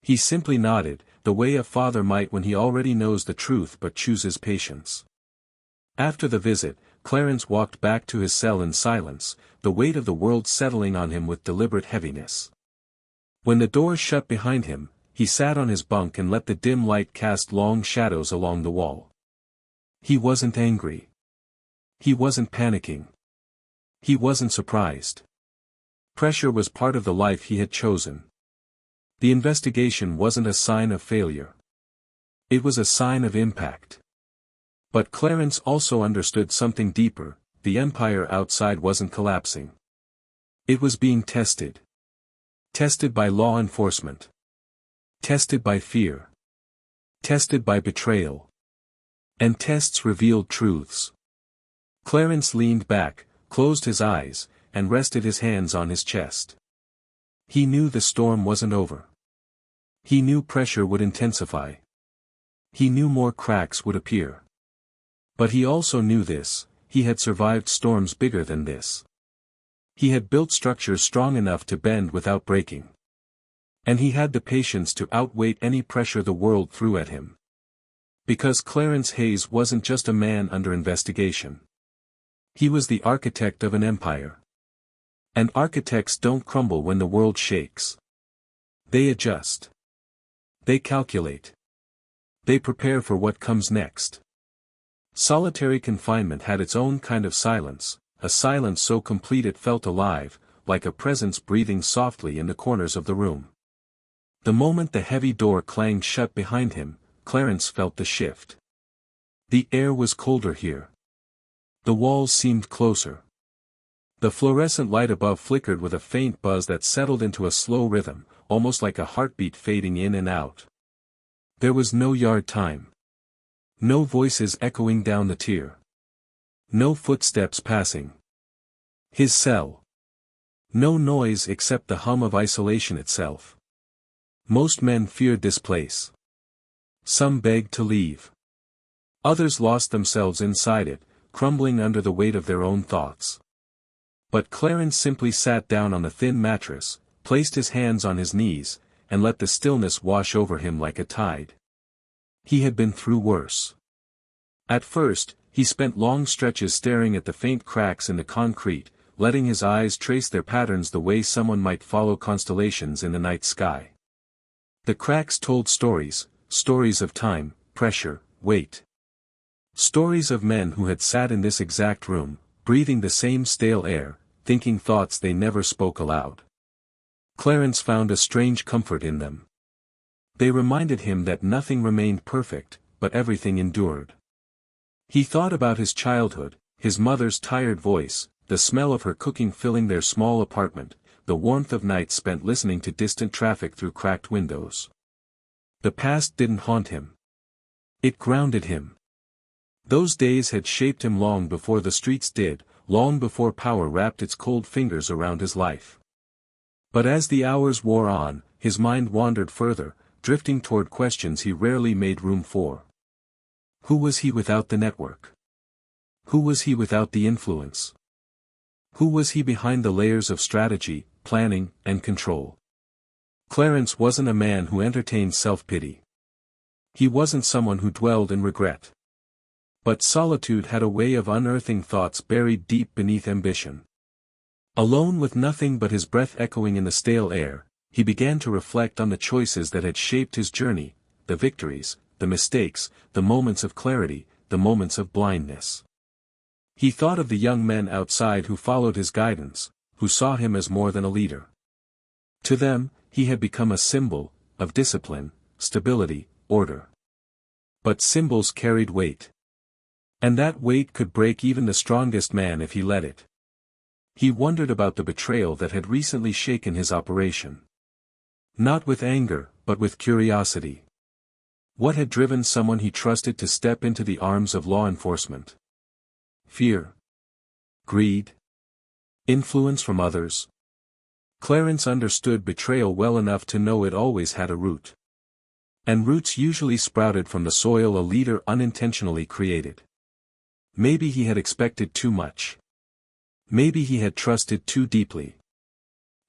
He simply nodded, the way a father might when he already knows the truth but chooses patience. After the visit, Clarence walked back to his cell in silence, the weight of the world settling on him with deliberate heaviness. When the door shut behind him, he sat on his bunk and let the dim light cast long shadows along the wall. He wasn't angry. He wasn't panicking. He wasn't surprised. Pressure was part of the life he had chosen. The investigation wasn't a sign of failure. It was a sign of impact. But Clarence also understood something deeper: the empire outside wasn't collapsing. It was being tested. Tested by law enforcement. Tested by fear. Tested by betrayal. And tests revealed truths. Clarence leaned back, closed his eyes, and rested his hands on his chest. He knew the storm wasn't over. He knew pressure would intensify. He knew more cracks would appear. But he also knew this: he had survived storms bigger than this. He had built structures strong enough to bend without breaking. And he had the patience to outweigh any pressure the world threw at him. Because Clarence Hayes wasn't just a man under investigation. He was the architect of an empire. And architects don't crumble when the world shakes. They adjust. They calculate. They prepare for what comes next. Solitary confinement had its own kind of silence, a silence so complete it felt alive, like a presence breathing softly in the corners of the room. The moment the heavy door clanged shut behind him, Clarence felt the shift. The air was colder here. The walls seemed closer. The fluorescent light above flickered with a faint buzz that settled into a slow rhythm, almost like a heartbeat fading in and out. There was no yard time. No voices echoing down the tier. No footsteps passing. His cell. No noise except the hum of isolation itself. Most men feared this place. Some begged to leave. Others lost themselves inside it, crumbling under the weight of their own thoughts. But Clarence simply sat down on the thin mattress, placed his hands on his knees, and let the stillness wash over him like a tide. He had been through worse. At first, he spent long stretches staring at the faint cracks in the concrete, letting his eyes trace their patterns the way someone might follow constellations in the night sky. The cracks told stories, stories of time, pressure, weight. Stories of men who had sat in this exact room, breathing the same stale air, thinking thoughts they never spoke aloud. Clarence found a strange comfort in them. They reminded him that nothing remained perfect, but everything endured. He thought about his childhood, his mother's tired voice, the smell of her cooking filling their small apartment, the warmth of nights spent listening to distant traffic through cracked windows. The past didn't haunt him. It grounded him. Those days had shaped him long before the streets did, long before power wrapped its cold fingers around his life. But as the hours wore on, his mind wandered further, drifting toward questions he rarely made room for. Who was he without the network? Who was he without the influence? Who was he behind the layers of strategy, planning, and control? Clarence wasn't a man who entertained self-pity. He wasn't someone who dwelled in regret. But solitude had a way of unearthing thoughts buried deep beneath ambition. Alone with nothing but his breath echoing in the stale air, he began to reflect on the choices that had shaped his journey, the victories, the mistakes, the moments of clarity, the moments of blindness. He thought of the young men outside who followed his guidance, who saw him as more than a leader. To them, he had become a symbol of discipline, stability, order. But symbols carried weight. And that weight could break even the strongest man if he let it. He wondered about the betrayal that had recently shaken his operation. Not with anger, but with curiosity. What had driven someone he trusted to step into the arms of law enforcement? Fear? Greed? Influence from others? Clarence understood betrayal well enough to know it always had a root. And roots usually sprouted from the soil a leader unintentionally created. Maybe he had expected too much. Maybe he had trusted too deeply.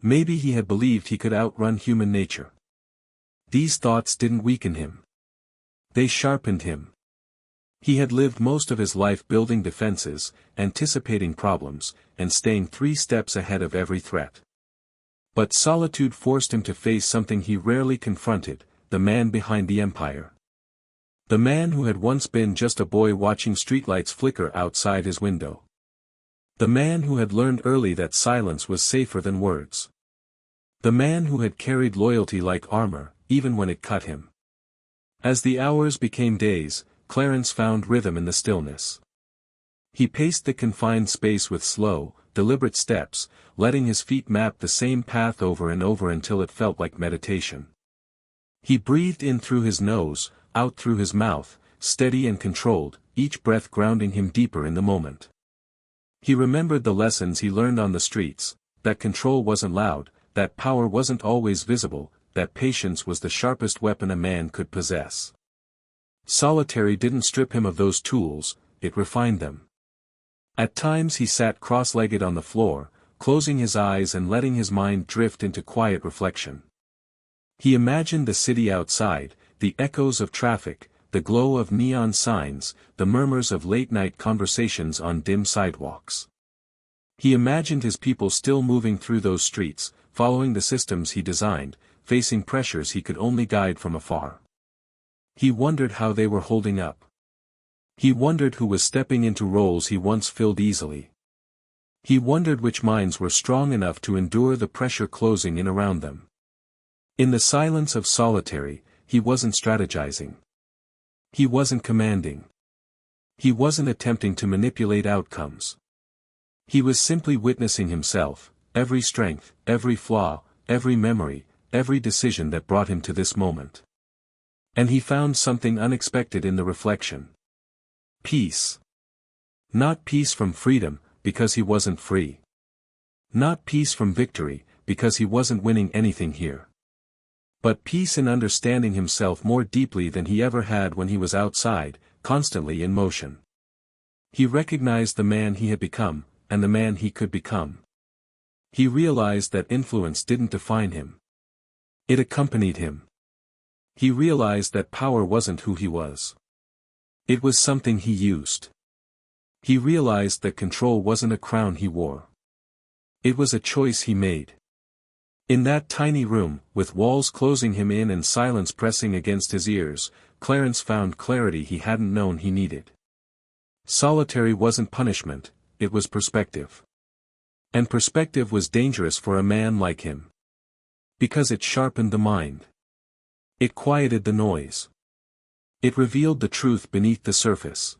Maybe he had believed he could outrun human nature. These thoughts didn't weaken him. They sharpened him. He had lived most of his life building defenses, anticipating problems, and staying 3 steps ahead of every threat. But solitude forced him to face something he rarely confronted, the man behind the empire. The man who had once been just a boy watching streetlights flicker outside his window. The man who had learned early that silence was safer than words. The man who had carried loyalty like armor, even when it cut him. As the hours became days, Clarence found rhythm in the stillness. He paced the confined space with slow, deliberate steps, letting his feet map the same path over and over until it felt like meditation. He breathed in through his nose, out through his mouth, steady and controlled, each breath grounding him deeper in the moment. He remembered the lessons he learned on the streets, that control wasn't loud, that power wasn't always visible, that patience was the sharpest weapon a man could possess. Solitary didn't strip him of those tools, it refined them. At times he sat cross-legged on the floor, closing his eyes and letting his mind drift into quiet reflection. He imagined the city outside, the echoes of traffic, the glow of neon signs, the murmurs of late-night conversations on dim sidewalks. He imagined his people still moving through those streets, following the systems he designed, facing pressures he could only guide from afar. He wondered how they were holding up. He wondered who was stepping into roles he once filled easily. He wondered which minds were strong enough to endure the pressure closing in around them. In the silence of Solitary, he wasn't strategizing. He wasn't commanding. He wasn't attempting to manipulate outcomes. He was simply witnessing himself, every strength, every flaw, every memory, every decision that brought him to this moment. And he found something unexpected in the reflection. Peace. Not peace from freedom, because he wasn't free. Not peace from victory, because he wasn't winning anything here. But peace in understanding himself more deeply than he ever had when he was outside, constantly in motion. He recognized the man he had become, and the man he could become. He realized that influence didn't define him. It accompanied him. He realized that power wasn't who he was. It was something he used. He realized that control wasn't a crown he wore. It was a choice he made. In that tiny room, with walls closing him in and silence pressing against his ears, Clarence found clarity he hadn't known he needed. Solitary wasn't punishment, it was perspective. And perspective was dangerous for a man like him. Because it sharpened the mind. It quieted the noise. It revealed the truth beneath the surface.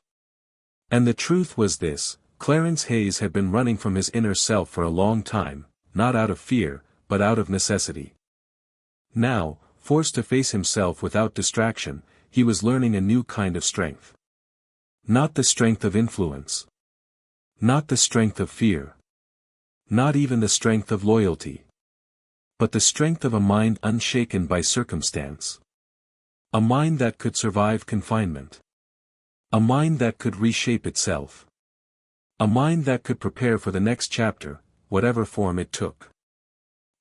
And the truth was this: Clarence Hayes had been running from his inner self for a long time, not out of fear, but out of necessity. Now, forced to face himself without distraction, he was learning a new kind of strength. Not the strength of influence. Not the strength of fear. Not even the strength of loyalty. But the strength of a mind unshaken by circumstance. A mind that could survive confinement. A mind that could reshape itself. A mind that could prepare for the next chapter, whatever form it took.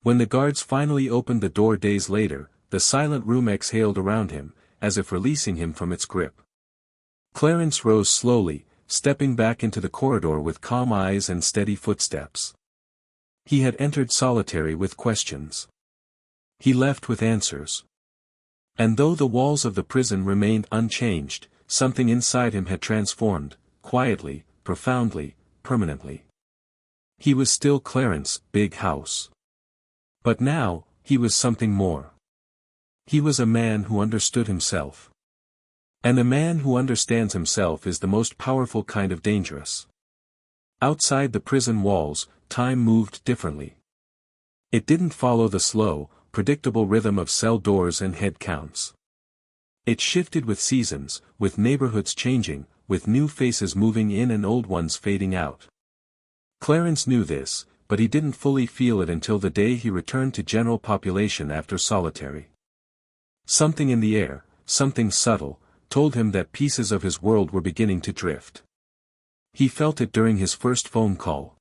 When the guards finally opened the door days later, the silent room exhaled around him, as if releasing him from its grip. Clarence rose slowly, stepping back into the corridor with calm eyes and steady footsteps. He had entered Solitary with questions. He left with answers. And though the walls of the prison remained unchanged, something inside him had transformed, quietly, profoundly, permanently. He was still Clarence, Big House. But now, he was something more. He was a man who understood himself. And a man who understands himself is the most powerful kind of dangerous. Outside the prison walls, time moved differently. It didn't follow the slow, predictable rhythm of cell doors and head counts. It shifted with seasons, with neighborhoods changing, with new faces moving in and old ones fading out. Clarence knew this, but he didn't fully feel it until the day he returned to general population after solitary. Something in the air, something subtle, told him that pieces of his world were beginning to drift. He felt it during his first phone call.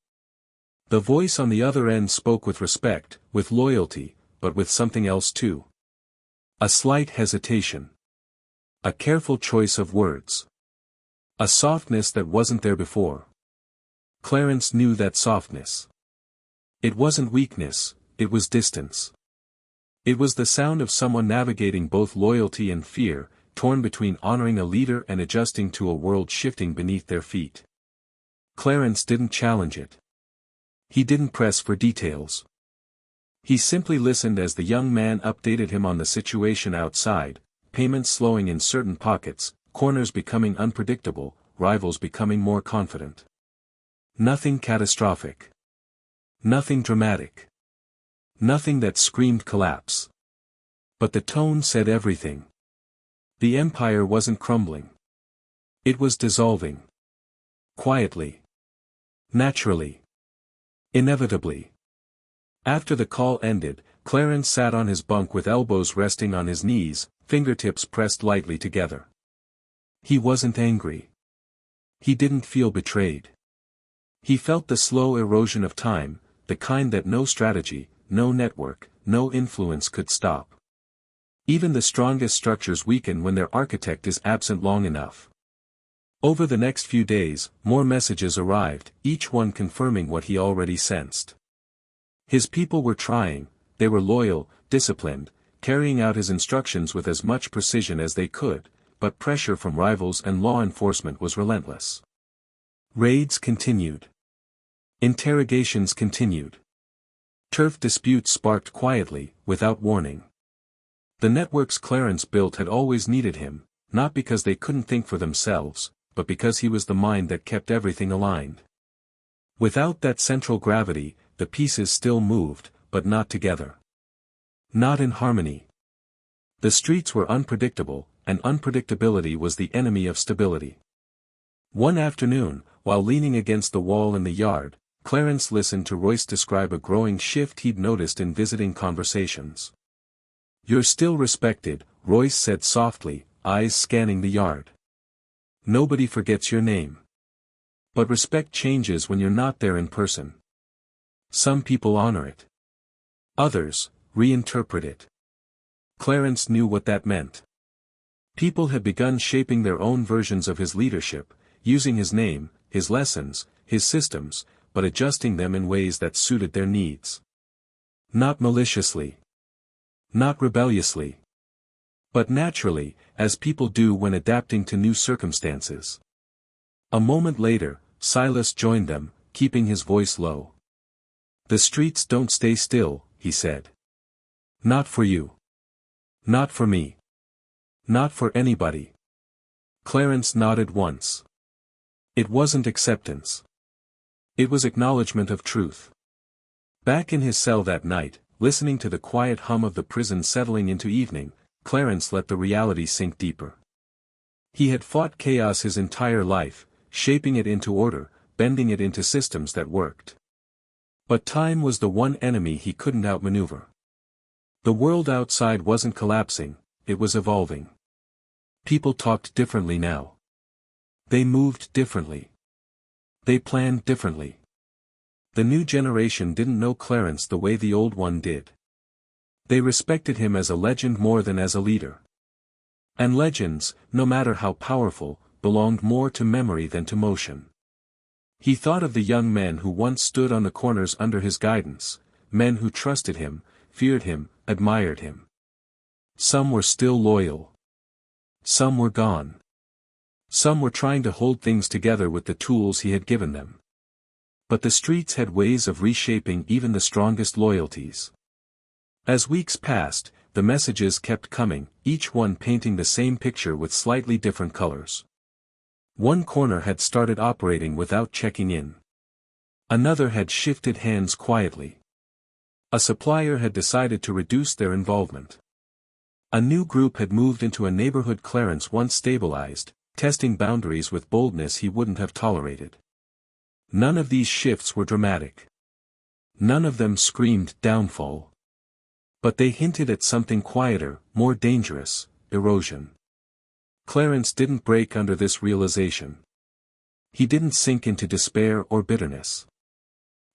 The voice on the other end spoke with respect, with loyalty, but with something else too. A slight hesitation. A careful choice of words. A softness that wasn't there before. Clarence knew that softness. It wasn't weakness, it was distance. It was the sound of someone navigating both loyalty and fear, torn between honoring a leader and adjusting to a world shifting beneath their feet. Clarence didn't challenge it. He didn't press for details. He simply listened as the young man updated him on the situation outside, payments slowing in certain pockets, corners becoming unpredictable, rivals becoming more confident. Nothing catastrophic. Nothing dramatic. Nothing that screamed collapse. But the tone said everything. The empire wasn't crumbling. It was dissolving. Quietly. Naturally. Inevitably. After the call ended, Clarence sat on his bunk with elbows resting on his knees, fingertips pressed lightly together. He wasn't angry. He didn't feel betrayed. He felt the slow erosion of time, the kind that no strategy, no network, no influence could stop. Even the strongest structures weaken when their architect is absent long enough. Over the next few days, more messages arrived, each one confirming what he already sensed. His people were trying, they were loyal, disciplined, carrying out his instructions with as much precision as they could, but pressure from rivals and law enforcement was relentless. Raids continued. Interrogations continued. Turf disputes sparked quietly, without warning. The networks Clarence built had always needed him, not because they couldn't think for themselves, but because he was the mind that kept everything aligned. Without that central gravity, the pieces still moved, but not together. Not in harmony. The streets were unpredictable, and unpredictability was the enemy of stability. One afternoon, while leaning against the wall in the yard, Clarence listened to Royce describe a growing shift he'd noticed in visiting conversations. "You're still respected," Royce said softly, eyes scanning the yard. "Nobody forgets your name. But respect changes when you're not there in person. Some people honor it. Others, reinterpret it." Clarence knew what that meant. People had begun shaping their own versions of his leadership, using his name, his lessons, his systems, but adjusting them in ways that suited their needs. Not maliciously. Not rebelliously. But naturally, as people do when adapting to new circumstances. A moment later, Silas joined them, keeping his voice low. "The streets don't stay still," he said. "Not for you. Not for me. Not for anybody." Clarence nodded once. It wasn't acceptance. It was acknowledgement of truth. Back in his cell that night, listening to the quiet hum of the prison settling into evening, Clarence let the reality sink deeper. He had fought chaos his entire life, shaping it into order, bending it into systems that worked. But time was the one enemy he couldn't outmaneuver. The world outside wasn't collapsing, it was evolving. People talked differently now. They moved differently. They planned differently. The new generation didn't know Clarence the way the old one did. They respected him as a legend more than as a leader. And legends, no matter how powerful, belonged more to memory than to motion. He thought of the young men who once stood on the corners under his guidance, men who trusted him, feared him, admired him. Some were still loyal. Some were gone. Some were trying to hold things together with the tools he had given them. But the streets had ways of reshaping even the strongest loyalties. As weeks passed, the messages kept coming, each one painting the same picture with slightly different colors. One corner had started operating without checking in. Another had shifted hands quietly. A supplier had decided to reduce their involvement. A new group had moved into a neighborhood Clarence once stabilized, testing boundaries with boldness he wouldn't have tolerated. None of these shifts were dramatic. None of them screamed downfall. But they hinted at something quieter, more dangerous: erosion. Clarence didn't break under this realization. He didn't sink into despair or bitterness.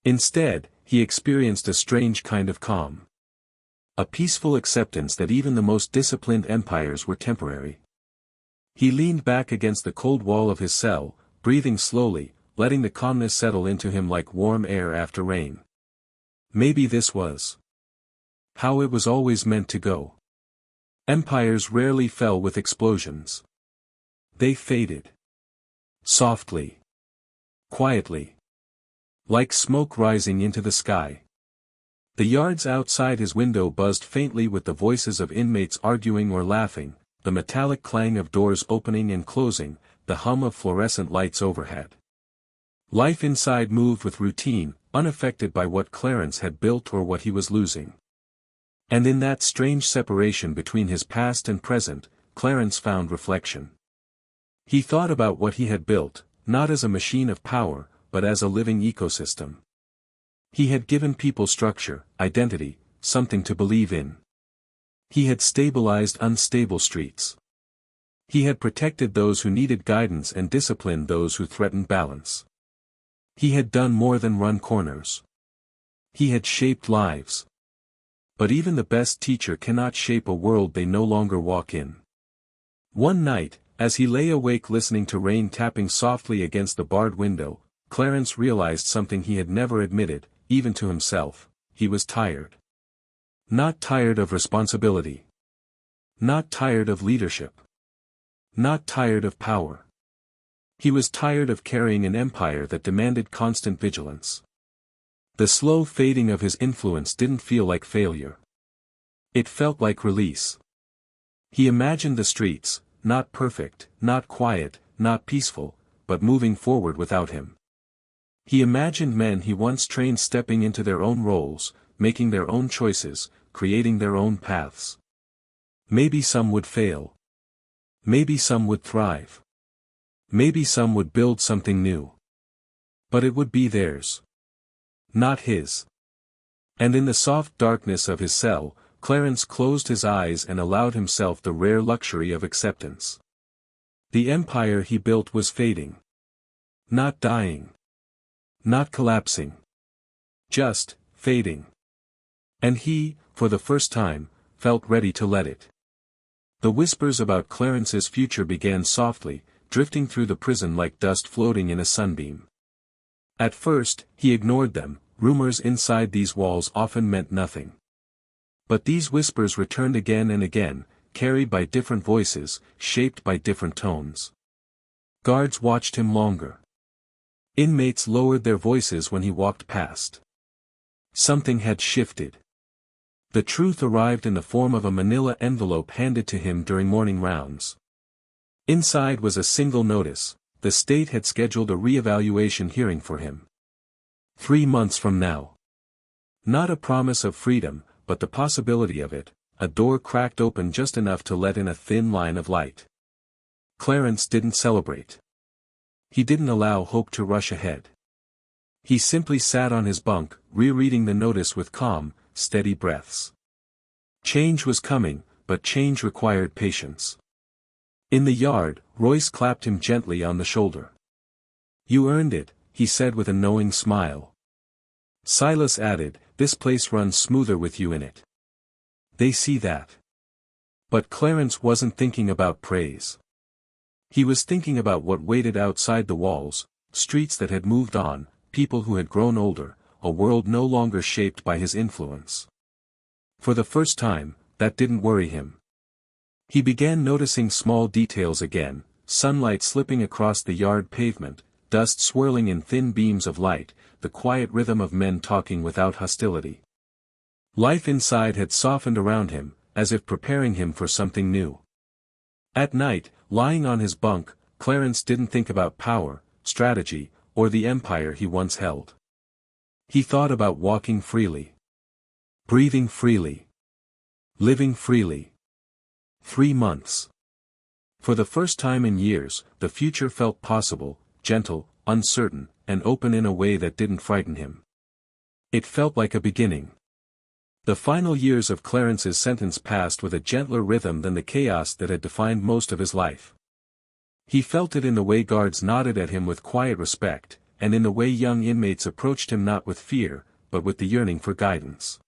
Instead, he experienced a strange kind of calm. A peaceful acceptance that even the most disciplined empires were temporary. He leaned back against the cold wall of his cell, breathing slowly, letting the calmness settle into him like warm air after rain. Maybe this was how it was always meant to go. Empires rarely fell with explosions. They faded. Softly. Quietly. Like smoke rising into the sky. The yards outside his window buzzed faintly with the voices of inmates arguing or laughing, the metallic clang of doors opening and closing, the hum of fluorescent lights overhead. Life inside moved with routine, unaffected by what Clarence had built or what he was losing. And in that strange separation between his past and present, Clarence found reflection. He thought about what he had built, not as a machine of power, but as a living ecosystem. He had given people structure, identity, something to believe in. He had stabilized unstable streets. He had protected those who needed guidance and disciplined those who threatened balance. He had done more than run corners. He had shaped lives. But even the best teacher cannot shape a world they no longer walk in. One night, as he lay awake listening to rain tapping softly against the barred window, Clarence realized something he had never admitted, even to himself: he was tired. Not tired of responsibility. Not tired of leadership. Not tired of power. He was tired of carrying an empire that demanded constant vigilance. The slow fading of his influence didn't feel like failure. It felt like release. He imagined the streets, not perfect, not quiet, not peaceful, but moving forward without him. He imagined men he once trained stepping into their own roles, making their own choices, creating their own paths. Maybe some would fail. Maybe some would thrive. Maybe some would build something new. But it would be theirs. Not his. And in the soft darkness of his cell, Clarence closed his eyes and allowed himself the rare luxury of acceptance. The empire he built was fading. Not dying. Not collapsing. Just fading. And he, for the first time, felt ready to let it. The whispers about Clarence's future began softly, drifting through the prison like dust floating in a sunbeam. At first, he ignored them. Rumors inside these walls often meant nothing. But these whispers returned again and again, carried by different voices, shaped by different tones. Guards watched him longer. Inmates lowered their voices when he walked past. Something had shifted. The truth arrived in the form of a manila envelope handed to him during morning rounds. Inside was a single notice: the state had scheduled a re-evaluation hearing for him. 3 months from now. Not a promise of freedom, but the possibility of it. A door cracked open just enough to let in a thin line of light. Clarence didn't celebrate. He didn't allow hope to rush ahead. He simply sat on his bunk, rereading the notice with calm, steady breaths. Change was coming, but change required patience. In the yard, Royce clapped him gently on the shoulder. "You earned it," he said with a knowing smile. Silas added, "This place runs smoother with you in it." They see that. But Clarence wasn't thinking about praise. He was thinking about what waited outside the walls: streets that had moved on, people who had grown older, a world no longer shaped by his influence. For the first time, that didn't worry him. He began noticing small details again: sunlight slipping across the yard pavement, dust swirling in thin beams of light, the quiet rhythm of men talking without hostility. Life inside had softened around him, as if preparing him for something new. At night, lying on his bunk, Clarence didn't think about power, strategy, or the empire he once held. He thought about walking freely. Breathing freely. Living freely. 3 months. For the first time in years, the future felt possible, gentle, uncertain, and open in a way that didn't frighten him. It felt like a beginning. The final years of Clarence's sentence passed with a gentler rhythm than the chaos that had defined most of his life. He felt it in the way guards nodded at him with quiet respect, and in the way young inmates approached him not with fear, but with the yearning for guidance.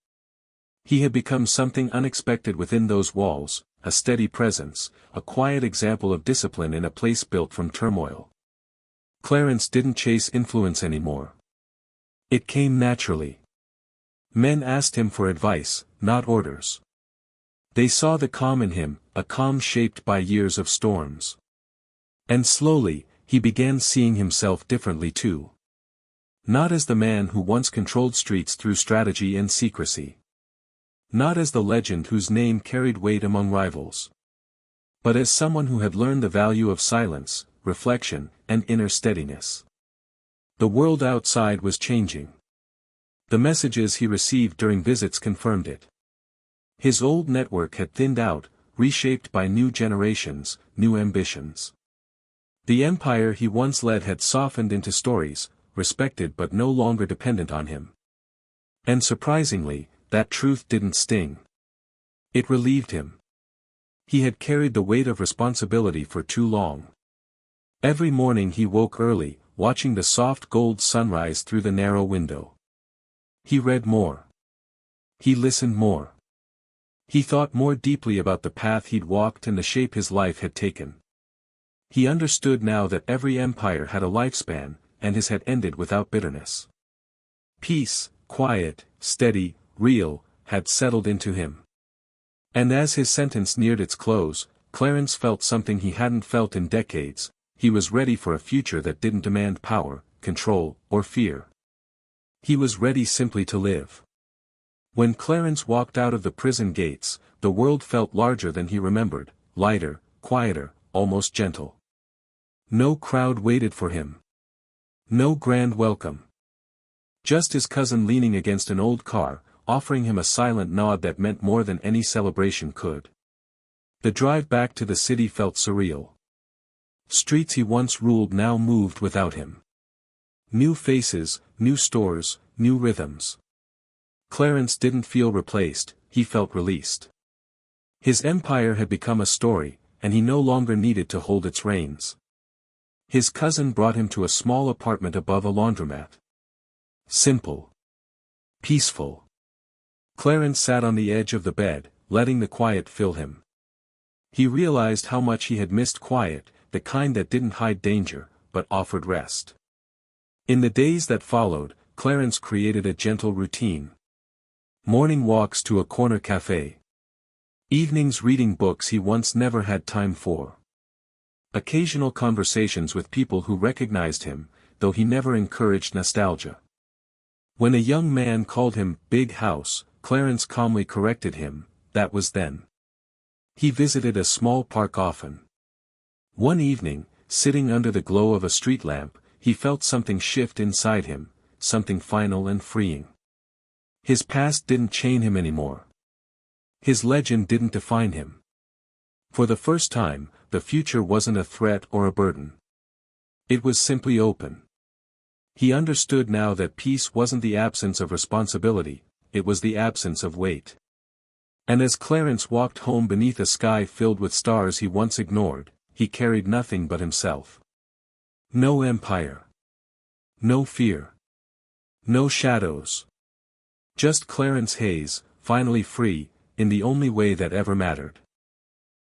He had become something unexpected within those walls, a steady presence, a quiet example of discipline in a place built from turmoil. Clarence didn't chase influence anymore. It came naturally. Men asked him for advice, not orders. They saw the calm in him, a calm shaped by years of storms. And slowly, he began seeing himself differently too. Not as the man who once controlled streets through strategy and secrecy. Not as the legend whose name carried weight among rivals. But as someone who had learned the value of silence, reflection, and inner steadiness. The world outside was changing. The messages he received during visits confirmed it. His old network had thinned out, reshaped by new generations, new ambitions. The empire he once led had softened into stories, respected but no longer dependent on him. And surprisingly, that truth didn't sting. It relieved him. He had carried the weight of responsibility for too long. Every morning he woke early, watching the soft gold sunrise through the narrow window. He read more. He listened more. He thought more deeply about the path he'd walked and the shape his life had taken. He understood now that every empire had a lifespan, and his had ended without bitterness. Peace, quiet, steady, real, had settled into him. And as his sentence neared its close, Clarence felt something he hadn't felt in decades. He was ready for a future that didn't demand power, control, or fear. He was ready simply to live. When Clarence walked out of the prison gates, the world felt larger than he remembered, lighter, quieter, almost gentle. No crowd waited for him. No grand welcome. Just his cousin leaning against an old car, offering him a silent nod that meant more than any celebration could. The drive back to the city felt surreal. Streets he once ruled now moved without him. New faces, new stores, new rhythms. Clarence didn't feel replaced, he felt released. His empire had become a story, and he no longer needed to hold its reins. His cousin brought him to a small apartment above a laundromat. Simple. Peaceful. Clarence sat on the edge of the bed, letting the quiet fill him. He realized how much he had missed quiet, the kind that didn't hide danger, but offered rest. In the days that followed, Clarence created a gentle routine. Morning walks to a corner cafe. Evenings reading books he once never had time for. Occasional conversations with people who recognized him, though he never encouraged nostalgia. When a young man called him "Big House," Clarence calmly corrected him, that was then. He visited a small park often. One evening, sitting under the glow of a street lamp, he felt something shift inside him, something final and freeing. His past didn't chain him anymore. His legend didn't define him. For the first time, the future wasn't a threat or a burden. It was simply open. He understood now that peace wasn't the absence of responsibility, it was the absence of weight. And as Clarence walked home beneath a sky filled with stars he once ignored, he carried nothing but himself. No empire. No fear. No shadows. Just Clarence Hayes, finally free, in the only way that ever mattered.